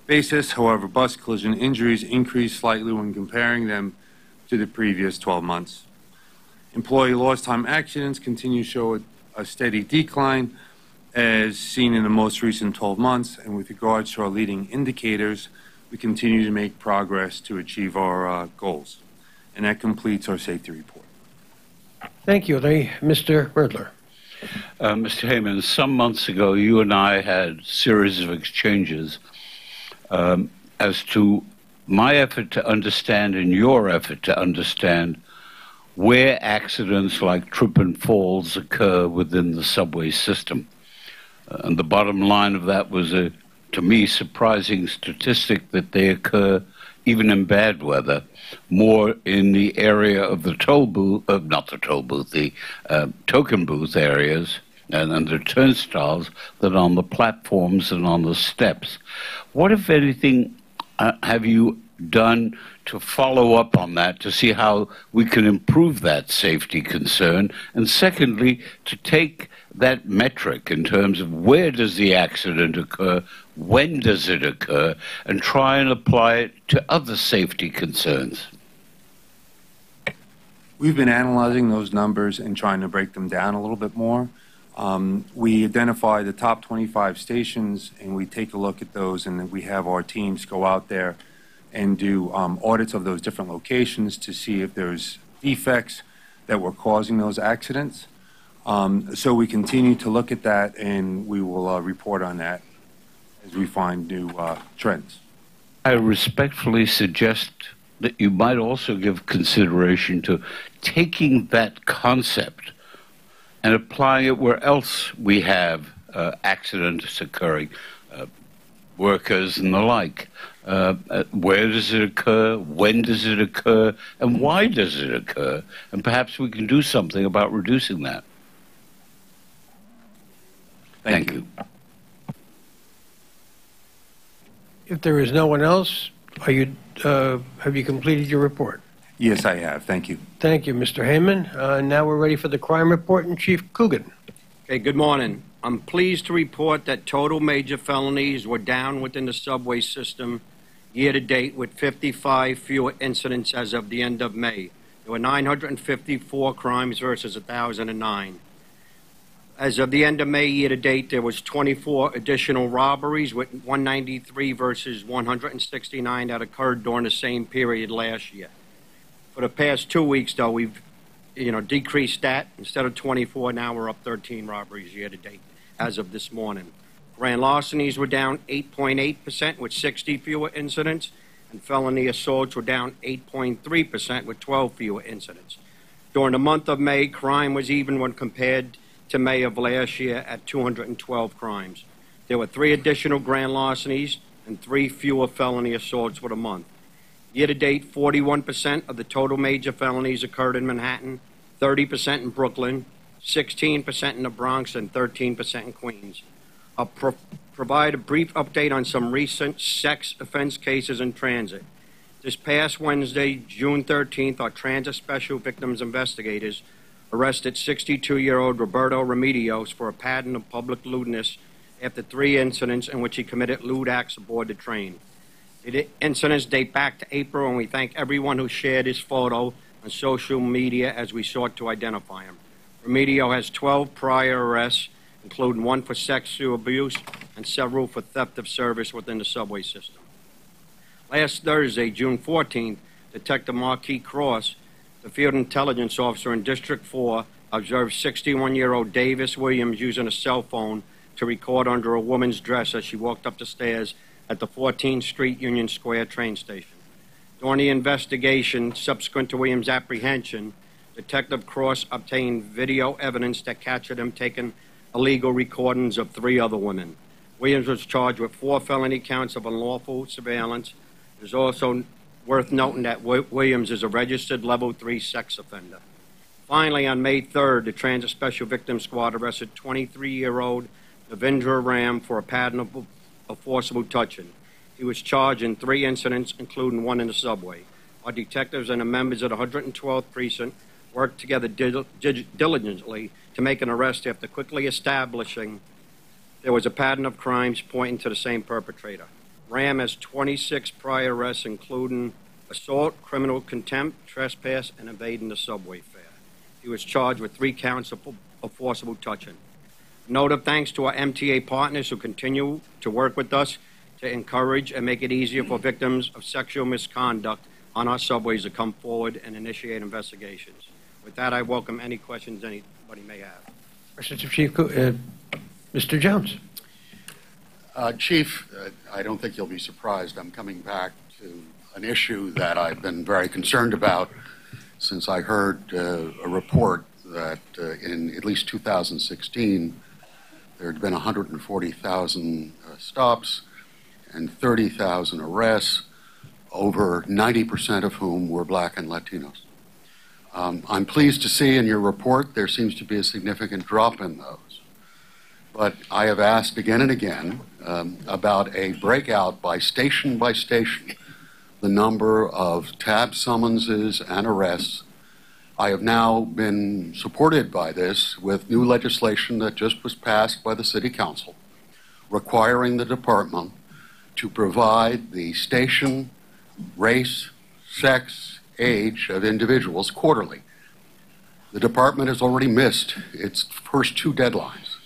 Speaker 6: basis. However, bus collision injuries increased slightly when comparing them to the previous 12 months. Employee lost time accidents continue to show a steady decline as seen in the most recent 12 months, and with regards to our leading indicators, we continue to make progress to achieve our goals. And that completes our safety report.
Speaker 5: Thank you. Mr. Riddler.
Speaker 20: Mr. Heyman, some months ago, you and I had a series of exchanges as to my effort to understand and your effort to understand where accidents like trip and falls occur within the subway system. And the bottom line of that was a, to me, surprising statistic that they occur even in bad weather, more in the area of the toll booth, not the toll booth, the token booth areas and the turnstiles than on the platforms and on the steps. What, if anything, have you done to follow up on that to see how we can improve that safety concern? And secondly, to take that metric in terms of where does the accident occur, when does it occur, and try and apply it to other safety concerns.
Speaker 6: We've been analyzing those numbers and trying to break them down a little bit more. We identify the top 25 stations and we take a look at those, and then we have our teams go out there and do audits of those different locations to see if there's defects that were causing those accidents. So we continue to look at that, and we will report on that as we find new trends.
Speaker 20: I respectfully suggest that you might also give consideration to taking that concept and applying it where else we have accidents occurring, workers and the like. Where does it occur? When does it occur? And why does it occur? And perhaps we can do something about reducing that. Thank you.
Speaker 5: If there is no one else, have you completed your report?
Speaker 6: Yes, I have. Thank you.
Speaker 5: Thank you, Mr. Heyman. Now we're ready for the crime report, and Chief Coogan.
Speaker 1: Okay, good morning. I'm pleased to report that total major felonies were down within the subway system year-to-date, with 55 fewer incidents as of the end of May. There were 954 crimes versus 1,009. As of the end of May year-to-date, there was 24 additional robberies, with 193 versus 169 that occurred during the same period last year. For the past 2 weeks, though, we've decreased that. Instead of 24, now we're up 13 robberies year-to-date as of this morning. Grand larcenies were down 8.8% with 60 fewer incidents, and felony assaults were down 8.3% with 12 fewer incidents. During the month of May, crime was even when compared to May of last year at 212 crimes. There were 3 additional grand larcenies and 3 fewer felony assaults for the month. Year-to-date, 41% of the total major felonies occurred in Manhattan, 30% in Brooklyn, 16% in the Bronx, and 13% in Queens. I'll provide a brief update on some recent sex offense cases in transit. This past Wednesday, June 13th, our transit special victims investigators arrested 62-year-old Roberto Remedios for a pattern of public lewdness after 3 incidents in which he committed lewd acts aboard the train. The incidents date back to April, and we thank everyone who shared his photo on social media as we sought to identify him. Remedio has 12 prior arrests, including 1 for sexual abuse and several for theft of service within the subway system. Last Thursday, June 14th, Detective Marquis Cross, the field intelligence officer in District 4, observed 61-year-old Davis Williams using a cell phone to record under a woman's dress as she walked up the stairs at the 14th Street Union Square train station. During the investigation, subsequent to Williams' apprehension, Detective Cross obtained video evidence that captured him taking illegal recordings of 3 other women. Williams was charged with 4 felony counts of unlawful surveillance. It is also worth noting that Williams is a registered Level 3 sex offender. Finally, on May 3rd, the Transit Special Victims Squad arrested 23-year-old Navindra Ram for a pattern of forcible touching. He was charged in 3 incidents, including 1 in the subway. Our detectives and the members of the 112th Precinct worked together diligently to make an arrest after quickly establishing there was a pattern of crimes pointing to the same perpetrator. Ram has 26 prior arrests, including assault, criminal contempt, trespass, and evading the subway fare. He was charged with 3 counts of forcible touching. Note of thanks to our MTA partners who continue to work with us to encourage and make it easier for victims of sexual misconduct on our subways to come forward and initiate investigations. With that, I welcome any questions anybody may have.
Speaker 5: Questions of Chief Mr. Jones.
Speaker 7: Chief, I don't think you'll be surprised. I'm coming back to an issue that I've been very concerned about since I heard a report that in at least 2016 there had been 140,000 stops and 30,000 arrests, over 90% of whom were black and Latinos. I'm pleased to see in your report there seems to be a significant drop in those. But I have asked again and again about a breakout by station, the number of tab summonses and arrests. I have now been supported by this with new legislation that just was passed by the City Council requiring the department to provide the station, race, sex, age of individuals quarterly. The department has already missed its first 2 deadlines.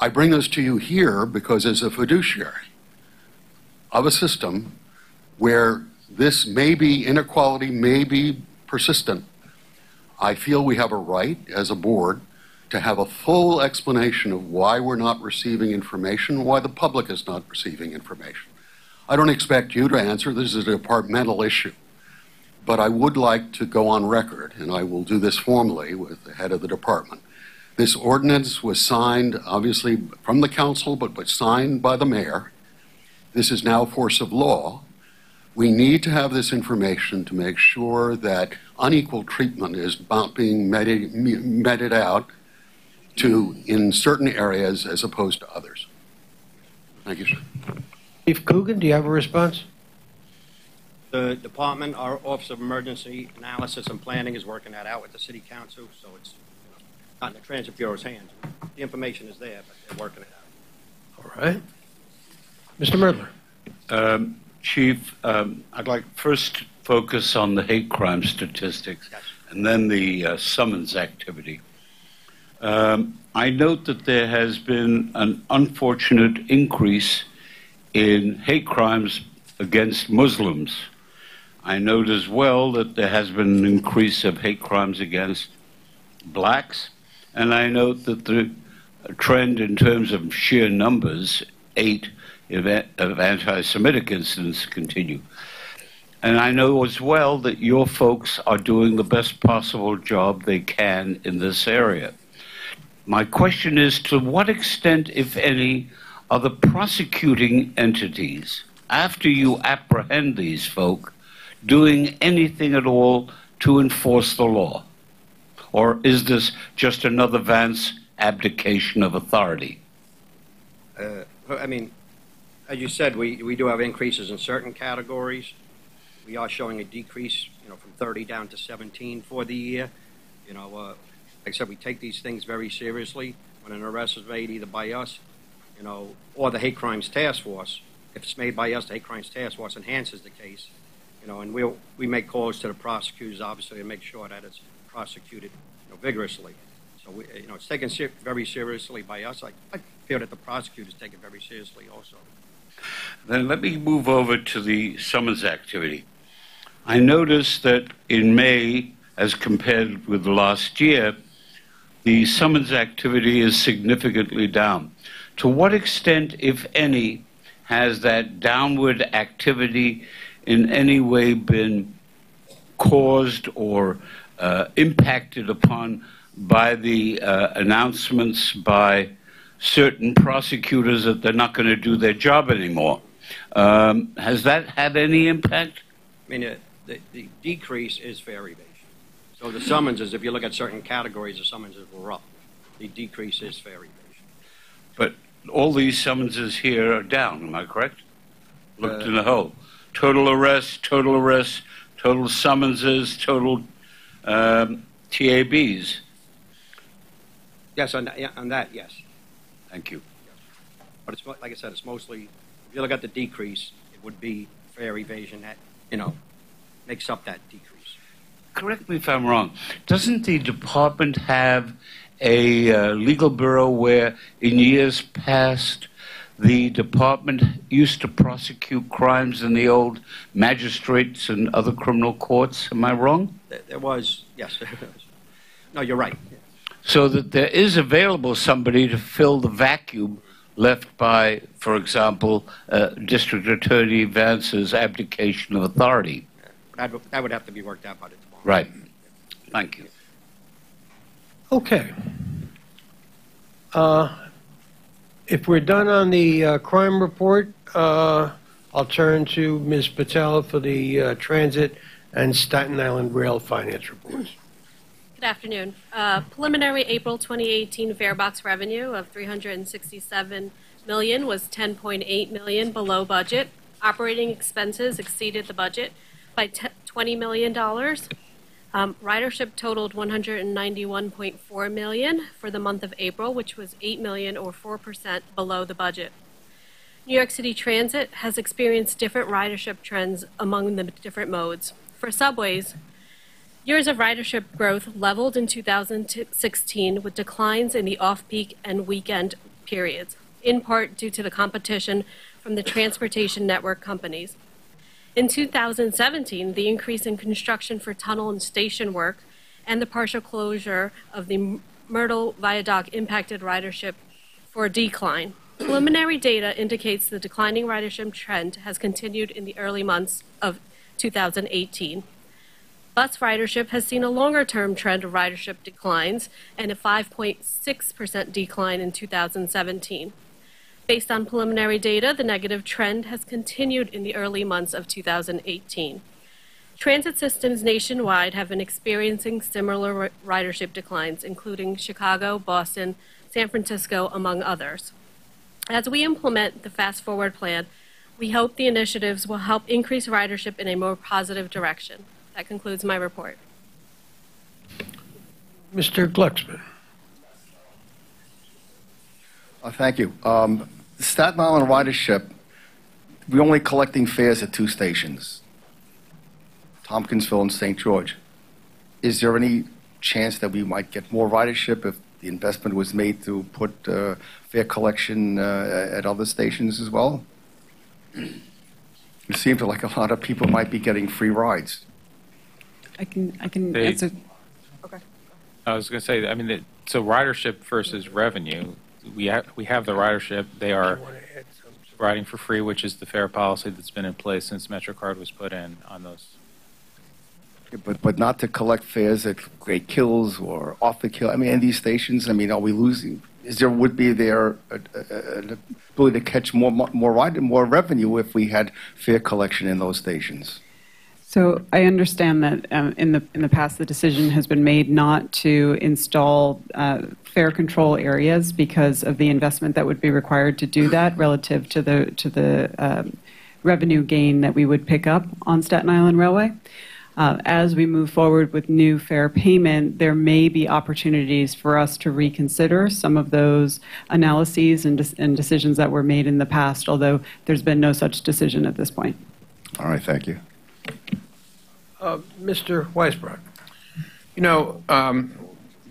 Speaker 7: I bring this to you here because as a fiduciary of a system where this inequality may be persistent, I feel we have a right as a board to have a full explanation of why we're not receiving information, why the public is not receiving information. I don't expect you to answer. This is a departmental issue. But I would like to go on record, and I will do this formally with the head of the department. This ordinance was signed, obviously, from the council, but signed by the mayor. This is now force of law. We need to have this information to make sure that unequal treatment is not being meted out in certain areas as opposed to others. Thank you, sir.
Speaker 5: Chief Coogan, do you have a response?
Speaker 1: The department, our Office of Emergency Analysis and Planning is working that out with the City Council, so it's not in the Transit Bureau's hands. The information is there, but they're working it out.
Speaker 5: All right. Mr. Murdler.
Speaker 20: Chief, I'd like first to focus on the hate crime statistics and then the summons activity. I note that there has been an unfortunate increase in hate crimes against Muslims. I note as well that there has been an increase of hate crimes against blacks, and I note that the trend in terms of sheer numbers, 8 of anti-Semitic incidents, continue. And I know as well that your folks are doing the best possible job they can in this area. My question is, to what extent, if any, are the prosecuting entities, after you apprehend these folk, doing anything at all to enforce the law? Or is this just another Vance abdication of authority?
Speaker 1: I mean, as you said, we do have increases in certain categories. We are showing a decrease, from 30 down to 17 for the year. Like I said, we take these things very seriously. When an arrest is made either by us, or the Hate Crimes Task Force, if it's made by us, the Hate Crimes Task Force enhances the case, and we make calls to the prosecutors, obviously, to make sure that it's prosecuted, vigorously. So it's taken very seriously by us. I feel that the prosecutors take it very seriously also.
Speaker 20: Then let me move over to the summons activity. I noticed that in May, as compared with last year, the summons activity is significantly down. To what extent, if any, has that downward activity in any way been caused or impacted upon by the announcements by certain prosecutors that they're not going to do their job anymore. Has that had any impact?
Speaker 1: I mean, the decrease is fare evasion. So the summonses, if you look at certain categories, the summonses were up. The decrease is fare evasion.
Speaker 20: But all these summonses here are down, am I correct? Looked in the whole. Total arrests, total summonses, total TABs.
Speaker 1: Yes, on that, yes.
Speaker 20: Thank you.
Speaker 1: But it's like I said, it's mostly, if you look at the decrease, it would be fare evasion that, makes up that decrease.
Speaker 20: Correct me if I'm wrong. Doesn't the department have a legal bureau where in years past the department used to prosecute crimes in the old magistrates and other criminal courts? Am I wrong?
Speaker 1: There was, yes. No, you're right.
Speaker 20: So that there is available somebody to fill the vacuum left by, for example, District Attorney Vance's abdication of authority.
Speaker 1: That would have to be worked out by the department.
Speaker 20: Right. Thank you.
Speaker 5: Okay. If we're done on the crime report, I'll turn to Ms. Patel for the transit and Staten Island Rail finance reports.
Speaker 8: Good afternoon. Preliminary April 2018 fare box revenue of $367 million was $10.8 million below budget. Operating expenses exceeded the budget by $20 million. Ridership totaled 191.4 million for the month of April, which was 8 million or 4% below the budget. New York City Transit has experienced different ridership trends among the different modes. For subways, years of ridership growth leveled in 2016 with declines in the off-peak and weekend periods, in part due to the competition from the transportation network companies. In 2017, the increase in construction for tunnel and station work and the partial closure of the Myrtle Viaduct impacted ridership for a decline. Preliminary data indicates the declining ridership trend has continued in the early months of 2018. Bus ridership has seen a longer-term trend of ridership declines and a 5.6% decline in 2017. Based on preliminary data, the negative trend has continued in the early months of 2018. Transit systems nationwide have been experiencing similar ridership declines, including Chicago, Boston, San Francisco, among others. As we implement the Fast Forward plan, we hope the initiatives will help increase ridership in a more positive direction. That concludes my report.
Speaker 5: Mr. Glucksman.
Speaker 19: Thank you. Staten Island ridership, we're only collecting fares at 2 stations, Tompkinsville and St. George. Is there any chance that we might get more ridership if the investment was made to put fare collection at other stations as well? It seems like a lot of people might be getting free rides.
Speaker 17: I can answer.
Speaker 23: Okay. I was going to say, I mean, so ridership versus revenue. We have the ridership. They are riding for free, which is the fare policy that's been in place since MetroCard was put in on those.
Speaker 19: But not to collect fares at Great Kills or off the Kill. I mean, in these stations, I mean, are we losing? Would be there an ability to catch more revenue if we had fare collection in those stations?
Speaker 17: So I understand that in the past the decision has been made not to install fare control areas because of the investment that would be required to do that relative to the revenue gain that we would pick up on Staten Island Railway. As we move forward with new fare payment, there may be opportunities for us to reconsider some of those analyses and decisions that were made in the past, although there's been no such decision at this point.
Speaker 19: All right, thank you.
Speaker 5: Mr. Weisbrot.
Speaker 18: You know,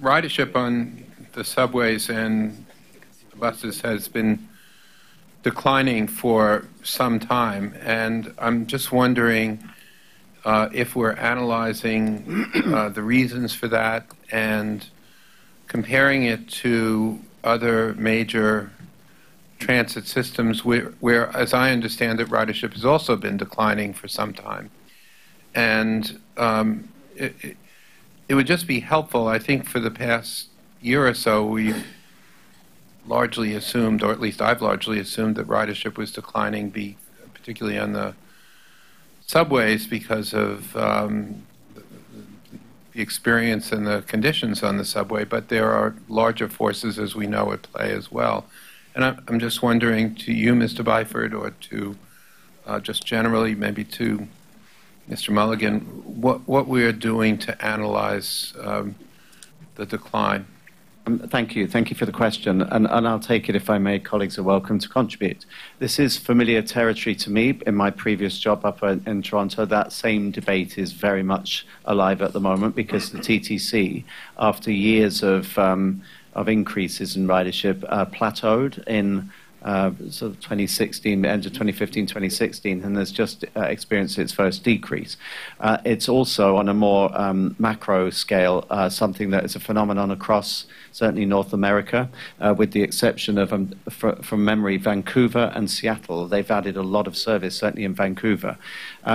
Speaker 18: ridership on the subways and buses has been declining for some time, and I'm just wondering if we're analyzing the reasons for that and comparing it to other major transit systems where, as I understand it, ridership has also been declining for some time. And it would just be helpful. I think for the past year or so, we've largely assumed, or at least I've largely assumed, that ridership was declining, particularly on the subways because of the experience and the conditions on the subway, but there are larger forces, as we know, at play as well. And I'm just wondering to you, Mr. Byford, or to just generally maybe to Mr. Mulligan, what we are doing to analyze the decline.
Speaker 16: Thank you. Thank you for the question. And I'll take it if I may. Colleagues are welcome to contribute. This is familiar territory to me. In my previous job up in Toronto, that same debate is very much alive at the moment because the TTC, after years of increases in ridership, plateaued in sort of 2016, end of 2015, 2016, and has just experienced its first decrease. It's also on a more macro scale, something that is a phenomenon across certainly North America, with the exception of, from memory, Vancouver and Seattle. They've added a lot of service, certainly in Vancouver.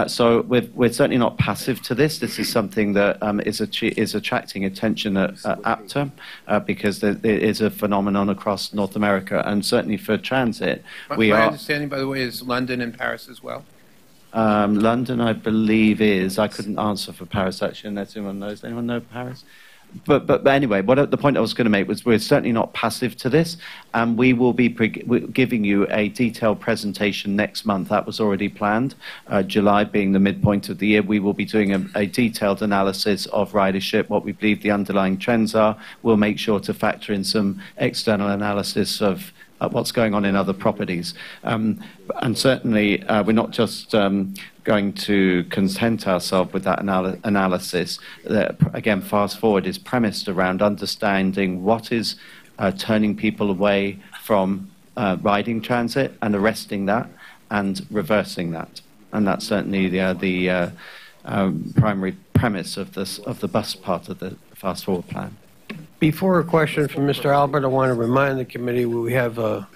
Speaker 16: So we're certainly not passive to this. This is something that is attracting attention at APTA because there is a phenomenon across North America, and certainly for transit.
Speaker 18: My understanding, by the way, is London and Paris as well?
Speaker 16: London, I believe, is. I couldn't answer for Paris, actually, unless anyone knows. Anyone know Paris? But anyway, the point I was going to make was we're certainly not passive to this, and we will be giving you a detailed presentation next month. That was already planned. July being the midpoint of the year, we will be doing a detailed analysis of ridership, what we believe the underlying trends are. We'll make sure to factor in some external analysis of what's going on in other properties. And certainly, we're not just going to content ourselves with that analysis. Again, Fast Forward is premised around understanding what is turning people away from riding transit and arresting that and reversing that. And that's certainly the primary premise of the bus part of the Fast Forward plan.
Speaker 5: Before a question from Mr. Albert, I want to remind the committee we have a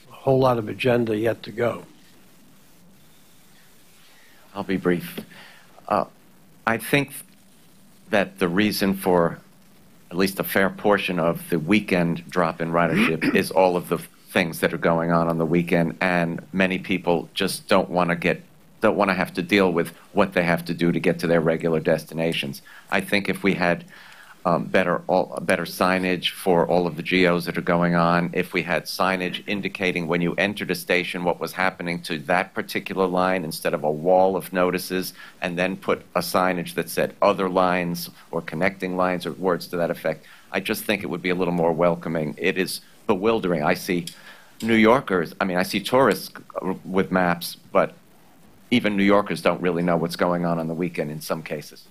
Speaker 5: whole lot of agenda yet to go.
Speaker 21: I'll be brief. I think that the reason for at least a fair portion of the weekend drop in ridership is all of the things that are going on the weekend, and many people just don't want to have to deal with what they have to do to get to their regular destinations. I think if we had better signage for all of the geos that are going on, if we had signage indicating when you entered a station what was happening to that particular line instead of a wall of notices, and then put a signage that said other lines or connecting lines or words to that effect, I just think it would be a little more welcoming. It is bewildering. I see New Yorkers, I see tourists with maps, but even New Yorkers don't really know what's going on the weekend in some cases.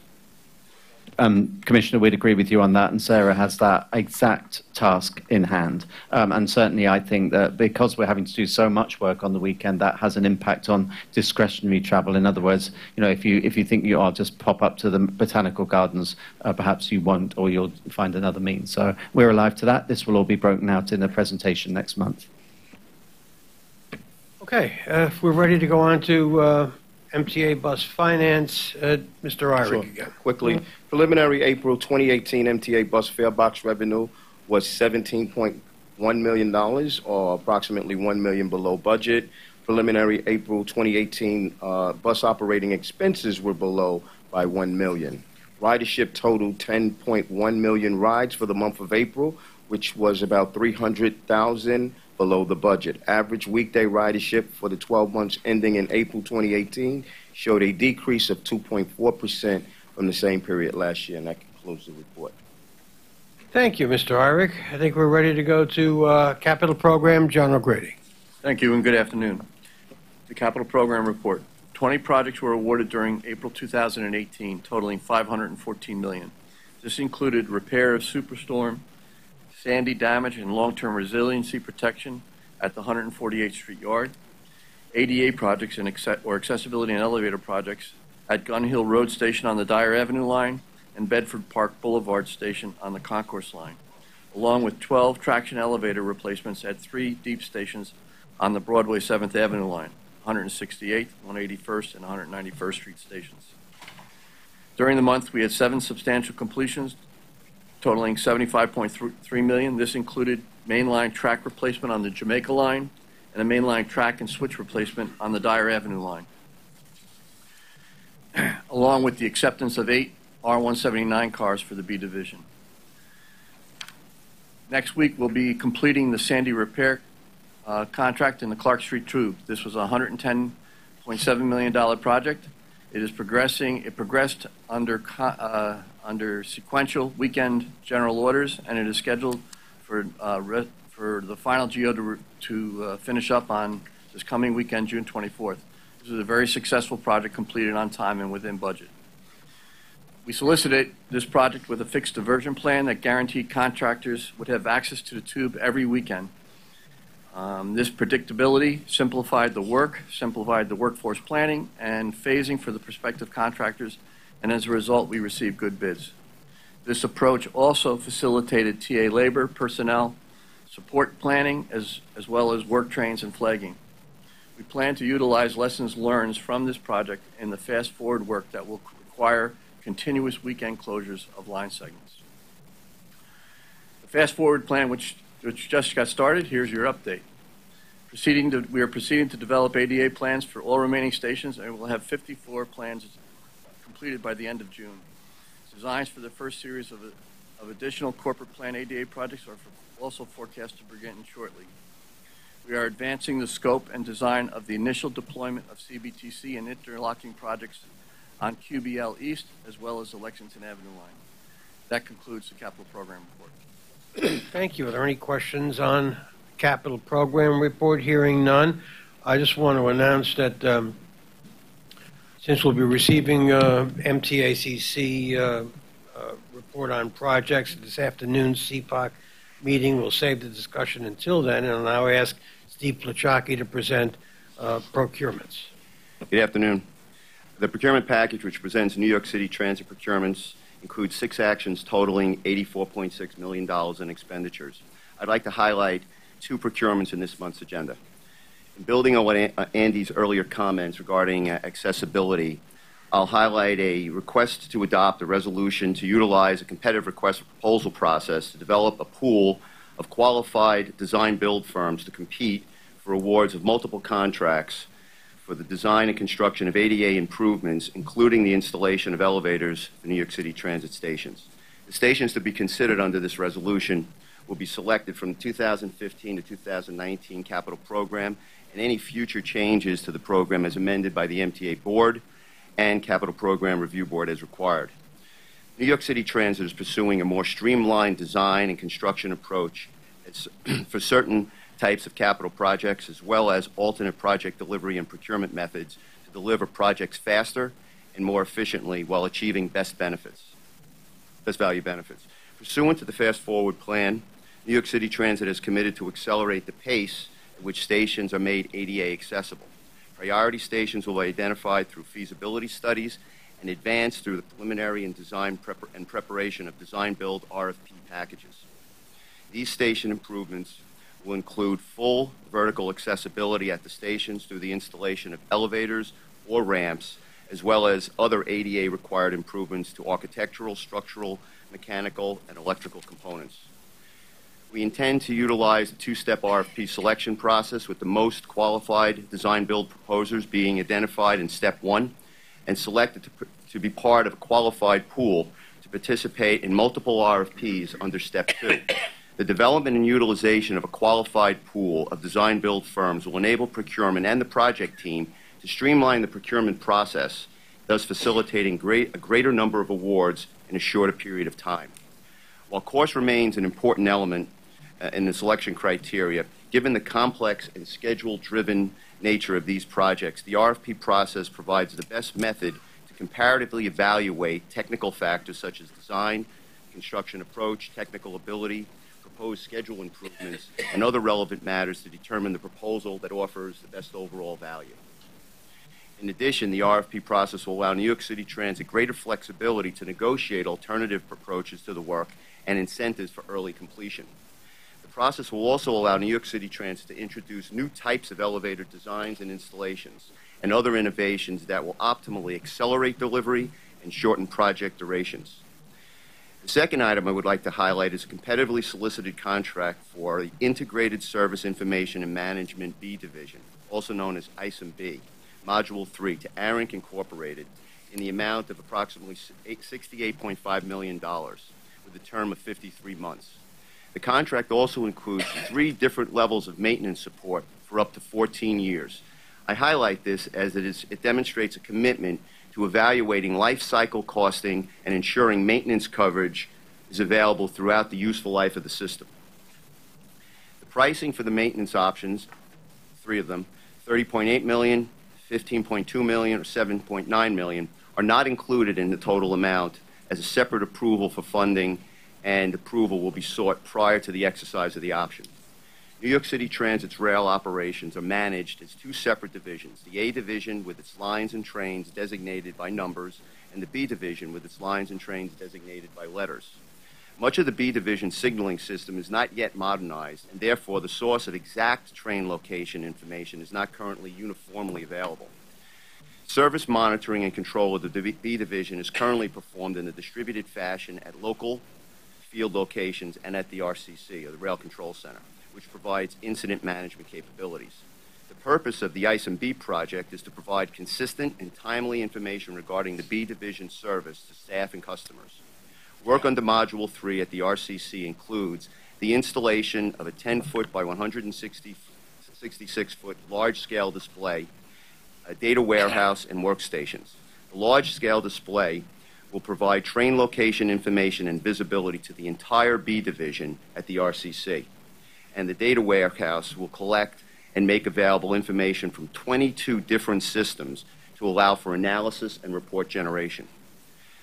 Speaker 16: Commissioner, we'd agree with you on that, and Sarah has that exact task in hand. And certainly I think that because we're having to do so much work on the weekend, that has an impact on discretionary travel. In other words, if you think you are just pop up to the botanical gardens, perhaps you won't, or you'll find another means. So we're alive to that. This will all be broken out in a presentation next month.
Speaker 5: Okay, if we're ready to go on to MTA Bus Finance, Mr. Irick again.
Speaker 4: Quickly, preliminary April 2018 MTA bus fare box revenue was $17.1 million, or approximately $1 million below budget. Preliminary April 2018 bus operating expenses were below by $1 million. Ridership totaled 10.1 million rides for the month of April, which was about 300,000 below the budget. Average weekday ridership for the 12 months ending in April 2018 showed a decrease of 2.4% from the same period last year, and that concludes the report.
Speaker 5: Thank you, Mr. Irick. I think we're ready to go to Capital Program. John O'Grady.
Speaker 9: Thank you, and good afternoon. The Capital Program report. 20 projects were awarded during April 2018, totaling $514 million. This included repair of Superstorm Sandy damage and long-term resiliency protection at the 148th Street Yard, ADA projects or accessibility and elevator projects at Gun Hill Road Station on the Dyer Avenue line and Bedford Park Boulevard Station on the Concourse line, along with 12 traction elevator replacements at 3 deep stations on the Broadway 7th Avenue line, 168th, 181st, and 191st Street stations. During the month, we had 7 substantial completions totaling $75.3 million. This included mainline track replacement on the Jamaica line and a mainline track and switch replacement on the Dyer Avenue line, along with the acceptance of 8 R179 cars for the B Division. Next week, we'll be completing the Sandy repair contract in the Clark Street Tube. This was a $110.7 million project. It is progressing. It progressed under sequential weekend general orders, and it is scheduled for the final GO to finish up on this coming weekend, June 24th. This is a very successful project, completed on time and within budget. We solicited this project with a fixed diversion plan that guaranteed contractors would have access to the tube every weekend. This predictability simplified the workforce planning and phasing for the prospective contractors, and as a result, we received good bids. This approach also facilitated TA labor, personnel, support planning, as well as work trains and flagging. We plan to utilize lessons learned from this project in the fast-forward work that will require continuous weekend closures of line segments. The fast-forward plan, which just got started, here's your update. We are proceeding to develop ADA plans for all remaining stations, and we'll have 54 plans completed by the end of June. Designs for the first series of additional corporate plan ADA projects are also forecast to begin shortly. We are advancing the scope and design of the initial deployment of CBTC and interlocking projects on QBL East, as well as the Lexington Avenue line. That concludes the capital program report.
Speaker 5: Thank you. Are there any questions on capital program report? Hearing none, I just want to announce that since we'll be receiving MTACC report on projects this afternoon's CPOC meeting, we'll save the discussion until then, and I'll now ask Steve Plachocki to present procurements.
Speaker 4: Good afternoon. The procurement package, which presents New York City transit procurements, includes 6 actions totaling $84.6 million in expenditures. I'd like to highlight 2 procurements in this month's agenda. In building on what Andy's earlier comments regarding accessibility, I'll highlight a request to adopt a resolution to utilize a competitive request for proposal process to develop a pool of qualified design-build firms to compete for awards of multiple contracts for the design and construction of ADA improvements, including the installation of elevators for New York City transit stations. The stations to be considered under this resolution will be selected from the 2015 to 2019 capital program and any future changes to the program as amended by the MTA Board and Capital Program Review Board as required. New York City Transit is pursuing a more streamlined design and construction approach for certain types of capital projects, as well as alternate project delivery and procurement methods to deliver projects faster and more efficiently while achieving best value benefits. Pursuant to the Fast Forward Plan, New York City Transit is committed to accelerate the pace at which stations are made ADA accessible. Priority stations will be identified through feasibility studies and advanced through the preliminary and design preparation of design-build RFP packages. These station improvements will include full vertical accessibility at the stations through the installation of elevators or ramps, as well as other ADA-required improvements to architectural, structural, mechanical, and electrical components. We intend to utilize the 2-step RFP selection process with the most qualified design-build proposers being identified in Step 1 and selected to be part of a qualified pool to participate in multiple RFPs under Step 2. The development and utilization of a qualified pool of design-build firms will enable procurement and the project team to streamline the procurement process, thus facilitating a greater number of awards in a shorter period of time. While cost remains an important element in the selection criteria, given the complex and schedule-driven nature of these projects, the RFP process provides the best method to comparatively evaluate technical factors such as design, construction approach, technical ability, proposed schedule improvements, and other relevant matters to determine the proposal that offers the best overall value. In addition, the RFP process will allow New York City Transit greater flexibility to negotiate alternative approaches to the work and incentives for early completion. The process will also allow New York City Transit to introduce new types of elevator designs and installations and other innovations that will optimally accelerate delivery and shorten project durations. The second item I would like to highlight is a competitively solicited contract for the Integrated Service Information and Management B Division, also known as ISIM B, Module 3, to ARINC Incorporated in the amount of approximately $68.5 million with a term of 53 months. The contract also includes 3 different levels of maintenance support for up to 14 years. I highlight this as it demonstrates a commitment to evaluating life cycle costing and ensuring maintenance coverage is available throughout the useful life of the system. The pricing for the maintenance options, 3 of them, $30.8 million, $15.2 million, or $7.9 million, are not included in the total amount as a separate approval for funding, and approval will be sought prior to the exercise of the option. New York City Transit's rail operations are managed as 2 separate divisions, the A Division with its lines and trains designated by numbers, and the B Division with its lines and trains designated by letters. Much of the B Division signaling system is not yet modernized, and therefore the source of exact train location information is not currently uniformly available. Service monitoring and control of the B Division is currently performed in a distributed fashion at local field locations and at the RCC, or the Rail Control Center, which provides incident management capabilities. The purpose of the ISIM B project is to provide consistent and timely information regarding the B Division service to staff and customers. Work under Module 3 at the RCC includes the installation of a 10-foot by 166-foot large-scale display, a data warehouse, and workstations. The large-scale display will provide train location information and visibility to the entire B Division at the RCC. And the data warehouse will collect and make available information from 22 different systems to allow for analysis and report generation.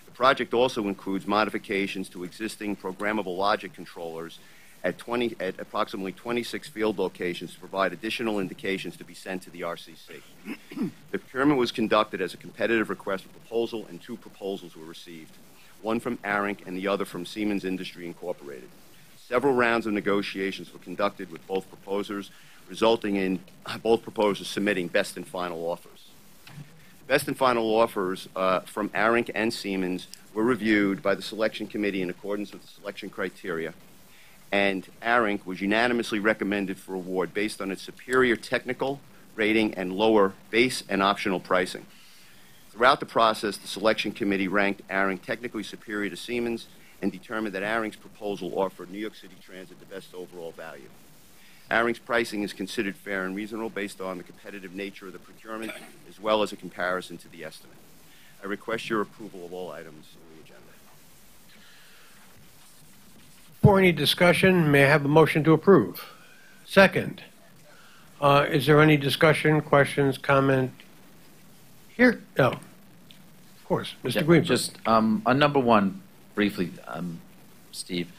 Speaker 4: The project also includes modifications to existing programmable logic controllers at approximately 26 field locations to provide additional indications to be sent to the RCC. The procurement was conducted as a competitive request for proposal, and 2 proposals were received, one from ARINC and the other from Siemens Industry Incorporated. Several rounds of negotiations were conducted with both proposers, resulting in both proposers submitting best and final offers. Best and final offers from ARINC and Siemens were reviewed by the selection committee in accordance with the selection criteria, and ARINC was unanimously recommended for award based on its superior technical rating and lower base and optional pricing. Throughout the process, the selection committee ranked ARINC technically superior to Siemens and determined that ARINC's proposal offered New York City Transit the best overall value. ARINC's pricing is considered fair and reasonable based on the competitive nature of the procurement, as well as a comparison to the estimate. I request your approval of all items on the agenda.
Speaker 5: For any discussion, may I have a motion to approve? Second. Is there any discussion, questions, comment? Here? No. Of course. Mr. Greenberg.
Speaker 23: Just on number 1, briefly, Steve.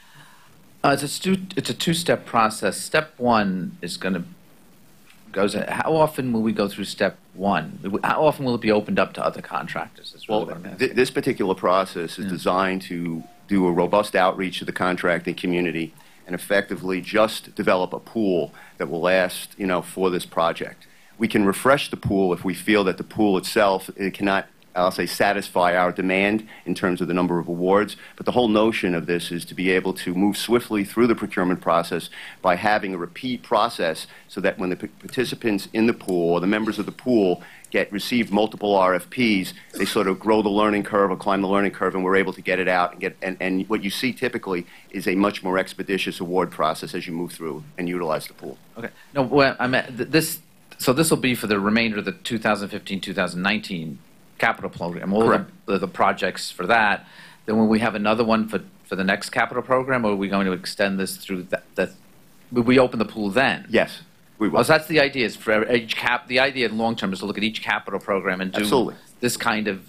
Speaker 23: It's a 2-step process. Step 1 is going to goes. How often will we go through step 1? How often will it be opened up to other contractors?
Speaker 4: This particular process is designed to do a robust outreach to the contracting community and effectively just develop a pool that will last, for this project. We can refresh the pool if we feel that the pool itself cannot, I'll say, satisfy our demand in terms of the number of awards. But the whole notion of this is to be able to move swiftly through the procurement process by having a repeat process so that when the participants in the pool or the members of the pool receive multiple RFPs, they sort of grow the learning curve or climb the learning curve, and we're able to get it out. And what you see typically is a much more expeditious award process as you move through and utilize the pool.
Speaker 23: Okay. No, well, I meant this. So this will be for the remainder of the 2015-2019 capital program, all the projects for that. Then will we have another one for the next capital program, or are we going to extend this through that? Will we open the pool then?
Speaker 4: Yes, we will.
Speaker 23: So that's the idea. Is for each the idea long term is to look at each capital program and do this kind of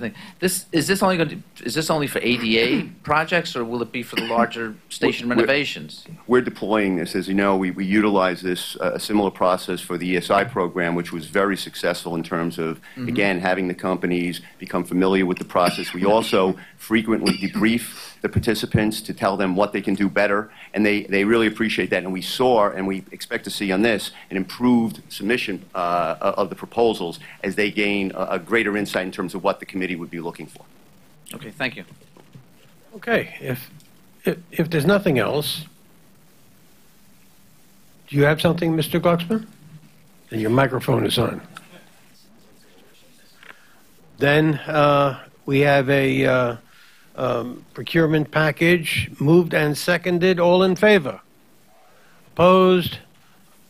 Speaker 23: thing. Is this only for ADA projects, or will it be for the larger station renovations?
Speaker 4: We're deploying this. As you know, we utilize this a similar process for the ESI program, which was very successful in terms of again having the companies become familiar with the process. We also frequently debrief the participants to tell them what they can do better, and they really appreciate that. And we saw, and we expect to see on this, an improved submission of the proposals as they gain a greater insight in terms of what the committee would be looking for.
Speaker 23: Okay, thank you.
Speaker 5: Okay, if there's nothing else, do you have something, Mr. Glucksman? Your microphone is on. Then we have a procurement package, moved and seconded. All in favor? Opposed?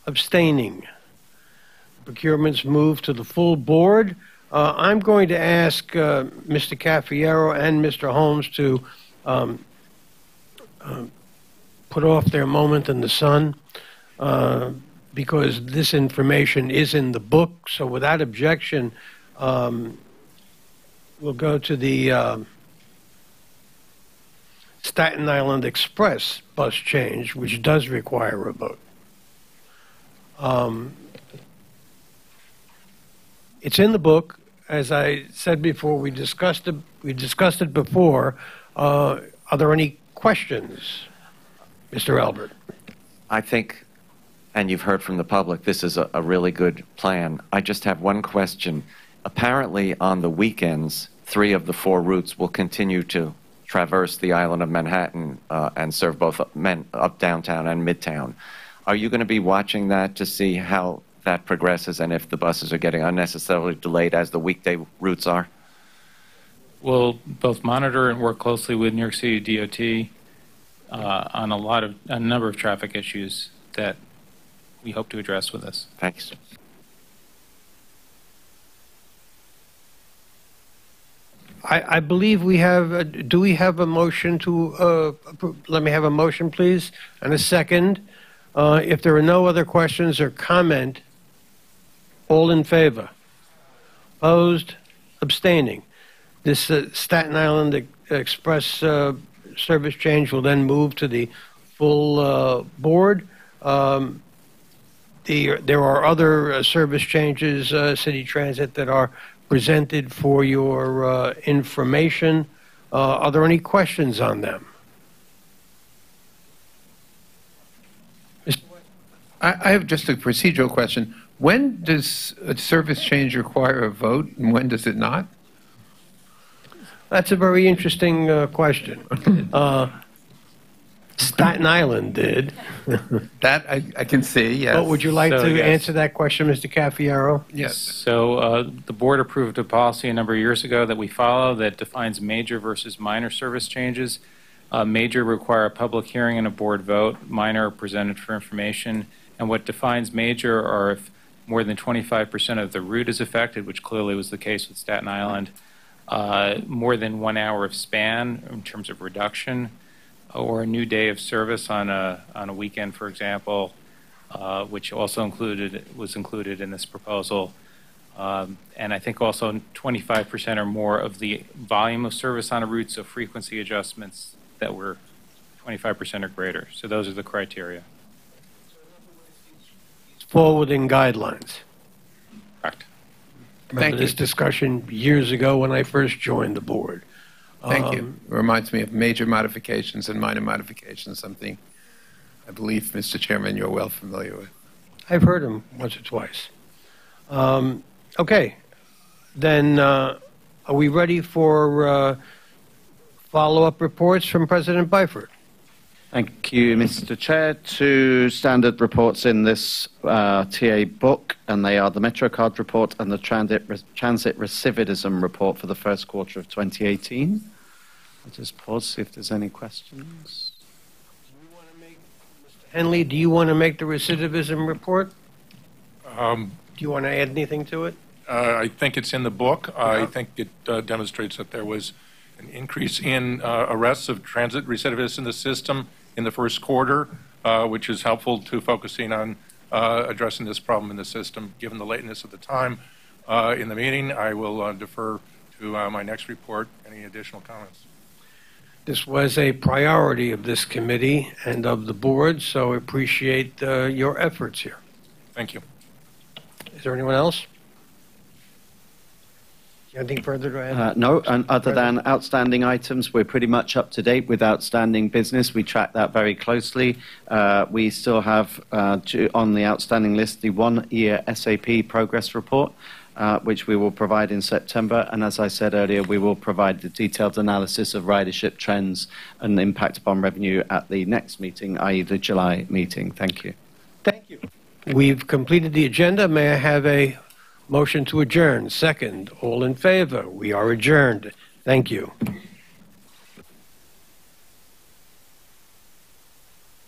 Speaker 5: Abstaining? Procurement's moved to the full board. I'm going to ask Mr. Caffiero and Mr. Holmes to put off their moment in the sun because this information is in the book. So without objection, we'll go to the Staten Island Express bus change, which does require a vote. It's in the book. As I said before, we discussed it before. Are there any questions, Mr. Albert?
Speaker 21: I think, and you've heard from the public, this is a really good plan. I just have one question. Apparently, on the weekends, 3 of the 4 routes will continue to traverse the island of Manhattan and serve both up downtown and midtown. Are you going to be watching that to see how that progresses and if the buses are getting unnecessarily delayed as the weekday routes are?
Speaker 24: We'll both monitor and work closely with New York City DOT on a number of traffic issues that we hope to address with this.
Speaker 21: Thanks.
Speaker 5: I believe we have, do we have a motion to, let me have a motion, please, and a second. If there are no other questions or comment, all in favor? Opposed? Abstaining? This Staten Island Express service change will then move to the full board. There are other service changes, City Transit, that are presented for your information. Are there any questions on them?
Speaker 18: I have just a procedural question. When does a service change require a vote, and when does it not?
Speaker 5: That's a very interesting question. Staten Island did.
Speaker 18: That I can see, yes.
Speaker 5: But would you like to
Speaker 24: yes.
Speaker 5: answer that question, Mr. Caffiero?
Speaker 24: Yes. So the board approved a policy a number of years ago that we follow that defines major versus minor service changes. Major require a public hearing and a board vote. Minor are presented for information. And what defines major are if more than 25% of the route is affected, which clearly was the case with Staten Island, more than 1 hour of span in terms of reduction, or a new day of service on a weekend, for example, which also was included in this proposal. And I think also 25% or more of the volume of service on a route, so frequency adjustments that were 25% or greater. So those are the criteria.
Speaker 5: Forwarding guidelines.
Speaker 24: Correct.
Speaker 5: Remember this discussion years ago when I first joined the board.
Speaker 18: Thank you. It reminds me of major modifications and minor modifications, something I believe, Mr. Chairman, you're well familiar with.
Speaker 5: I've heard them once or twice. Okay. Then are we ready for follow-up reports from President Byford?
Speaker 16: Thank you, Mr. Chair. 2 standard reports in this TA book, and they are the MetroCard report and the transit recidivism report for the first quarter of 2018. I'll just pause, see if there's any questions.
Speaker 5: Henley, do you want to make the recidivism report? Do you want to add anything to it?
Speaker 10: I think it's in the book. I think it demonstrates that there was an increase in arrests of transit recidivists in the system in the first quarter, which is helpful to focusing on addressing this problem in the system. Given the lateness of the time in the meeting, I will defer to my next report. Any additional comments?
Speaker 5: This was a priority of this committee and of the board, so I appreciate your efforts here.
Speaker 10: Thank you.
Speaker 5: Is there anyone else? Anything further to add?
Speaker 16: No, and other than outstanding items, we're pretty much up to date with outstanding business. We track that very closely. We still have on the outstanding list the 1-year SAP progress report. which we will provide in September. And as I said earlier, we will provide the detailed analysis of ridership trends and the impact upon revenue at the next meeting, i.e. the July meeting. Thank you.
Speaker 5: Thank you. We've completed the agenda. May I have a motion to adjourn? Second. All in favor? We are adjourned. Thank you.